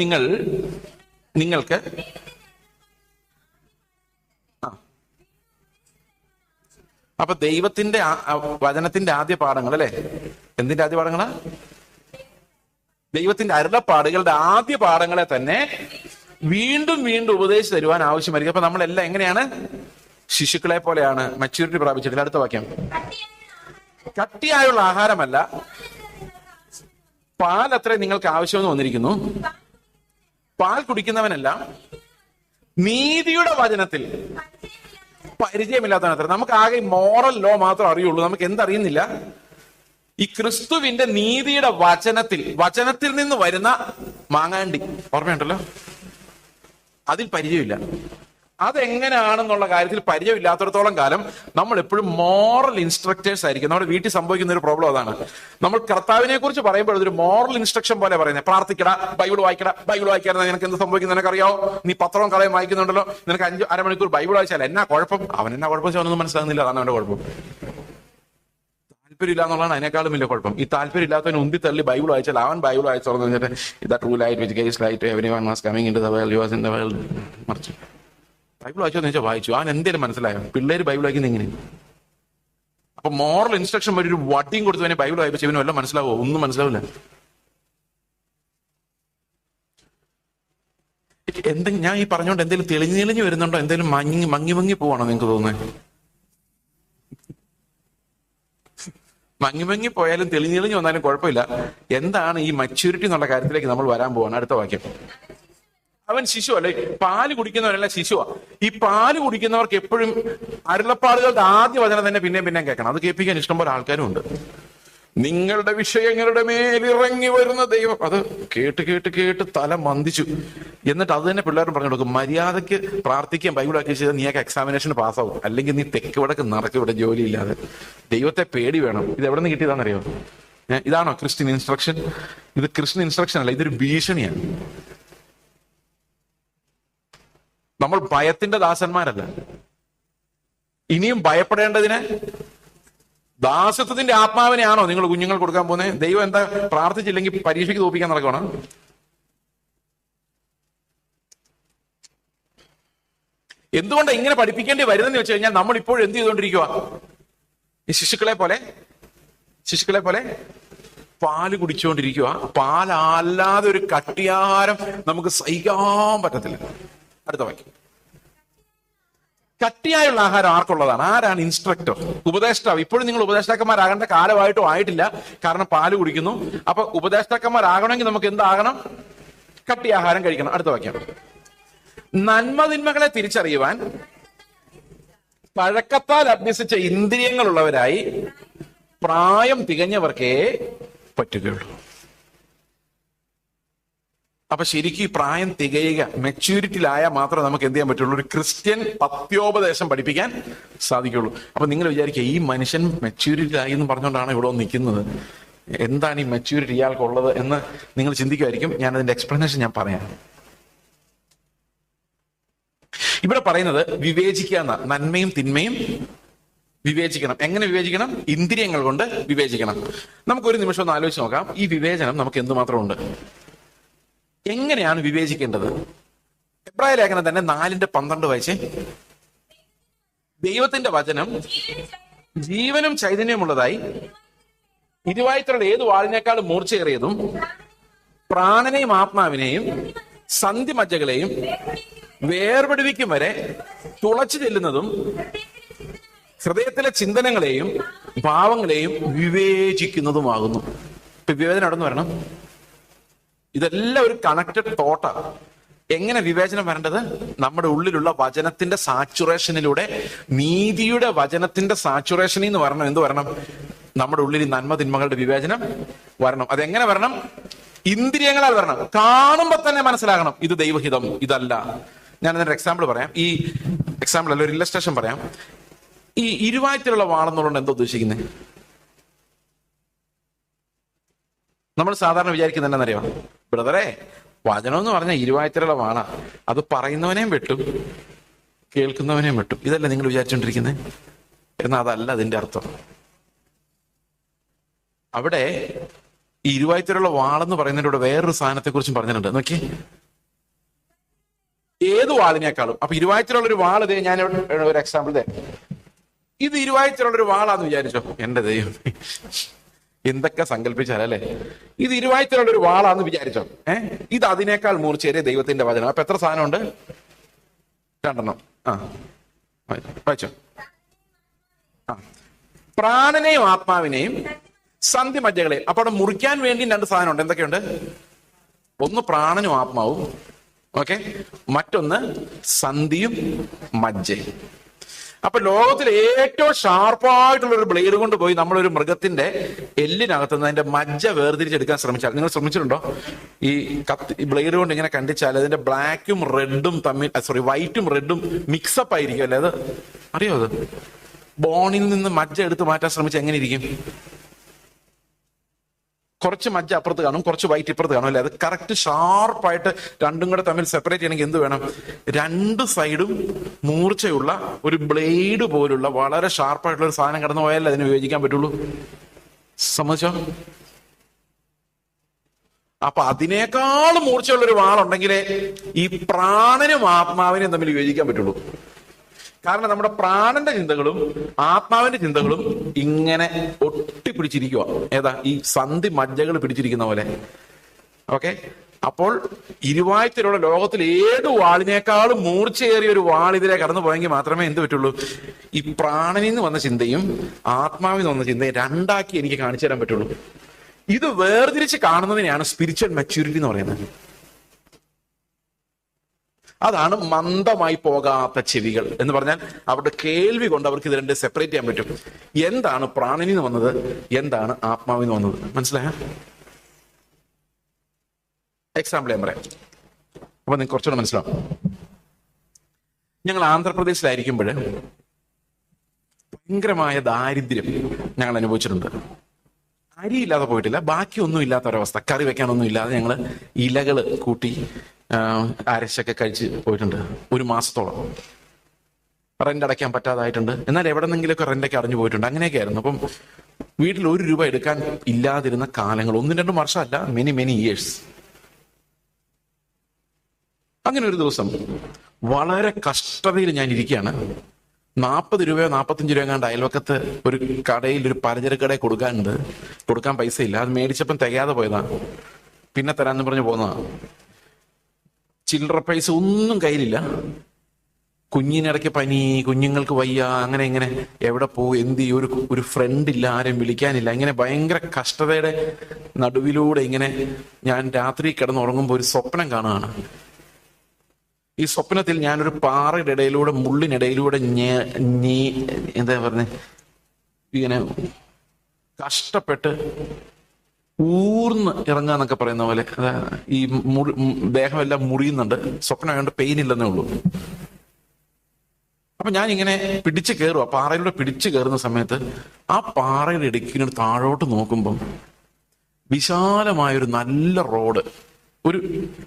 നിങ്ങൾക്ക് അപ്പൊ ദൈവത്തിന്റെ വചനത്തിന്റെ ആദ്യ പാഠങ്ങൾ അല്ലെ? എന്തിന്റെ ആദ്യ പാഠങ്ങളാ? ദൈവത്തിന്റെ അരുളപ്പാടുകളുടെ ആദ്യ പാഠങ്ങളെ തന്നെ വീണ്ടും വീണ്ടും ഉപദേശിച്ച് തരുവാൻ ആവശ്യമായിരിക്കും. അപ്പൊ നമ്മളെല്ലാം എങ്ങനെയാണ്? ശിശുക്കളെ പോലെയാണ്, മെച്യൂരിറ്റി പ്രാപിച്ചിട്ടില്ല. അടുത്ത വാക്യം. കട്ടിയായുള്ള ആഹാരമല്ല, പാൽ അത്ര നിങ്ങൾക്ക് ആവശ്യമെന്ന് വന്നിരിക്കുന്നു. പാൽ കുടിക്കുന്നവനെല്ലാം നീതിയുടെ വചനത്തിൽ പരിചയമില്ലാത്തവനത്ര. നമുക്ക് ആകെ മോറൽ ലോ മാത്രം അറിയുള്ളൂ, നമുക്ക് എന്തറിയുന്നില്ല? ഈ ക്രിസ്തുവിന്റെ നീതിയുടെ വചനത്തിൽ നിന്ന് വരുന്ന മാങ്ങാണ്ടി, ഓർമ്മയുണ്ടല്ലോ, അതിൽ പരിചയമില്ല. അതെങ്ങനെയാണെന്നുള്ള കാര്യത്തിൽ പരിചയമില്ലാത്തടത്തോളം കാലം നമ്മൾ എപ്പോഴും മോറൽ ഇൻസ്ട്രക്ടേഴ്സ് ആയിരിക്കും. നമ്മുടെ വീട്ടിൽ സംഭവിക്കുന്ന ഒരു പ്രോബ്ലം അതാണ്. നമ്മൾ കർത്താവിനെ കുറിച്ച് പറയുമ്പോൾ അതൊരു മോറൽ ഇൻസ്ട്രക്ഷൻ പോലെ പറയുന്നത്. പ്രാർത്ഥിക്കട, ബൈബിൾ വായിക്കട, ബൈബിൾ വായിക്കാതെ നിനക്ക് എന്ത് സംഭവിക്കും നിനക്കറിയാവോ? നീ പത്രവും കഥയും വായിക്കുന്നുണ്ടല്ലോ, നിനക്ക് അരമണിക്കൂർ ബൈബിൾ വായിച്ചാൽ എന്നാ കുഴപ്പം? അവൻ എന്നാ കുഴപ്പം അവനൊന്നും മനസ്സിലാകുന്നില്ല, അതാണ് അവന്റെ കുഴപ്പം. താല്പര്യമില്ല എന്നുള്ളതാണ് അതിനേക്കാളും വലിയ കുഴപ്പം. ഈ താല്പര്യം ഇല്ലാത്തവന് ഉന്തി തള്ളി ബൈബിൾ വായിച്ചാൽ അവൻ ബൈബിൾ വായിച്ചോളൂ എന്നിട്ട് ഇതാ true light which guys light everyone was coming into the world you was in the world. മറിച്ച് ബൈബിൾ വായിച്ചോ എന്ന് വെച്ചാൽ വായിച്ചു, അവൻ എന്തേലും മനസ്സിലായോ? പിള്ളേര് ബൈബിൾ വായിക്കുന്നത് ഇങ്ങനെ. അപ്പൊ മോറൽ ഇൻസ്ട്രക്ഷൻ വരെ ഒരു വട്ടിയും കൊടുത്തവനെ ബൈബിൾ വായിപ്പിച്ച് ഇവന് വല്ലതും മനസ്സിലാവോ? ഒന്നും മനസ്സിലാവില്ല. എന്തെങ്കിലും ഞാൻ ഈ പറഞ്ഞുകൊണ്ട് എന്തെങ്കിലും തെളിഞ്ഞെളിഞ്ഞ് വരുന്നുണ്ടോ? എന്തെങ്കിലും മങ്ങി മങ്ങി പോവാണോ നിങ്ങൾക്ക് തോന്നുന്നത്? മങ്ങി പോയാലും തെളിഞ്ഞെളിഞ്ഞ് വന്നാലും കുഴപ്പമില്ല. എന്താണ് ഈ മച്യൂരിറ്റി എന്നുള്ള കാര്യത്തിലേക്ക് നമ്മൾ വരാൻ പോവാണ്. അടുത്ത വാക്യം. അവൻ ശിശു അല്ലെ, പാല് കുടിക്കുന്നവരല്ല ശിശുവാ. ഈ പാല് കുടിക്കുന്നവർക്ക് എപ്പോഴും അരുളപ്പാടുകളുടെ ആദ്യ വചനം തന്നെ പിന്നെയും കേൾക്കണം. അത് കേൾപ്പിക്കാൻ ഇഷ്ടംപോലെ ആൾക്കാരും ഉണ്ട്. നിങ്ങളുടെ വിഷയങ്ങളുടെ മേലിറങ്ങി വരുന്ന ദൈവം. അത് കേട്ട് കേട്ട് കേട്ട് തല മന്ദിച്ചു. എന്നിട്ട് അത് തന്നെ പിള്ളേരും പറഞ്ഞു കൊടുക്കും, മര്യാദയ്ക്ക് പ്രാർത്ഥിക്കാൻ ബൈബിളാക്കി ചെയ്താൽ നീയൊക്കെ എക്സാമിനേഷന് പാസ്സാവും, അല്ലെങ്കിൽ നീ തെക്ക് വടക്ക് നടക്കും ഇവിടെ ജോലിയില്ലാതെ. ദൈവത്തെ പേടി വേണം. ഇത് എവിടെ നിന്ന് കിട്ടിയതാണെന്നറിയോ? ഇതാണോ ക്രിസ്ത്യൻ ഇൻസ്ട്രക്ഷൻ? ഇത് ക്രിസ്ത്യൻ ഇൻസ്ട്രക്ഷൻ അല്ല, ഇതൊരു ഭീഷണിയാണ്. നമ്മൾ ഭയത്തിന്റെ ദാസന്മാരല്ല. ഇനിയും ഭയപ്പെടേണ്ടതിന് ദാസത്വത്തിന്റെ ആത്മാവിനെയാണോ നിങ്ങൾ കുഞ്ഞുങ്ങൾ കൊടുക്കാൻ പോകുന്നത്? ദൈവം എന്താ പ്രാർത്ഥിച്ചില്ലെങ്കിൽ പരീക്ഷയ്ക്ക് തോപ്പിക്കാൻ നടക്കണം? എന്തുകൊണ്ട് ഇങ്ങനെ പഠിപ്പിക്കേണ്ടി വരുന്നെന്ന് വെച്ച് കഴിഞ്ഞാൽ നമ്മൾ ഇപ്പോൾ എന്ത് ചെയ്തുകൊണ്ടിരിക്കുക? ഈ ശിശുക്കളെ പോലെ പാല് കുടിച്ചുകൊണ്ടിരിക്കുക. പാലല്ലാതെ ഒരു കട്ടിയാഹാരം നമുക്ക് സഹിക്കാൻ പറ്റത്തില്ല. അടുത്ത വാക്യം. കട്ടിയായുള്ള ആഹാരം ആർക്കുള്ളതാണ്? ആരാണ് ഇൻസ്ട്രക്ടർ? ഉപദേഷ്ടാവ്. ഇപ്പോഴും നിങ്ങൾ ഉപദേഷ്ടാക്കന്മാരാകേണ്ട കാലമായിട്ടും ആയിട്ടില്ല, കാരണം പാല് കുടിക്കുന്നു. അപ്പൊ ഉപദേഷ്ടാക്കന്മാരാകണമെങ്കിൽ നമുക്ക് എന്താകണം? കട്ടിയാഹാരം കഴിക്കണം. അടുത്ത വാക്യം. നന്മതിന്മകളെ തിരിച്ചറിയുവാൻ പഴക്കത്താൽ അഭ്യസിച്ച ഇന്ദ്രിയങ്ങളുള്ളവരായി പ്രായം തികഞ്ഞവർക്കേ പറ്റുകയുള്ളൂ. അപ്പൊ ശരിക്കും ഈ പ്രായം തികയുക, മെച്യൂരിറ്റിയിലായാൽ മാത്രമേ നമുക്ക് എന്ത് ചെയ്യാൻ പറ്റുള്ളൂ? ഒരു ക്രിസ്ത്യൻ പത്യോപദേശം പഠിപ്പിക്കാൻ സാധിക്കുള്ളൂ. അപ്പൊ നിങ്ങൾ വിചാരിക്കുക, ഈ മനുഷ്യൻ മെച്യൂരിറ്റിയിലായി എന്ന് പറഞ്ഞുകൊണ്ടാണ് ഇവിടെ നിൽക്കുന്നത്, എന്താണ് ഈ മെച്യൂരിറ്റി ഇയാൾക്കുള്ളത് എന്ന് നിങ്ങൾ ചിന്തിക്കുമായിരിക്കും. ഞാൻ അതിന്റെ എക്സ്പ്ലനേഷൻ ഞാൻ പറയാം. ഇവിടെ പറയുന്നത് വിവേചിക്കുക എന്ന, നന്മയും തിന്മയും വിവേചിക്കണം. എങ്ങനെ വിവേചിക്കണം? ഇന്ദ്രിയങ്ങൾ കൊണ്ട് വിവേചിക്കണം. നമുക്കൊരു നിമിഷം ഒന്ന് ആലോചിച്ച് നോക്കാം, ഈ വിവേചനം നമുക്ക് എന്തുമാത്രം ഉണ്ട്? എങ്ങനെയാണ് വിവേചിക്കേണ്ടത്? എബ്രായ ലേഖനം തന്നെ 4:12 വായിച്ചേ. ദൈവത്തിന്റെ വചനം ജീവനും ചൈതന്യമുള്ളതായി ഇരുവായ്ത്തലുള്ള ഏത് വാളിനേക്കാളും മൂർച്ചയേറിയതും പ്രാണനെയും ആത്മാവിനെയും സന്ധിമജ്ജകളെയും വേർപെടുവിക്കും വരെ തുളച്ചു ചെല്ലുന്നതും ഹൃദയത്തിലെ ചിന്തനങ്ങളെയും ഭാവങ്ങളെയും വിവേചിക്കുന്നതുമാകുന്നു. ഇപ്പൊ വിവേചനം അവിടെ നിന്ന് വരണം. ഇതെല്ലാം ഒരു കണക്റ്റഡ് തോട്ടാണ്. എങ്ങനെ വിവേചനം വരേണ്ടത്? നമ്മുടെ ഉള്ളിലുള്ള വചനത്തിന്റെ സാച്ചുറേഷനിലൂടെ, നീതിയുടെ വചനത്തിന്റെ സാച്ചുറേഷനിൽ നിന്ന് വരണം. എന്ത് വരണം? നമ്മുടെ ഉള്ളിൽ നന്മ തിന്മകളുടെ വിവേചനം വരണം. അതെങ്ങനെ വരണം? ഇന്ദ്രിയങ്ങളാൽ വരണം. കാണുമ്പോൾ തന്നെ മനസ്സിലാകണം ഇത് ദൈവഹിതം, ഇതല്ല. ഞാൻ അതിന്റെ എക്സാമ്പിൾ പറയാം. ഈ എക്സാമ്പിൾ അല്ല, ഒരു ഇല്ലസ്ട്രേഷൻ പറയാം. ഈ ഇരുവായ്ത്തിലുള്ള വാളെന്നുള്ളത് എന്താ ഉദ്ദേശിക്കുന്നത്? നമ്മൾ സാധാരണ വിചാരിക്കുന്നത് എന്താണെന്നറിയോ? ബ്രദറെ, വചനം എന്ന് പറഞ്ഞാൽ ഇരുവായ്ത്തിലുള്ള വാള, അത് പറയുന്നവനെയും വെട്ടും കേൾക്കുന്നവനെയും വെട്ടും. ഇതല്ലേ നിങ്ങൾ വിചാരിച്ചോണ്ടിരിക്കുന്നത്? എന്നാൽ അതല്ല അതിന്റെ അർത്ഥം. അവിടെ ഈ ഇരുവായ്ത്തിലുള്ള വാളെന്ന് പറയുന്നതിലൂടെ വേറൊരു സാധനത്തെ കുറിച്ചും പറഞ്ഞിട്ടുണ്ട്. നോക്കി, ഏത് വാളിനേക്കാളും. അപ്പൊ ഇരുവായ്ത്തിലുള്ള ഒരു വാൾ, ഇതേ ഞാൻ ഒരു എക്സാമ്പിൾ തരാം. ഇത് ഇരുവായ്ത്തിലുള്ള ഒരു വാളാന്ന് വിചാരിച്ചോ. എന്റെ ദൈവം, എന്തൊക്കെ സങ്കല്പിച്ചാലല്ലേ. ഇത് ഇരുവായ്ത്തിലുള്ള ഒരു വാളാന്ന് വിചാരിച്ചോ. ഇത് അതിനേക്കാൾ മൂർച്ചയേറിയ ദൈവത്തിന്റെ വചനം. അപ്പൊ എത്ര സാധനമുണ്ട്? 2 വായിച്ചോ. പ്രാണനെയും ആത്മാവിനെയും സന്ധിമജ്ജകളെയും. അപ്പൊ അവിടെ മുറിക്കാൻ വേണ്ടി 2 സാധനമുണ്ട്. എന്തൊക്കെയുണ്ട്? ഒന്ന് പ്രാണനും ആത്മാവും, ഓക്കെ. മറ്റൊന്ന് സന്ധിയും മജ്ജയും. അപ്പൊ ലോകത്തിൽ ഏറ്റവും ഷാർപ്പായിട്ടുള്ള ഒരു ബ്ലേഡ് കൊണ്ട് പോയി നമ്മളൊരു മൃഗത്തിന്റെ എല്ലിനകത്ത് നിന്ന് അതിന്റെ മജ്ജ വേർതിരിച്ചെടുക്കാൻ ശ്രമിച്ചാൽ, നിങ്ങൾ ശ്രമിച്ചിട്ടുണ്ടോ? ഈ ബ്ലേഡ് കൊണ്ട് ഇങ്ങനെ കണ്ടിച്ചാൽ അതിന്റെ ബ്ലാക്കും റെഡും തമ്മിൽ, വൈറ്റും റെഡും മിക്സപ്പ് ആയിരിക്കും അല്ലേ? അത് അറിയോ? അത് ബോണിൽ നിന്ന് മജ്ജ എടുത്ത് മാറ്റാൻ ശ്രമിച്ചാൽ എങ്ങനെ ഇരിക്കും? കുറച്ച് മജ്ജ അപ്പുറത്ത് കാണും, കുറച്ച് വൈറ്റ് ഇപ്പുറത്ത് കാണും അല്ലെ? അത് കറക്റ്റ് ഷാർപ്പായിട്ട് രണ്ടും കൂടെ തമ്മിൽ സെപ്പറേറ്റ് ചെയ്യണമെങ്കിൽ എന്ത് വേണം? രണ്ട് സൈഡും മൂർച്ചയുള്ള ഒരു ബ്ലേഡ് പോലുള്ള വളരെ ഷാർപ്പായിട്ടുള്ള ഒരു സാധനം കടന്നു പോയാലേ അതിനെ വിവേചിക്കാൻ പറ്റുള്ളൂ. സമ്മതിച്ചോ? അപ്പൊ അതിനേക്കാളും മൂർച്ചയുള്ള ഒരു വാളുണ്ടെങ്കിലേ ഈ പ്രാണനും ആത്മാവിനെയും തമ്മിൽ വിവേചിക്കാൻ പറ്റുള്ളൂ. കാരണം നമ്മുടെ പ്രാണന്റെ ചിന്തകളും ആത്മാവിന്റെ ചിന്തകളും ഇങ്ങനെ ഒട്ടിപ്പിടിച്ചിരിക്കുക. ഏതാ? ഈ സന്ധി മജ്ജകൾ പിടിച്ചിരിക്കുന്ന പോലെ. ഓക്കെ, അപ്പോൾ ഇരുവായത്തിലുള്ള ലോകത്തിൽ ഏത് വാളിനേക്കാളും മൂർച്ചയേറിയ ഒരു വാൾ ഇതിലെ കടന്നു പോയെങ്കിൽ മാത്രമേ എന്ത് പറ്റുള്ളൂ? ഈ പ്രാണനിൽ നിന്ന് വന്ന ചിന്തയും ആത്മാവിൽ നിന്ന് വന്ന ചിന്തയും രണ്ടാക്കി എനിക്ക് കാണിച്ചു തരാൻ പറ്റുള്ളൂ. ഇത് വേർതിരിച്ച് കാണുന്നതിനെയാണ് സ്പിരിച്വൽ മെച്യൂരിറ്റി എന്ന് പറയുന്നത്. അതാണ് മന്ദമായി പോകാത്ത ചെവികൾ എന്ന് പറഞ്ഞാൽ അവരുടെ കേൾവി കൊണ്ട് അവർക്ക് ഇത് രണ്ട് സെപ്പറേറ്റ് ചെയ്യാൻ പറ്റും. എന്താണ് പ്രാണനിൽ നിന്ന് വന്നത്, എന്താണ് ആത്മാവിൽ നിന്ന് വന്നത്? മനസ്സിലായ? എക്സാമ്പിൾ ഞാൻ പറയാം, അപ്പൊ നിങ്ങൾക്ക് കുറച്ചുകൂടെ മനസ്സിലാവും. ഞങ്ങൾ ആന്ധ്രാപ്രദേശിലായിരിക്കുമ്പോൾ ഭയങ്കരമായ ദാരിദ്ര്യം ഞങ്ങൾ അനുഭവിച്ചിട്ടുണ്ട്. അരിയില്ലാതെ പോയിട്ടില്ല, ബാക്കിയൊന്നും ഇല്ലാത്ത ഒരവസ്ഥ. കറി വെക്കാനൊന്നും ഇല്ലാതെ ഞങ്ങൾ ഇലകൾ കൂട്ടി അരച്ചൊക്കെ കഴിച്ച് പോയിട്ടുണ്ട്. ഒരു മാസത്തോളം റെന്റ് അടയ്ക്കാൻ പറ്റാതായിട്ടുണ്ട്. എന്നാൽ എവിടെന്നെങ്കിലുമൊക്കെ റെന്റൊക്കെ അടഞ്ഞു പോയിട്ടുണ്ട്. അങ്ങനെയൊക്കെ ആയിരുന്നു. അപ്പം വീട്ടിൽ ₹1 എടുക്കാൻ ഇല്ലാതിരുന്ന കാലങ്ങൾ 1-2 വർഷമല്ല, മെനി ഇയേഴ്സ്. അങ്ങനെ ഒരു ദിവസം വളരെ കഷ്ടതയിൽ ഞാൻ ഇരിക്കുകയാണ്. ₹40 ₹45 എങ്ങാണ്ട് അയൽവക്കത്ത് ഒരു കടയിൽ, ഒരു പലചരക്ക് കടയിൽ കൊടുക്കാൻ പൈസ ഇല്ല. അത് മേടിച്ചപ്പം തികയാതെ പോയതാ, പിന്നെ തരാന്ന് പറഞ്ഞ് പോന്നതാ. ചില്ലറ പൈസ ഒന്നും കയ്യിലില്ല. കുഞ്ഞിനിടയ്ക്ക് പനി, കുഞ്ഞുങ്ങൾക്ക് വയ്യ, അങ്ങനെ ഇങ്ങനെ എവിടെ പോകും, എന്ത് ചെയ്യും, ഒരു ഫ്രണ്ട് ഇല്ല, ആരെയും വിളിക്കാനില്ല. ഇങ്ങനെ ഭയങ്കര കഷ്ടതയുടെ നടുവിലൂടെ ഇങ്ങനെ ഞാൻ രാത്രി കിടന്നുറങ്ങുമ്പോൾ ഒരു സ്വപ്നം കാണുകയാണ്. ഈ സ്വപ്നത്തിൽ ഞാനൊരു പാറയുടെ ഇടയിലൂടെ, മുള്ളിനിടയിലൂടെ എന്താ പറഞ്ഞ ഇങ്ങനെ കഷ്ടപ്പെട്ട് ഊർന്ന് ഇറങ്ങാന്നൊക്കെ പറയുന്ന പോലെ, ഈ ദേഹമെല്ലാം മുറിയുന്നുണ്ട്. സ്വപ്നം ആയതുകൊണ്ട് പെയിൻ ഇല്ലെന്നേ ഉള്ളൂ. അപ്പൊ ഞാൻ ഇങ്ങനെ പിടിച്ചു കയറുക, പാറയിലൂടെ പിടിച്ചു കയറുന്ന സമയത്ത് ആ പാറയുടെ ഇടയ്ക്ക് ഇങ്ങനെ താഴോട്ട് നോക്കുമ്പം വിശാലമായൊരു നല്ല റോഡ്, ഒരു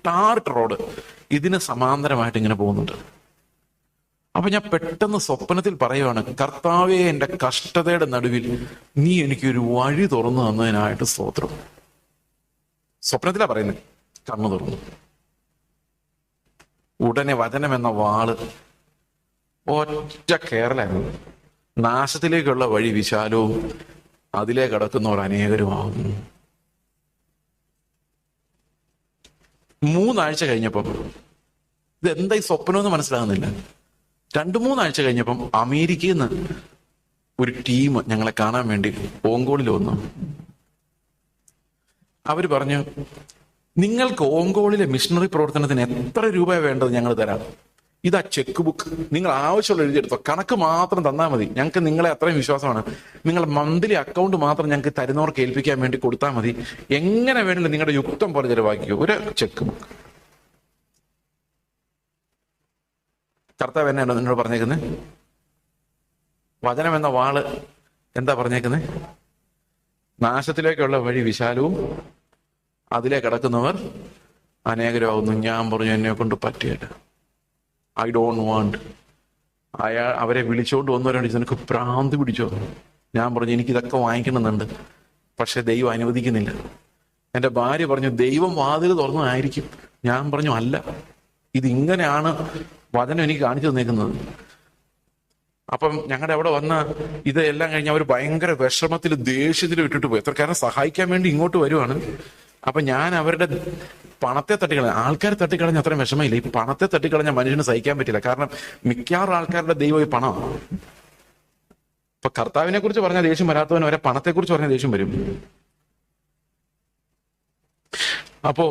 ടാറിട്ട റോഡ് ഇതിന് സമാന്തരമായിട്ട് ഇങ്ങനെ പോകുന്നുണ്ട്. അപ്പൊ ഞാൻ പെട്ടെന്ന് സ്വപ്നത്തിൽ പറയുവാണ്, കർത്താവേ, എന്റെ കഷ്ടതയുടെ നടുവിൽ നീ എനിക്കൊരു വഴി തുറന്നു തന്നതിനായിട്ട് സ്തോത്രം. സ്വപ്നത്തിലാ പറയുന്നത്. കണ്ണു തുറന്നു. ഉടനെ വചനം എന്ന വാള് ഒറ്റ കേറലായിരുന്നു. നാശത്തിലേക്കുള്ള വഴി വിശാലവും അതിലേ കടക്കുന്നവർ അനേകരുമാകുന്നു. 3 ആഴ്ച കഴിഞ്ഞപ്പം ഇതെന്താ ഈ സ്വപ്നം എന്ന് മനസ്സിലാകുന്നില്ല. 2-3 ആഴ്ച കഴിഞ്ഞപ്പം അമേരിക്കയിൽ നിന്ന് ഒരു ടീം ഞങ്ങളെ കാണാൻ വേണ്ടി ഓങ്കോളിൽ വന്നു. അവര് പറഞ്ഞു, നിങ്ങൾക്ക് ഓങ്കോളിലെ മിഷണറി പ്രവർത്തനത്തിന് എത്ര രൂപ വേണ്ടത് ഞങ്ങൾ തരാം. ഇതാ ചെക്ക് ബുക്ക്, നിങ്ങൾ ആവശ്യമുള്ള എഴുതിയെടുത്തോ, കണക്ക് മാത്രം തന്നാൽ മതി. ഞങ്ങൾക്ക് നിങ്ങളെ അത്രയും വിശ്വാസമാണ്. നിങ്ങൾ മന്ത്ലി അക്കൗണ്ട് മാത്രം ഞങ്ങൾക്ക് തരുന്നവർക്ക് ഏൽപ്പിക്കാൻ വേണ്ടി കൊടുത്താൽ മതി. എങ്ങനെ വേണ്ടില്ല നിങ്ങളുടെ യുക്തം പോലെ ചെലവാക്കിയോ. ഒരു ചെക്ക് ബുക്ക്. കർത്താവ് എന്നാണ് നിന്നോട് പറഞ്ഞേക്കുന്നത്? വചനം എന്ന വാള് എന്താ പറഞ്ഞേക്കുന്നത്? നാശത്തിലേക്കുള്ള വഴി വിശാലവും അതിലെ കിടക്കുന്നവർ അനേകരാകുന്നു. ഞാൻ പറഞ്ഞു, എന്നെ കൊണ്ട് പറ്റിയല്ല. I don't want. അവരെ വിളിച്ചോണ്ട് വന്നവരോട് നിനക്ക് ഭ്രാന്ത് പിടിച്ചോ? ഞാൻ പറഞ്ഞു, എനിക്കിതൊക്കെ വാങ്ങിക്കണമെന്നുണ്ട്, പക്ഷെ ദൈവം അനുവദിക്കുന്നില്ല. എൻ്റെ ഭാര്യ പറഞ്ഞു, ദൈവം വാതിൽ തുറന്നതായിരിക്കും. ഞാൻ പറഞ്ഞു, അല്ല, ഇതിങ്ങനെയാണ് വചനം എനിക്ക് കാണിച്ചു തന്നേക്കുന്നത്. അപ്പം ഞങ്ങളുടെ അവിടെ വന്ന ഇതെല്ലാം കഴിഞ്ഞ് അവർ ഭയങ്കര വിഷമത്തിൽ, ദേഷ്യത്തിൽ ഇട്ടിട്ട് പോയി. കാരണം സഹായിക്കാൻ വേണ്ടി ഇങ്ങോട്ട് വരുവാണ്. അപ്പൊ ഞാൻ അവരുടെ പണത്തെ തട്ടിക്കളഞ്ഞ, ആൾക്കാരെ തട്ടിക്കളഞ്ഞ അത്രയും വിഷമമില്ല. ഈ പണത്തെ തട്ടിക്കളഞ്ഞ മനുഷ്യന് സഹിക്കാൻ പറ്റില്ല. കാരണം മിക്കവാറും ആൾക്കാരുടെ ദൈവം ഈ പണം. ഇപ്പൊ കർത്താവിനെ കുറിച്ച് പറഞ്ഞ ദേഷ്യം വരാത്തവന് വരെ പണത്തെ കുറിച്ച് പറഞ്ഞ ദേഷ്യം വരും. അപ്പോ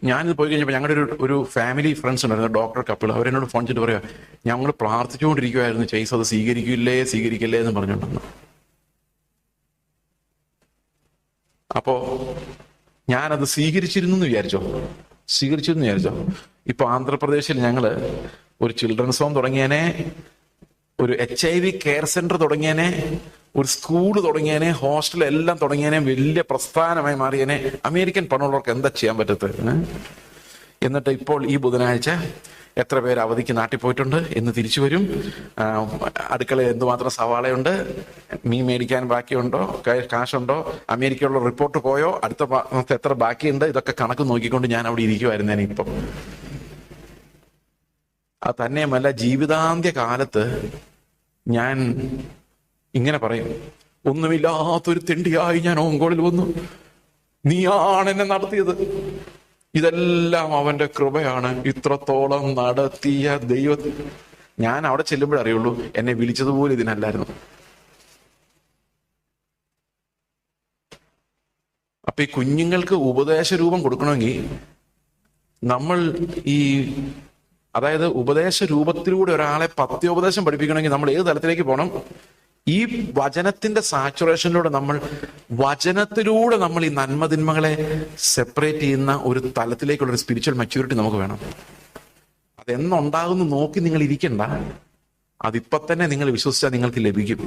ഞാനിത് പോയി കഴിഞ്ഞപ്പോൾ ഞങ്ങളുടെ ഒരു ഫാമിലി ഫ്രണ്ട്സ് ഉണ്ടായിരുന്നു, ഡോക്ടർ കപ്പിൾ. അവരെന്നോട് ഫോൺ ചെയ്തിട്ട് പറയാം, ഞങ്ങൾ പ്രാർത്ഥിച്ചുകൊണ്ടിരിക്കുമായിരുന്നു ചേസ് അത് സ്വീകരിക്കില്ലേ എന്ന് പറഞ്ഞുകൊണ്ടെന്ന്. അപ്പോ ഞാനത് സ്വീകരിച്ചിരുന്നു വിചാരിച്ചോ? ഇപ്പൊ ആന്ധ്രാപ്രദേശിൽ ഞങ്ങള് ഒരു ചിൽഡ്രൻസ് ഹോം തുടങ്ങിയനെ, ഒരു HIV കെയർ സെന്റർ തുടങ്ങിയനെ, ഒരു സ്കൂള് തുടങ്ങിയനെ, ഹോസ്റ്റൽ എല്ലാം തുടങ്ങിയനെ, വലിയ പ്രസ്ഥാനമായി മാറിയനെ. അമേരിക്കൻ പണമുള്ളവർക്ക് എന്താ ചെയ്യാൻ പറ്റത്ത്? എന്നിട്ട് ഇപ്പോൾ ഈ ബുധനാഴ്ച എത്ര പേര് അവധിക്ക് നാട്ടിൽ പോയിട്ടുണ്ട്, എന്ന് തിരിച്ചു വരും, അടുക്കളയിൽ എന്തുമാത്രം സവാളയുണ്ട്, മീൻ മേടിക്കാൻ ബാക്കിയുണ്ടോ, കാശുണ്ടോ, അമേരിക്കയുള്ള റിപ്പോർട്ട് പോയോ, അടുത്ത മാസത്തെ എത്ര ബാക്കിയുണ്ട്, ഇതൊക്കെ കണക്ക് നോക്കിക്കൊണ്ട് ഞാൻ അവിടെ ഇരിക്കുമായിരുന്നേനെ ഇപ്പം. അത് തന്നെയുമല്ല, ജീവിതാന്ത്യ കാലത്ത് ഞാൻ ഇങ്ങനെ പറയും, ഒന്നുമില്ലാത്തൊരു തെണ്ടിയായി ഞാൻ ഓങ്കോളിൽ വന്നു, നീയാണ് എന്നെ നടത്തിയത്, ഇതെല്ലാം അവന്റെ കൃപയാണ്, ഇത്രത്തോളം നടത്തിയ ദൈവം. ഞാൻ അവിടെ ചെല്ലുമ്പോഴേ അറിയുള്ളൂ എന്നെ വിളിച്ചതുപോലെ ഇതിനല്ലായിരുന്നു. അപ്പൊ ഈ കുഞ്ഞുങ്ങൾക്ക് ഉപദേശ രൂപം കൊടുക്കണമെങ്കിൽ നമ്മൾ അതായത് ഉപദേശ രൂപത്തിലൂടെ ഒരാളെ പത്യോപദേശം പഠിപ്പിക്കണമെങ്കിൽ നമ്മൾ ഏത് തലത്തിലേക്ക് പോകണം? ഈ വചനത്തിന്റെ സാച്ചുറേഷനിലൂടെ വചനത്തിലൂടെ നമ്മൾ ഈ നന്മതിന്മകളെ സെപ്പറേറ്റ് ചെയ്യുന്ന ഒരു തലത്തിലേക്കുള്ള ഒരു സ്പിരിച്വൽ മെച്യൂരിറ്റി നമുക്ക് വേണം. അതെന്നുണ്ടാകുന്നു നോക്കി നിങ്ങൾ ഇരിക്കണ്ട, അതിപ്പോ തന്നെ നിങ്ങൾ വിശ്വസിച്ചാൽ നിങ്ങൾക്ക് ലഭിക്കും.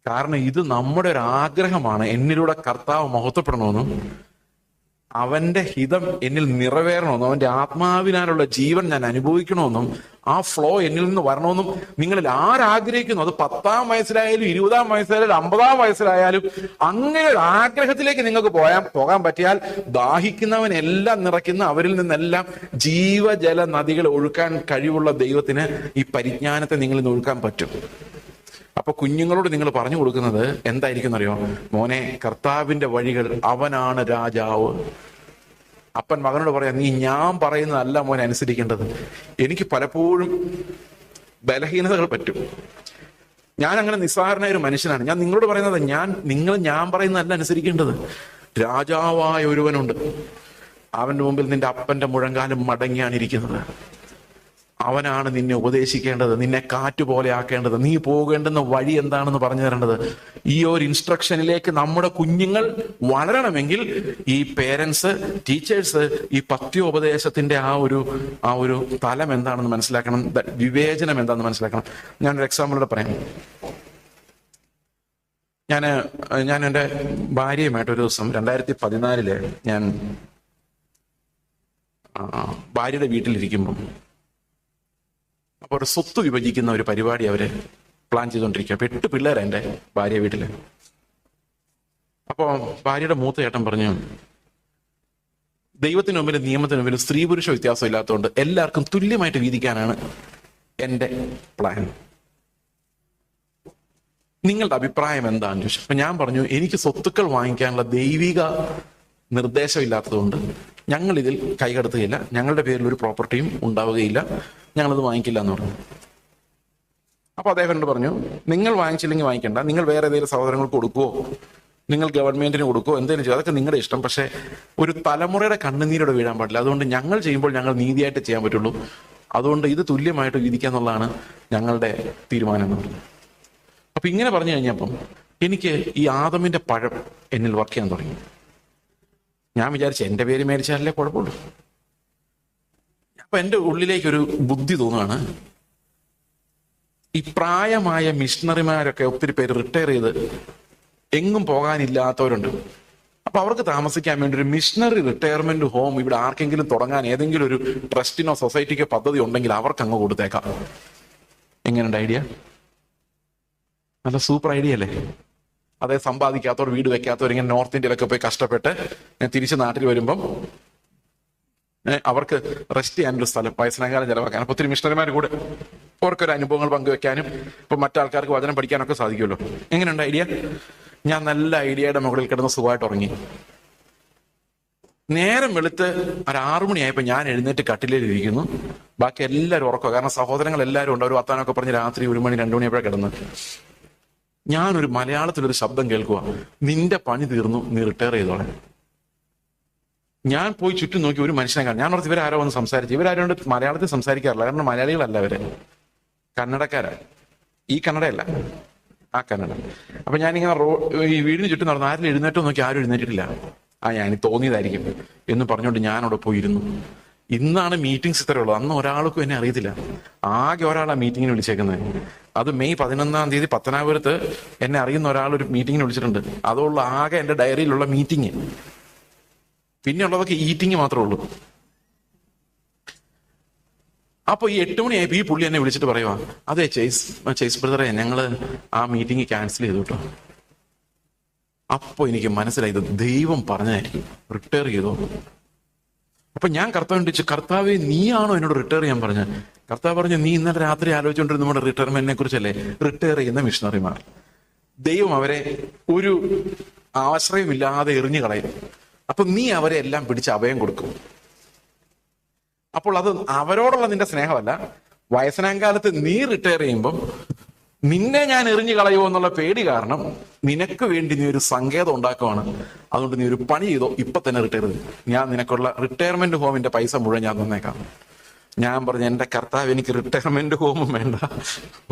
കാരണം ഇത് നമ്മുടെ ഒരു ആഗ്രഹമാണ്, എന്നിലൂടെ കർത്താവ് മഹത്വപ്പെടണമെന്നും അവന്റെ ഹിതം എന്നിൽ നിറവേറണമെന്നും അവന്റെ ആത്മാവിനാലുള്ള ജീവൻ ഞാൻ അനുഭവിക്കണമെന്നും ആ ഫ്ലോ എന്നിൽ നിന്ന് വരണമെന്നും നിങ്ങളിൽ ആരാഗ്രഹിക്കുന്നു, അത് 10-ാം വയസ്സിലായാലും 20-ാം വയസ്സിലായാലും 50-ാം വയസ്സിലായാലും, അങ്ങനെ ഒരു ആഗ്രഹത്തിലേക്ക് നിങ്ങൾക്ക് പോകാൻ പറ്റിയാൽ ദാഹിക്കുന്നവനെല്ലാം നിറയ്ക്കുന്ന, അവരിൽ നിന്നെല്ലാം ജീവജല നദികൾ ഒഴുക്കാൻ കഴിവുള്ള ദൈവത്തിന് ഈ പരിജ്ഞാനത്തെ നിങ്ങളിൽ നിന്ന് ഒഴുക്കാൻ പറ്റും. അപ്പൊ കുഞ്ഞുങ്ങളോട് നിങ്ങൾ പറഞ്ഞു കൊടുക്കുന്നത് എന്തായിരിക്കും അറിയോ? മോനെ, കർത്താവിന്റെ വഴികൾ, അവനാണ് രാജാവ്. അപ്പൻ മകനോട് പറയാം, നീ ഞാൻ പറയുന്നതല്ല മോനെ അനുസരിക്കേണ്ടത്. എനിക്ക് പലപ്പോഴും ബലഹീനതകൾ പറ്റും, ഞാൻ അങ്ങനെ നിസ്സാരനായ ഒരു മനുഷ്യനാണ്. ഞാൻ നിങ്ങളോട് പറയുന്നത്, ഞാൻ പറയുന്നതല്ല അനുസരിക്കേണ്ടത്. രാജാവായ ഒരുവനുണ്ട്, അവന്റെ മുമ്പിൽ നിന്റെ അപ്പന്റെ മുഴങ്കാലം മടങ്ങിയാണ് ഇരിക്കുന്നത്. അവനാണ് നിന്നെ ഉപദേശിക്കേണ്ടത്, നിന്നെ കാറ്റുപോലെ ആക്കേണ്ടത്, നീ പോകേണ്ടുന്ന വഴി എന്താണെന്ന് പറഞ്ഞു തരേണ്ടത്. ഈ ഒരു ഇൻസ്ട്രക്ഷനിലേക്ക് നമ്മുടെ കുഞ്ഞുങ്ങൾ വളരണമെങ്കിൽ ഈ പേരൻസ്, ടീച്ചേഴ്സ് ഈ പത്യോപദേശത്തിന്റെ ആ ഒരു തലം എന്താണെന്ന് മനസ്സിലാക്കണം, വിവേചനം എന്താണെന്ന് മനസ്സിലാക്കണം. ഞാനൊരു എക്സാമ്പിളോടെ പറയാം. ഞാൻ എൻ്റെ ഭാര്യയുമായിട്ട് ഒരു ദിവസം 2014 ഞാൻ ഭാര്യയുടെ വീട്ടിലിരിക്കുമ്പം അപ്പോൾ ഒരു സ്വത്ത് വിഭജിക്കുന്ന ഒരു പരിപാടി അവര് പ്ലാൻ ചെയ്തുകൊണ്ടിരിക്കുക. അപ്പൊ 8 പിള്ളേരാ എൻ്റെ ഭാര്യ വീട്ടില്. അപ്പോ ഭാര്യയുടെ മൂത്ത ചേട്ടൻ പറഞ്ഞു, ദൈവത്തിന് മുമ്പിലും നിയമത്തിന് മുമ്പിലും സ്ത്രീ പുരുഷ വ്യത്യാസം ഇല്ലാത്തതുകൊണ്ട് എല്ലാവർക്കും തുല്യമായിട്ട് വീതിക്കാനാണ് എൻ്റെ പ്ലാൻ. നിങ്ങളുടെ അഭിപ്രായം എന്താണെന്ന് ചോദിച്ചു. അപ്പൊ ഞാൻ പറഞ്ഞു, എനിക്ക് സ്വത്തുക്കൾ വാങ്ങിക്കാനുള്ള ദൈവിക നിർദ്ദേശം ഇല്ലാത്തതുകൊണ്ട് ഞങ്ങൾ ഇതിൽ കൈകടത്തുകയില്ല, ഞങ്ങളുടെ പേരിൽ ഒരു പ്രോപ്പർട്ടിയും ഉണ്ടാവുകയില്ല, ഞങ്ങളത് വാങ്ങിക്കില്ല എന്ന് പറഞ്ഞു. അപ്പൊ അദ്ദേഹം പറഞ്ഞു, നിങ്ങൾ വാങ്ങിച്ചില്ലെങ്കിൽ വാങ്ങിക്കണ്ട, നിങ്ങൾ വേറെ ഏതെങ്കിലും സഹോദരങ്ങൾക്ക് കൊടുക്കുവോ, നിങ്ങൾ ഗവൺമെന്റിന് കൊടുക്കുവോ, എന്തെങ്കിലും ചെയ്യും, അതൊക്കെ നിങ്ങളുടെ ഇഷ്ടം. പക്ഷെ ഒരു തലമുറയുടെ കണ്ണുനീരോടെ വീഴാൻ പാടില്ല. അതുകൊണ്ട് ഞങ്ങൾ ചെയ്യുമ്പോൾ ഞങ്ങൾ നീതിയായിട്ട് ചെയ്യാൻ പറ്റുള്ളൂ. അതുകൊണ്ട് ഇത് തുല്യമായിട്ട് വിധിക്കാന്നുള്ളതാണ് ഞങ്ങളുടെ തീരുമാനം എന്ന് പറഞ്ഞു. അപ്പൊ ഇങ്ങനെ പറഞ്ഞു കഴിഞ്ഞപ്പം എനിക്ക് ഈ ആദമിന്റെ പഴം എന്നിൽ വർക്ക് ചെയ്യാൻ തുടങ്ങി. ഞാൻ വിചാരിച്ചു എൻ്റെ പേര് മേടിച്ചാലല്ലേ കുഴപ്പമുള്ളൂ. അപ്പൊ എൻ്റെ ഉള്ളിലേക്കൊരു ബുദ്ധി തോന്നുകയാണ്, ഈ പ്രായമായ മിഷണറിമാരൊക്കെ ഒത്തിരി പേര് റിട്ടയർ ചെയ്ത് എങ്ങും പോകാനില്ലാത്തവരുണ്ട്. അപ്പൊ അവർക്ക് താമസിക്കാൻ വേണ്ടി ഒരു മിഷണറി റിട്ടയർമെന്റ് ഹോം ഇവിടെ ആർക്കെങ്കിലും തുടങ്ങാൻ ഏതെങ്കിലും ഒരു ട്രസ്റ്റിനോ സൊസൈറ്റിക്കോ പദ്ധതി ഉണ്ടെങ്കിൽ അവർക്ക് അങ്ങ് കൊടുത്തേക്കാം. എങ്ങനെയുണ്ട് ഐഡിയ? നല്ല സൂപ്പർ ഐഡിയ അല്ലേ? അതേ സമ്പാദിക്കാത്തവർ, വീട് വെക്കാത്തവർ, ഇങ്ങനെ നോർത്ത് ഇന്ത്യയിലൊക്കെ പോയി കഷ്ടപ്പെട്ട് തിരിച്ച് നാട്ടിൽ വരുമ്പം അവർക്ക് റെസ്റ്റ് ചെയ്യാനൊരു സ്ഥലം, വയസ്സനകാലം ചെലവാക്കാനും ഒത്തിരി മിഷണറിമാർ കൂടെ അവർക്കൊരു അനുഭവങ്ങൾ പങ്കുവെക്കാനും ഇപ്പൊ മറ്റാൾക്കാർക്ക് വചനം പഠിക്കാനൊക്കെ സാധിക്കുമല്ലോ. എങ്ങനെയുണ്ട് ഐഡിയ? ഞാൻ നല്ല ഐഡിയയുടെ മുകളിൽ കിടന്ന് സുഖമായിട്ട് ഉറങ്ങി. നേരം വെളുത്ത് ഒരു 6 മണിയായപ്പോൾ ഞാൻ എഴുന്നേറ്റ് കട്ടിലേൽ ഇരിക്കുന്നു. ബാക്കി എല്ലാവരും ഉറക്കുക, കാരണം സഹോദരങ്ങൾ എല്ലാവരും ഉണ്ട്. ഒരു വർത്താനമൊക്കെ പറഞ്ഞ് രാത്രി 1 മണി 2 മണിയായപ്പോഴാണ് കിടന്ന്. ഞാനൊരു മലയാളത്തിലൊരു ശബ്ദം കേൾക്കുക, നിന്റെ പണി തീർന്നു, നീ റിട്ടയർ ചെയ്തോളെ. ഞാൻ പോയി ചുറ്റും നോക്കി, ഒരു മനുഷ്യനെ കാണാം. ഞാൻ ഓർത്ത് ഇവരാരോ വന്ന് സംസാരിച്ചു. ഇവരാരോണ്ട് മലയാളത്തിൽ സംസാരിക്കാറില്ല, കാരണം മലയാളികളല്ല അവര്, കന്നഡക്കാരാ. ഈ കന്നഡയല്ല, ആ കന്നഡ. അപ്പൊ ഞാനിങ്ങനെ ഈ വീടിന് ചുറ്റും നടന്നു. ആരും എഴുന്നേറ്റോ നോക്കി, ആരും എഴുന്നേറ്റിട്ടില്ല. ഞാൻ തോന്നിയതായിരിക്കും എന്ന് പറഞ്ഞുകൊണ്ട് ഞാൻ അവിടെ പോയിരുന്നു. ഇന്നാണ് മീറ്റിംഗ്സ് ഇത്രയുള്ളത്. അന്ന് ഒരാൾക്കും എന്നെ അറിയത്തില്ല. ആകെ ഒരാളാണ് മീറ്റിങ്ങിന് വിളിച്ചേക്കുന്നത്. അത് മെയ് 11-ാം തീയതി പത്തനാപുരത്ത് എന്നെ അറിയുന്ന ഒരാൾ ഒരു മീറ്റിങ്ങിന് വിളിച്ചിട്ടുണ്ട്. അതുള്ള ആകെ എൻ്റെ ഡയറിയിലുള്ള മീറ്റിംഗ്. പിന്നെ ഉള്ളതൊക്കെ ഈറ്റിംഗ് മാത്രമേ ഉള്ളൂ. അപ്പൊ ഈ 8 മണിയായപ്പോ ഈ പുള്ളി എന്നെ വിളിച്ചിട്ട് പറയുവാ, അതെ ചേസ് ബ്രദറെ, ഞങ്ങള് ആ മീറ്റിംഗ് ക്യാൻസൽ ചെയ്തു കേട്ടോ. അപ്പൊ എനിക്ക് മനസ്സിലായത് ദൈവം പറഞ്ഞായിരിക്കും, റിട്ടയർ ചെയ്തോ. അപ്പൊ ഞാൻ കർത്താവിനെ ചോദിച്ചു, കർത്താവേ നീയാണോ എന്നോട് റിട്ടയർ ചെയ്യാൻ പറഞ്ഞത്? കർത്താവ് പറഞ്ഞു, നീ ഇന്നലെ രാത്രി ആലോചിച്ചുകൊണ്ടിരുന്ന നമ്മുടെ റിട്ടയർമെന്റിനെ കുറിച്ചല്ലേ, റിട്ടയർ ചെയ്യുന്ന മിഷണറിമാർ. ദൈവം അവരെ ഒരു ആശ്രയമില്ലാതെ എറിഞ്ഞു കളയും. അപ്പൊ നീ അവരെ എല്ലാം പിടിച്ച് അഭയം കൊടുക്കും. അപ്പോൾ അത് അവരോടുള്ള നിന്റെ സ്നേഹമല്ല, വയസ്സനാങ്കാലത്ത് നീ റിട്ടയർ ചെയ്യുമ്പം നിന്നെ ഞാൻ എറിഞ്ഞു കളയുമോ എന്നുള്ള പേടി കാരണം നിനക്ക് വേണ്ടി നീ ഒരു സങ്കേതം ഉണ്ടാക്കുവാണ്. അതുകൊണ്ട് നീ ഒരു പണി ചെയ്തോ, ഇപ്പൊ തന്നെ റിട്ടയർ ചെയ്തു. ഞാൻ നിനക്കുള്ള റിട്ടയർമെന്റ് ഹോമിന്റെ പൈസ മുഴുവൻ ഞാൻ തന്നേക്കാം. ഞാൻ പറഞ്ഞു, എന്റെ കർത്താവ്, എനിക്ക് റിട്ടയർമെന്റ് ഹോമും വേണ്ട,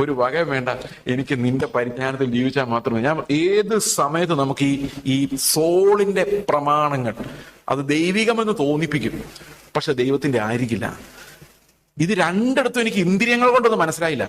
ഒരു വകയും വേണ്ട, എനിക്ക് നിന്റെ പരിജ്ഞാനത്തിൽ ജീവിച്ചാൽ മാത്രമേ. ഞാൻ ഏത് സമയത്ത് നമുക്ക് ഈ സോളിന്റെ പ്രമാണങ്ങൾ അത് ദൈവികമെന്ന് തോന്നിപ്പിക്കും, പക്ഷെ ദൈവത്തിന്റെ ആയിരിക്കില്ല. ഇത് രണ്ടിടത്തും എനിക്ക് ഇന്ദ്രിയങ്ങൾ കൊണ്ടൊന്നും മനസ്സിലായില്ല.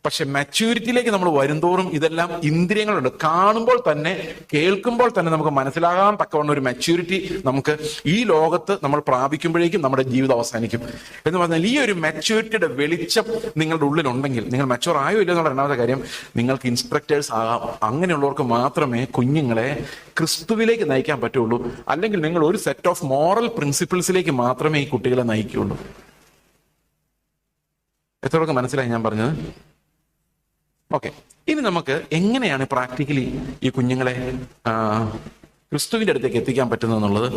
പക്ഷെ മാച്യൂരിറ്റിയിലേക്ക് നമ്മൾ വരുന്തോറും ഇതെല്ലാം ഇന്ദ്രിയങ്ങളുണ്ട്. കാണുമ്പോൾ തന്നെ, കേൾക്കുമ്പോൾ തന്നെ നമുക്ക് മനസ്സിലാകാൻ തക്കവണ്ണം ഒരു മാച്യൂരിറ്റി നമുക്ക് ഈ ലോകത്ത് നമ്മൾ പ്രാപിക്കുമ്പോഴേക്കും നമ്മുടെ ജീവിതം അവസാനിക്കും. എന്ന് പറഞ്ഞാൽ ഈ ഒരു മാച്യൂരിറ്റിയുടെ വെളിച്ചം നിങ്ങളുടെ ഉള്ളിലുണ്ടെങ്കിൽ, നിങ്ങൾ മാച്യൂർ ആയോ ഇല്ല എന്നുള്ള രണ്ടാമത്തെ കാര്യം, നിങ്ങൾക്ക് ഇൻസ്ട്രക്ടേഴ്സ് ആകാം. അങ്ങനെയുള്ളവർക്ക് മാത്രമേ കുഞ്ഞുങ്ങളെ ക്രിസ്തുവിലേക്ക് നയിക്കാൻ പറ്റുള്ളൂ. അല്ലെങ്കിൽ നിങ്ങൾ ഒരു സെറ്റ് ഓഫ് മോറൽ പ്രിൻസിപ്പിൾസിലേക്ക് മാത്രമേ ഈ കുട്ടികളെ നയിക്കുകയുള്ളൂ. എത്രയൊക്കെ മനസ്സിലായി ഞാൻ പറഞ്ഞത്? ഓക്കെ, ഇനി നമുക്ക് എങ്ങനെയാണ് പ്രാക്ടിക്കലി ഈ കുഞ്ഞുങ്ങളെ ക്രിസ്തുവിന്റെ അടുത്തേക്ക് എത്തിക്കാൻ പറ്റുന്നത് എന്നുള്ളത്.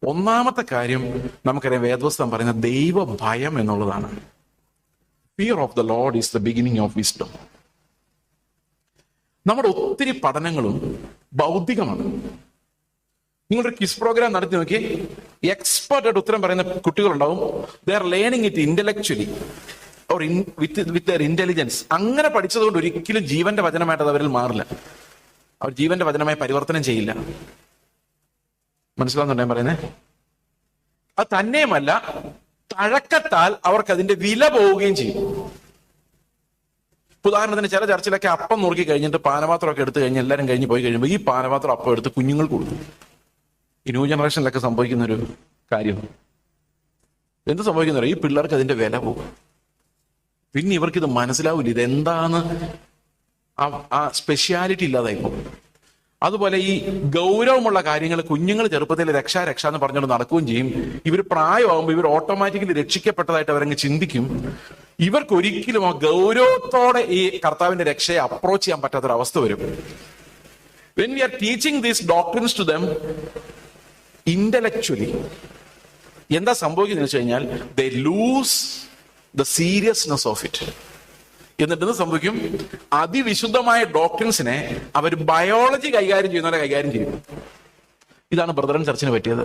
ഒന്നാമത്തെ കാര്യം നമുക്കറിയാം, വേദപുസ്തകം പറയുന്ന ദൈവ ഭയം എന്നുള്ളതാണ്. Fear of the Lord is the beginning of wisdom. നമ്മുടെ ഒത്തിരി പഠനങ്ങളും ഭൗതികമാണ്. നിങ്ങളൊരു ക്വിസ് പ്രോഗ്രാം നടത്തി നോക്കി, എക്സ്പെർട്ട് ആയിട്ട് ഉത്തരം പറയുന്ന കുട്ടികളുണ്ടാവും. They are learning it intellectually or with their intelligence. അങ്ങനെ പഠിച്ചതുകൊണ്ട് ഒരിക്കലും ജീവന്റെ വചനമായിട്ട് അത് അവരിൽ മാറില്ല. അവർ ജീവന്റെ വചനമായി പരിവർത്തനം ചെയ്യില്ല. മനസ്സിലാവുന്നുണ്ടോ ഞാൻ പറയുന്നത്? അത് തന്നെയുമല്ല, തഴക്കത്താൽ അവർക്ക് അതിന്റെ വില പോവുകയും ചെയ്യും. ഉദാഹരണത്തിന്, ചില ചർച്ചിലൊക്കെ അപ്പം നുറുക്കി കഴിഞ്ഞിട്ട് പാനപാത്രമൊക്കെ എടുത്തു കഴിഞ്ഞ് എല്ലാവരും കഴിഞ്ഞ് പോയി കഴിയുമ്പോൾ ഈ പാനപാത്രം അപ്പം എടുത്ത് കുഞ്ഞുങ്ങൾ കൊടുക്കും. ഈ ന്യൂ ജനറേഷനിലൊക്കെ സംഭവിക്കുന്ന ഒരു കാര്യം. എന്ത് സംഭവിക്കുന്ന, ഈ പിള്ളേർക്ക് അതിന്റെ വില പോകും. പിന്നെ ഇവർക്കിത് മനസ്സിലാവില്ല, ഇതെന്താന്ന് ആ സ്പെഷ്യാലിറ്റി ഇല്ലാതായി പോകും. അതുപോലെ ഈ ഗൗരവമുള്ള കാര്യങ്ങൾ കുഞ്ഞുങ്ങൾ ചെറുപ്പത്തിൽ രക്ഷ എന്ന് പറഞ്ഞുകൊണ്ട് നടക്കുകയും ചെയ്യും. ഇവർ പ്രായമാകുമ്പോൾ ഇവർ ഓട്ടോമാറ്റിക്കലി രക്ഷിക്കപ്പെട്ടതായിട്ട് അവരങ്ങ് ചിന്തിക്കും. ഇവർക്കൊരിക്കലും ആ ഗൗരവത്തോടെ ഈ കർത്താവിന്റെ രക്ഷയെ അപ്രോച്ച് ചെയ്യാൻ പറ്റാത്തൊരവസ്ഥ വരും. When we are teaching these doctrines to them intellectually, എന്താ സംഭവിക്കുന്നത് വെച്ച് കഴിഞ്ഞാൽ, they lose the seriousness of it. എന്നിട്ട് സംഭവിക്കും, അതിവിശുദ്ധമായ ഡോക്ട്രിൻസിനെ അവർ ബയോളജി കൈകാര്യം ചെയ്യുന്നവരെ കൈകാര്യം ചെയ്യും. ഇതാണ് ബ്രദറൻ ചർച്ചിന് പറ്റിയത്.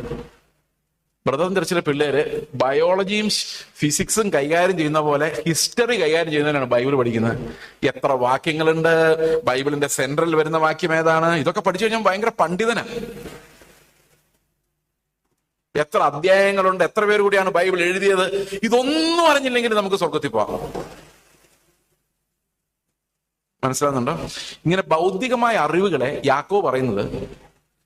ബ്രദറൻ ചർച്ചിലെ പിള്ളേര് ബയോളജിയും ഫിസിക്സും കൈകാര്യം ചെയ്യുന്ന പോലെ ഹിസ്റ്ററി കൈകാര്യം ചെയ്യുന്നവരാണ് ബൈബിൾ പഠിക്കുന്നത്. എത്ര വാക്യങ്ങളുണ്ട്, ബൈബിളിന്റെ സെൻട്രൽ വരുന്ന വാക്യം ഏതാണ്, ഇതൊക്കെ പഠിച്ചു കഴിഞ്ഞാൽ ഭയങ്കര പണ്ഡിതനാണ്. എത്ര അധ്യായങ്ങളുണ്ട്, എത്ര പേര് കൂടിയാണ് ബൈബിൾ എഴുതിയത്, ഇതൊന്നും അറിഞ്ഞില്ലെങ്കിൽ നമുക്ക് സ്വർഗത്തിൽ പോവാം. മനസ്സിലാകുന്നുണ്ടോ? ഇങ്ങനെ ഭൗതികമായ അറിവുകളെ യാക്കോബ് പറയുന്നത്,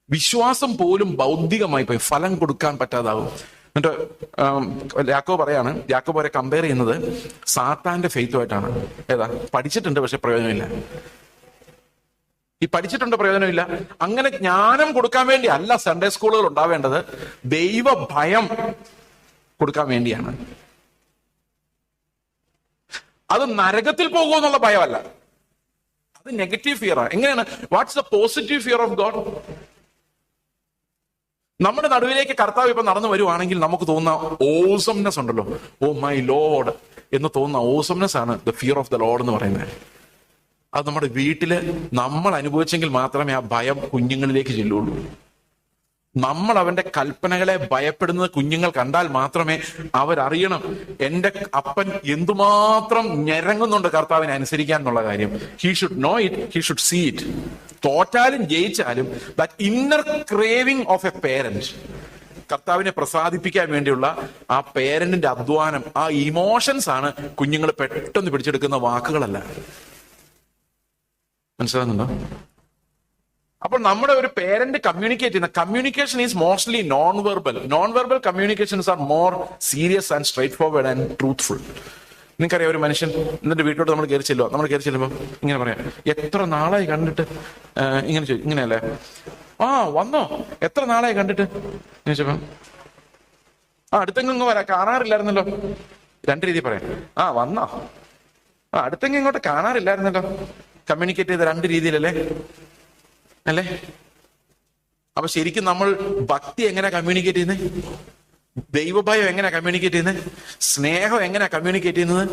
വിശ്വാസം പോലും ഭൗതികമായി പോയി ഫലം കൊടുക്കാൻ പറ്റാതാവും. എന്നിട്ട് യാക്കോബ് അവരെ കമ്പയർ ചെയ്യുന്നത് സാത്താന്റെ ഫെയ്ത്തുമായിട്ടാണ്. ഏതാ? പഠിച്ചിട്ടുണ്ട് പക്ഷെ പ്രയോജനമില്ല. ഈ പഠിച്ചിട്ടുണ്ട് പ്രയോജനമില്ല. അങ്ങനെ ജ്ഞാനം കൊടുക്കാൻ വേണ്ടി അല്ല സൺഡേ സ്കൂളുകൾ ഉണ്ടാവേണ്ടത്, ദൈവ ഭയം കൊടുക്കാൻ വേണ്ടിയാണ്. അത് നരകത്തിൽ പോകുമെന്നുള്ള ഭയമല്ല, അത് നെഗറ്റീവ് ഫിയറാണ്. എങ്ങനെയാണ്? What's the positive fear of God? നമ്മുടെ നടുവിലേക്ക് കർത്താവ് ഇപ്പൊ നടന്നു വരുവാണെങ്കിൽ നമുക്ക് തോന്നുന്ന ഓസംനെസ് ഉണ്ടല്ലോ, ഓ മൈ ലോഡ് എന്ന് തോന്നുന്ന ഓസംനെസ് ആണ് the fear of the load എന്ന് പറയുന്നത്. അത് നമ്മുടെ വീട്ടില് നമ്മൾ അനുഭവിച്ചെങ്കിൽ മാത്രമേ ആ ഭയം കുഞ്ഞുങ്ങളിലേക്ക് ചെല്ലുള്ളൂ. നമ്മൾ അവന്റെ കൽപ്പനകളെ ഭയപ്പെടുന്നത് കുഞ്ഞുങ്ങൾ കണ്ടാൽ മാത്രമേ അവരറിയണം എന്റെ അപ്പൻ എന്തുമാത്രം ഞെരങ്ങുന്നുണ്ട് കർത്താവിനെ അനുസരിക്കാൻ എന്നുള്ള കാര്യം. He should know it, he should see it. തോറ്റാലും ജയിച്ചാലും that inner craving of a parent, കർത്താവിനെ പ്രസാദിപ്പിക്കാൻ വേണ്ടിയുള്ള ആ പേരന്റിന്റെ അധ്വാനം, ആ ഇമോഷൻസ് ആണ് കുഞ്ഞുങ്ങൾ പെട്ടെന്ന് പിടിച്ചെടുക്കുന്ന വാക്കുകളല്ല. മനസ്സിലാകുന്നുണ്ടോ? അപ്പോൾ നമ്മുടെ ഒരു പേരന്റ് കമ്മ്യൂണിക്കേറ്റ് ചെയ്യുന്ന communication is mostly non verbal. Non verbal communications are more serious and straight forward and truthful. നിങ്ങൾക്കറിയാം, ഒരു മനുഷ്യൻ എന്നിട്ട് വീട്ടിലോട്ട് നമ്മൾ കയറി ചെല്ലുമ്പോൾ ഇങ്ങനെ പറയാം, എത്ര നാളായി കണ്ടിട്ട്, ഇങ്ങനെ ചോദിക്കും, ഇങ്ങനെയല്ലേ, ആ വന്നോ, എത്ര നാളായി കണ്ടിട്ട്, ചോദിച്ചപ്പം അടുത്തെങ്കിലും വരാം, കാണാറില്ലായിരുന്നല്ലോ. രണ്ട് രീതി പറയാം, വന്നോ, അടുത്തെങ്കിലും ഇങ്ങോട്ട് കാണാറില്ലായിരുന്നല്ലോ. കമ്മ്യൂണിക്കേറ്റ് ചെയ്ത രണ്ട് രീതിയിലല്ലേ അല്ലേ? അപ്പൊ ശരിക്കും നമ്മൾ ഭക്തി എങ്ങനെയാ കമ്മ്യൂണിക്കേറ്റ് ചെയ്യുന്നത്? ദൈവഭയം എങ്ങനെയാ കമ്മ്യൂണിക്കേറ്റ് ചെയ്യുന്നത്? സ്നേഹം എങ്ങനെയാ കമ്മ്യൂണിക്കേറ്റ് ചെയ്യുന്നത്?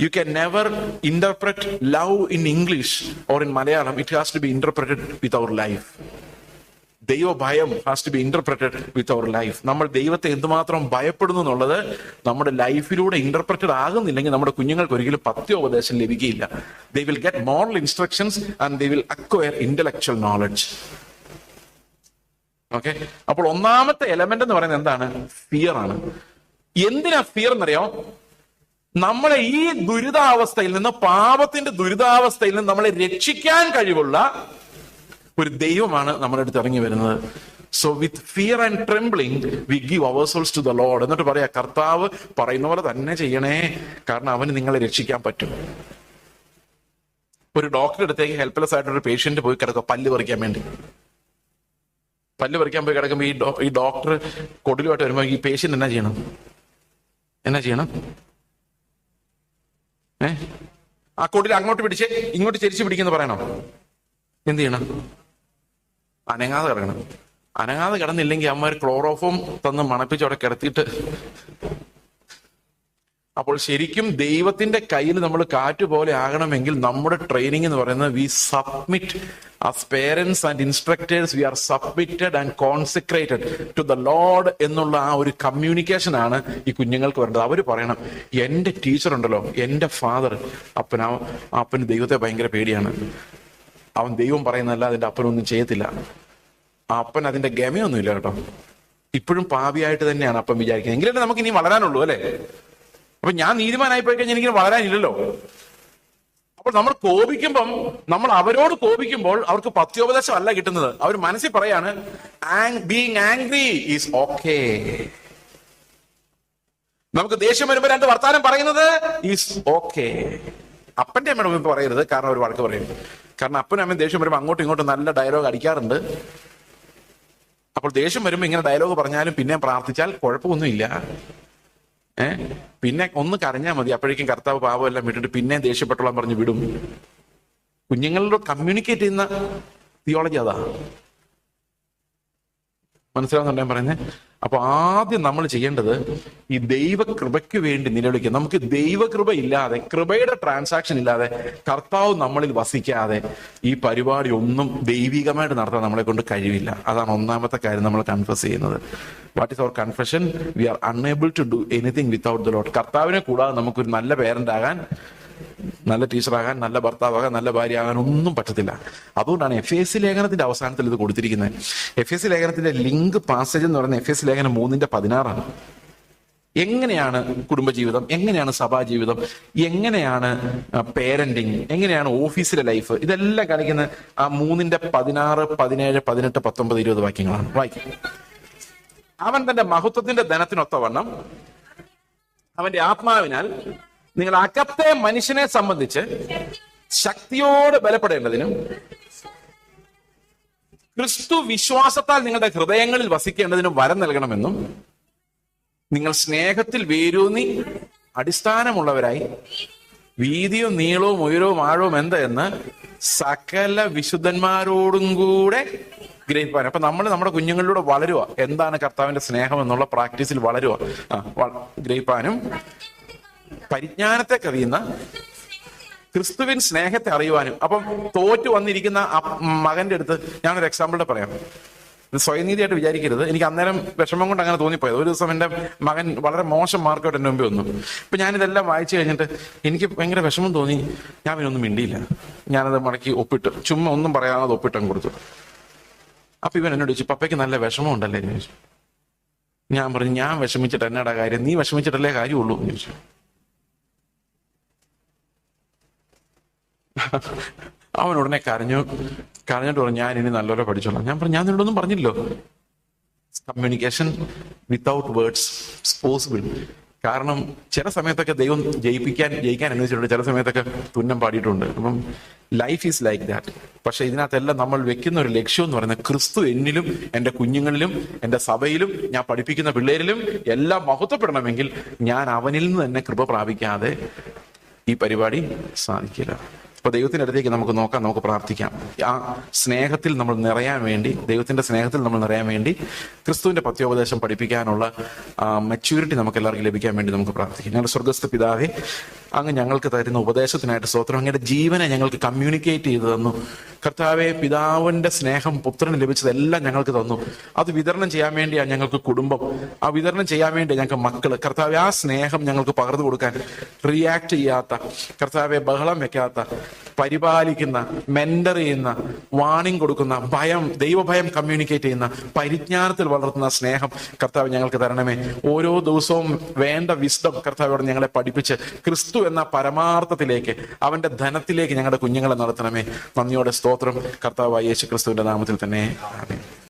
You can never interpret love in English or in Malayalam. It has to be interpreted with our life. ദൈവഭയം has to be interpreted with our life. നമ്മൾ ദൈവത്തെ എന്തുമാത്രം ഭയപ്പെടുന്നു എന്നുള്ളത് നമ്മുടെ ലൈഫിലൂടെ ഇന്റർപ്രറ്റഡ് ആകുന്നില്ലെങ്കിൽ നമ്മുടെ കുഞ്ഞുങ്ങൾക്ക് ഒരിക്കലും പത്യോപദേശം ലഭിക്കുകയില്ല. They will get moral instructions and they will acquire intellectual knowledge. Okay, അപ്പോൾ ഒന്നാമത്തെ എലമെന്റ് എന്ന് പറയുന്നത് എന്താണ്? ഫിയർ ആണ്. എന്തിനാ ഫിയർ എന്നറിയോ? നമ്മളെ ഈ ദുരിതാവസ്ഥയിൽ നിന്ന്, പാപത്തിന്റെ ദുരിതാവസ്ഥയിൽ നിന്ന് നമ്മളെ രക്ഷിക്കാൻ കഴിവുള്ള ഒരു ദൈവമാണ് നമ്മുടെ അടുത്ത് ഇറങ്ങി വരുന്നത്. So with fear and trembling we give ourselves to the Lord. എന്നിട്ട് പറയാ, കർത്താവ് പറയുന്ന പോലെ തന്നെ ചെയ്യണേ, കാരണം അവന് നിങ്ങളെ രക്ഷിക്കാൻ പറ്റും. ഒരു ഡോക്ടറുടെ അടുത്തേക്ക് ഹെൽപ്ലെസ് ആയിട്ടൊരു പേഷ്യന്റ് പോയി കിടക്കുക, പല്ല് പറിക്കാൻ വേണ്ടി. പല്ല് പറിക്കാൻ പോയി കിടക്കുമ്പോൾ ഈ ഡോക്ടർ കൊടിലുമായിട്ട് വരുമ്പോൾ ഈ പേഷ്യന്റ് എന്നാ ചെയ്യണം? ആ കൊടിൽ അങ്ങോട്ട് പിടിച്ച് ഇങ്ങോട്ട് ചെരിച്ച് പിടിക്കുന്നു പറയണം. എന്ത് ചെയ്യണം? അനങ്ങാതെ കിടക്കണം. അനങ്ങാതെ കിടന്നില്ലെങ്കിൽ അമ്മ ക്ലോറോഫോം തന്ന് മണപ്പിച്ച് അവിടെ കിടത്തിയിട്ട്. അപ്പോൾ ശരിക്കും ദൈവത്തിന്റെ കയ്യിൽ നമ്മൾ കാറ്റ് പോലെ ആകണമെങ്കിൽ നമ്മുടെ ട്രെയിനിങ് എന്ന് പറയുന്നത് we submit as parents and instructors, we are submitted and consecrated to the Lord എന്നുള്ള ആ ഒരു കമ്മ്യൂണിക്കേഷൻ ആണ് ഈ കുഞ്ഞുങ്ങൾക്ക് വരേണ്ടത്. അവർ പറയണം, എന്റെ ടീച്ചർ ഉണ്ടല്ലോ, എന്റെ ഫാദർ, അപ്പന് ദൈവത്തെ ഭയങ്കര പേടിയാണ്, അവൻ ദൈവം പറയുന്നതല്ല അതിന്റെ അപ്പനൊന്നും ചെയ്യത്തില്ല, ആ അപ്പൻ അതിന്റെ ഗമയൊന്നുമില്ല കേട്ടോ, ഇപ്പോഴും പാപിയായിട്ട് തന്നെയാണ് അപ്പൻ വിചാരിക്കുന്നത്. എങ്കിലല്ലേ നമുക്ക് ഇനി വളരാനുള്ളൂ അല്ലെ? അപ്പൊ ഞാൻ നീതിമാനായി പോയി കഴിഞ്ഞാൽ എനിക്ക് വളരാനില്ലല്ലോ. അപ്പോൾ നമ്മൾ കോപിക്കുമ്പം, നമ്മൾ അവരോട് കോപിക്കുമ്പോൾ അവർക്ക് പത്യോപദേശം അല്ല കിട്ടുന്നത്. അവർ മനസ്സിൽ പറയാണ്, ബീങ് ആംഗ്രി ഈസ് ഓക്കേ. നമുക്ക് ദേഷ്യം വരുമ്പോ രണ്ട് വർത്താനം പറയുന്നത് ഈസ് ഓക്കേ. അപ്പന്റെ അമ്മയുടെ മുമ്പ് പറയരുത്, കാരണം അവർ വഴക്ക് പറയും. കാരണം അപ്പനും അമ്മയും ദേഷ്യം വരുമ്പോൾ അങ്ങോട്ടും ഇങ്ങോട്ടും നല്ല ഡയലോഗ് അടിക്കാറുണ്ട്. അപ്പോൾ ദേഷ്യം വരുമ്പോൾ ഇങ്ങനെ ഡയലോഗ് പറഞ്ഞാലും പിന്നെ പ്രാർത്ഥിച്ചാൽ കുഴപ്പമൊന്നുമില്ല. പിന്നെ ഒന്ന് കരഞ്ഞാൽ മതി, അപ്പോഴേക്കും കർത്താവ് പാപം എല്ലാം വിട്ടിട്ട് പിന്നെ ദേഷ്യപ്പെട്ടോളാൻ പറഞ്ഞ് വിടും. കുഞ്ഞുങ്ങളോട് കമ്മ്യൂണിക്കേറ്റ് ചെയ്യുന്ന തിയോളജി അതാ. മനസ്സിലാവുന്നുണ്ടോ ഞാൻ പറയുന്നത്? അപ്പൊ ആദ്യം നമ്മൾ ചെയ്യേണ്ടത് ഈ ദൈവകൃപയ്ക്ക് വേണ്ടി നിലവിളിക്കുക. നമുക്ക് ദൈവകൃപ ഇല്ലാതെ, കൃപയുടെ ട്രാൻസാക്ഷൻ ഇല്ലാതെ, കർത്താവ് നമ്മളിൽ വസിക്കാതെ ഈ പരിപാടി ഒന്നും ദൈവികമായിട്ട് നടത്താൻ നമ്മളെ കൊണ്ട് കഴിവില്ല. അതാണ് ഒന്നാമത്തെ കാര്യം നമ്മൾ കൺഫസ് ചെയ്യുന്നത്. What is our confession? We are unable to do anything without the Lord. കർത്താവിനെ കൂടാതെ നമുക്കൊരു നല്ല പേരന്റ് ആകാൻ, നല്ല ടീച്ചറാകാൻ, നല്ല ഭർത്താവാകാൻ, നല്ല ഭാര്യ ആകാൻ ഒന്നും പറ്റത്തില്ല. അതുകൊണ്ടാണ് എഫേസ്യ ലേഖനത്തിന്റെ അവസാനത്തിൽ ഇത് കൊടുത്തിരിക്കുന്നത്. എഫേസ്യ ലേഖനത്തിന്റെ ലിങ്ക് പാസേജ് എന്ന് പറയുന്നത് എഫേസ്യ ലേഖനം 3:16. എങ്ങനെയാണ് കുടുംബജീവിതം, എങ്ങനെയാണ് സഭാജീവിതം, എങ്ങനെയാണ് പേരന്റിങ്, എങ്ങനെയാണ് ഓഫീസിലെ ലൈഫ്, ഇതെല്ലാം കാണിക്കുന്ന ആ 3:16, 17, 18, 19, 20 വാക്യങ്ങളാണ്. വായിക്കും. അവൻ തന്റെ മഹത്വത്തിന്റെ ധനത്തിനൊത്തവണ്ണം അവന്റെ ആത്മാവിനാൽ നിങ്ങൾ അകത്തെ മനുഷ്യനെ സംബന്ധിച്ച് ശക്തിയോട് ബലപ്പെടേണ്ടതിനും ക്രിസ്തു വിശ്വാസത്താൽ നിങ്ങളുടെ ഹൃദയങ്ങളിൽ വസിക്കേണ്ടതിനും വരം നൽകണമെന്നും നിങ്ങൾ സ്നേഹത്തിൽ വേരൂന്നി അടിസ്ഥാനമുള്ളവരായി വീതിയും നീളവും ഉയരവും ആഴവും എന്തെന്ന് സകല വിശുദ്ധന്മാരോടും കൂടെ ഗ്രഹിപ്പാൻ. അപ്പൊ നമ്മൾ നമ്മുടെ കുഞ്ഞുങ്ങളിലൂടെ വളരുക. എന്താണ് കർത്താവിന്റെ സ്നേഹം എന്നുള്ള പ്രാക്ടീസിൽ വളരുക, ഗ്രഹിപ്പാനും പരിജ്ഞാനത്തെ കവിയുന്ന ക്രിസ്തുവിൻ സ്നേഹത്തെ അറിയുവാനും. അപ്പം തോറ്റു വന്നിരിക്കുന്ന മകന്റെ അടുത്ത് ഞാനൊരു എക്സാമ്പിളിൽ പറയാം. ഇത് സ്വയനീതിയായിട്ട് വിചാരിക്കരുത്. എനിക്ക് അന്നേരം വിഷമം കൊണ്ട് അങ്ങനെ തോന്നിപ്പോയത്. ഒരു ദിവസം എൻ്റെ മകൻ വളരെ മോശം മാർക്കോട്ട് എൻ്റെ മുമ്പിൽ വന്നു. ഇപ്പം ഞാനിതെല്ലാം വായിച്ചു കഴിഞ്ഞിട്ട് എനിക്ക് ഭയങ്കര വിഷമം തോന്നി. ഞാൻ ഇവനൊന്നും മിണ്ടിയില്ല. ഞാനത് മടക്കി ഒപ്പിട്ട്, ചുമ്മാ ഒന്നും പറയാതെ ഒപ്പിട്ടങ്ങ് കൊടുത്തു. അപ്പം ഇവൻ എന്നോട് ചോദിച്ചു, പപ്പയ്ക്ക് നല്ല വിഷമം ഉണ്ടല്ലേ എന്ന് ചോദിച്ചു. ഞാൻ പറഞ്ഞു, ഞാൻ വിഷമിച്ചിട്ട് എന്നാടാ കാര്യം, നീ വിഷമിച്ചിട്ടല്ലേ കാര്യമുള്ളൂ എന്ന് ചോദിച്ചു. അവൻ ഉടനെ കരഞ്ഞിട്ട് പറഞ്ഞു, ഞാൻ ഇനി നല്ലപോലെ പഠിച്ചോളാം. ഞാൻ പറഞ്ഞു, ഞാൻ നിന്നോടൊന്നും പറഞ്ഞില്ലോ. Communication without words it's possible. കാരണം ചില സമയത്തൊക്കെ ദൈവം ജയിക്കാൻ അനുവദിച്ചിട്ടുണ്ട്, ചില സമയത്തൊക്കെ തുന്നം പാടിയിട്ടുണ്ട്. അപ്പം ലൈഫ് ഈസ് ലൈക്ക് ദാറ്റ്. പക്ഷെ ഇതിനകത്തെല്ലാം നമ്മൾ വെക്കുന്ന ഒരു ലക്ഷ്യം എന്ന് പറയുന്നത്, ക്രിസ്തു എന്നിലും എൻ്റെ കുഞ്ഞുങ്ങളിലും എൻ്റെ സഭയിലും ഞാൻ പഠിപ്പിക്കുന്ന പിള്ളേരിലും എല്ലാം മഹത്വപ്പെടണമെങ്കിൽ ഞാൻ അവനിൽ നിന്ന് തന്നെ കൃപ പ്രാപിക്കാതെ ഈ പരിപാടി സാധിക്കില്ല. അപ്പൊ ദൈവത്തിന്റെ അടുത്തേക്ക് നമുക്ക് നോക്കാം, നമുക്ക് പ്രാർത്ഥിക്കാം. ആ സ്നേഹത്തിൽ നമ്മൾ നിറയാൻ വേണ്ടി, ദൈവത്തിന്റെ സ്നേഹത്തിൽ നമ്മൾ നിറയാൻ വേണ്ടി, ക്രിസ്തുവിന്റെ പത്യോപദേശം പഠിപ്പിക്കാനുള്ള മെച്യൂരിറ്റി നമുക്ക് എല്ലാവർക്കും ലഭിക്കാൻ വേണ്ടി നമുക്ക് പ്രാർത്ഥിക്കാം. ഞങ്ങളുടെ സ്വർഗസ്ഥ പിതാവേ, അങ്ങ് ഞങ്ങൾക്ക് തരുന്ന ഉപദേശത്തിനായിട്ട് സ്തോത്രം. അങ്ങയുടെ ജീവനെ ഞങ്ങൾക്ക് കമ്മ്യൂണിക്കേറ്റ് ചെയ്തു തന്നു കർത്താവെ. പിതാവിന്റെ സ്നേഹം പുത്രന് ലഭിച്ചതെല്ലാം ഞങ്ങൾക്ക് തന്നു. അത് വിതരണം ചെയ്യാൻ വേണ്ടിയാണ് ഞങ്ങൾക്ക് കുടുംബം, ആ വിതരണം ചെയ്യാൻ വേണ്ടി ഞങ്ങൾക്ക് മക്കള്. കർത്താവെ, ആ സ്നേഹം ഞങ്ങൾക്ക് പകർന്നു കൊടുക്കാൻ റിയാക്ട് ചെയ്യാത്ത, കർത്താവെ ബഹളം വെക്കാത്ത, പരിപാലിക്കുന്ന, മെന്റർ ചെയ്യുന്ന, വാണിംഗ് കൊടുക്കുന്ന, ദൈവഭയം കമ്മ്യൂണിക്കേറ്റ് ചെയ്യുന്ന, പരിജ്ഞാനത്തിൽ വളർത്തുന്ന സ്നേഹം കർത്താവ് ഞങ്ങൾക്ക് തരണമേ. ഓരോ ദിവസവും വേണ്ട വിസ്ഡം കർത്താവോട് ഞങ്ങളെ പഠിപ്പിച്ച് ക്രിസ്തു എന്ന പരമാർത്ഥത്തിലേക്ക്, അവന്റെ ധനത്തിലേക്ക് ഞങ്ങളുടെ കുഞ്ഞുങ്ങളെ നടത്തണമേ. നന്ദിയോടെ സ്തോത്രം. കർത്താവായ യേശു ക്രിസ്തുവിന്റെ നാമത്തിൽ തന്നെ ആമേൻ.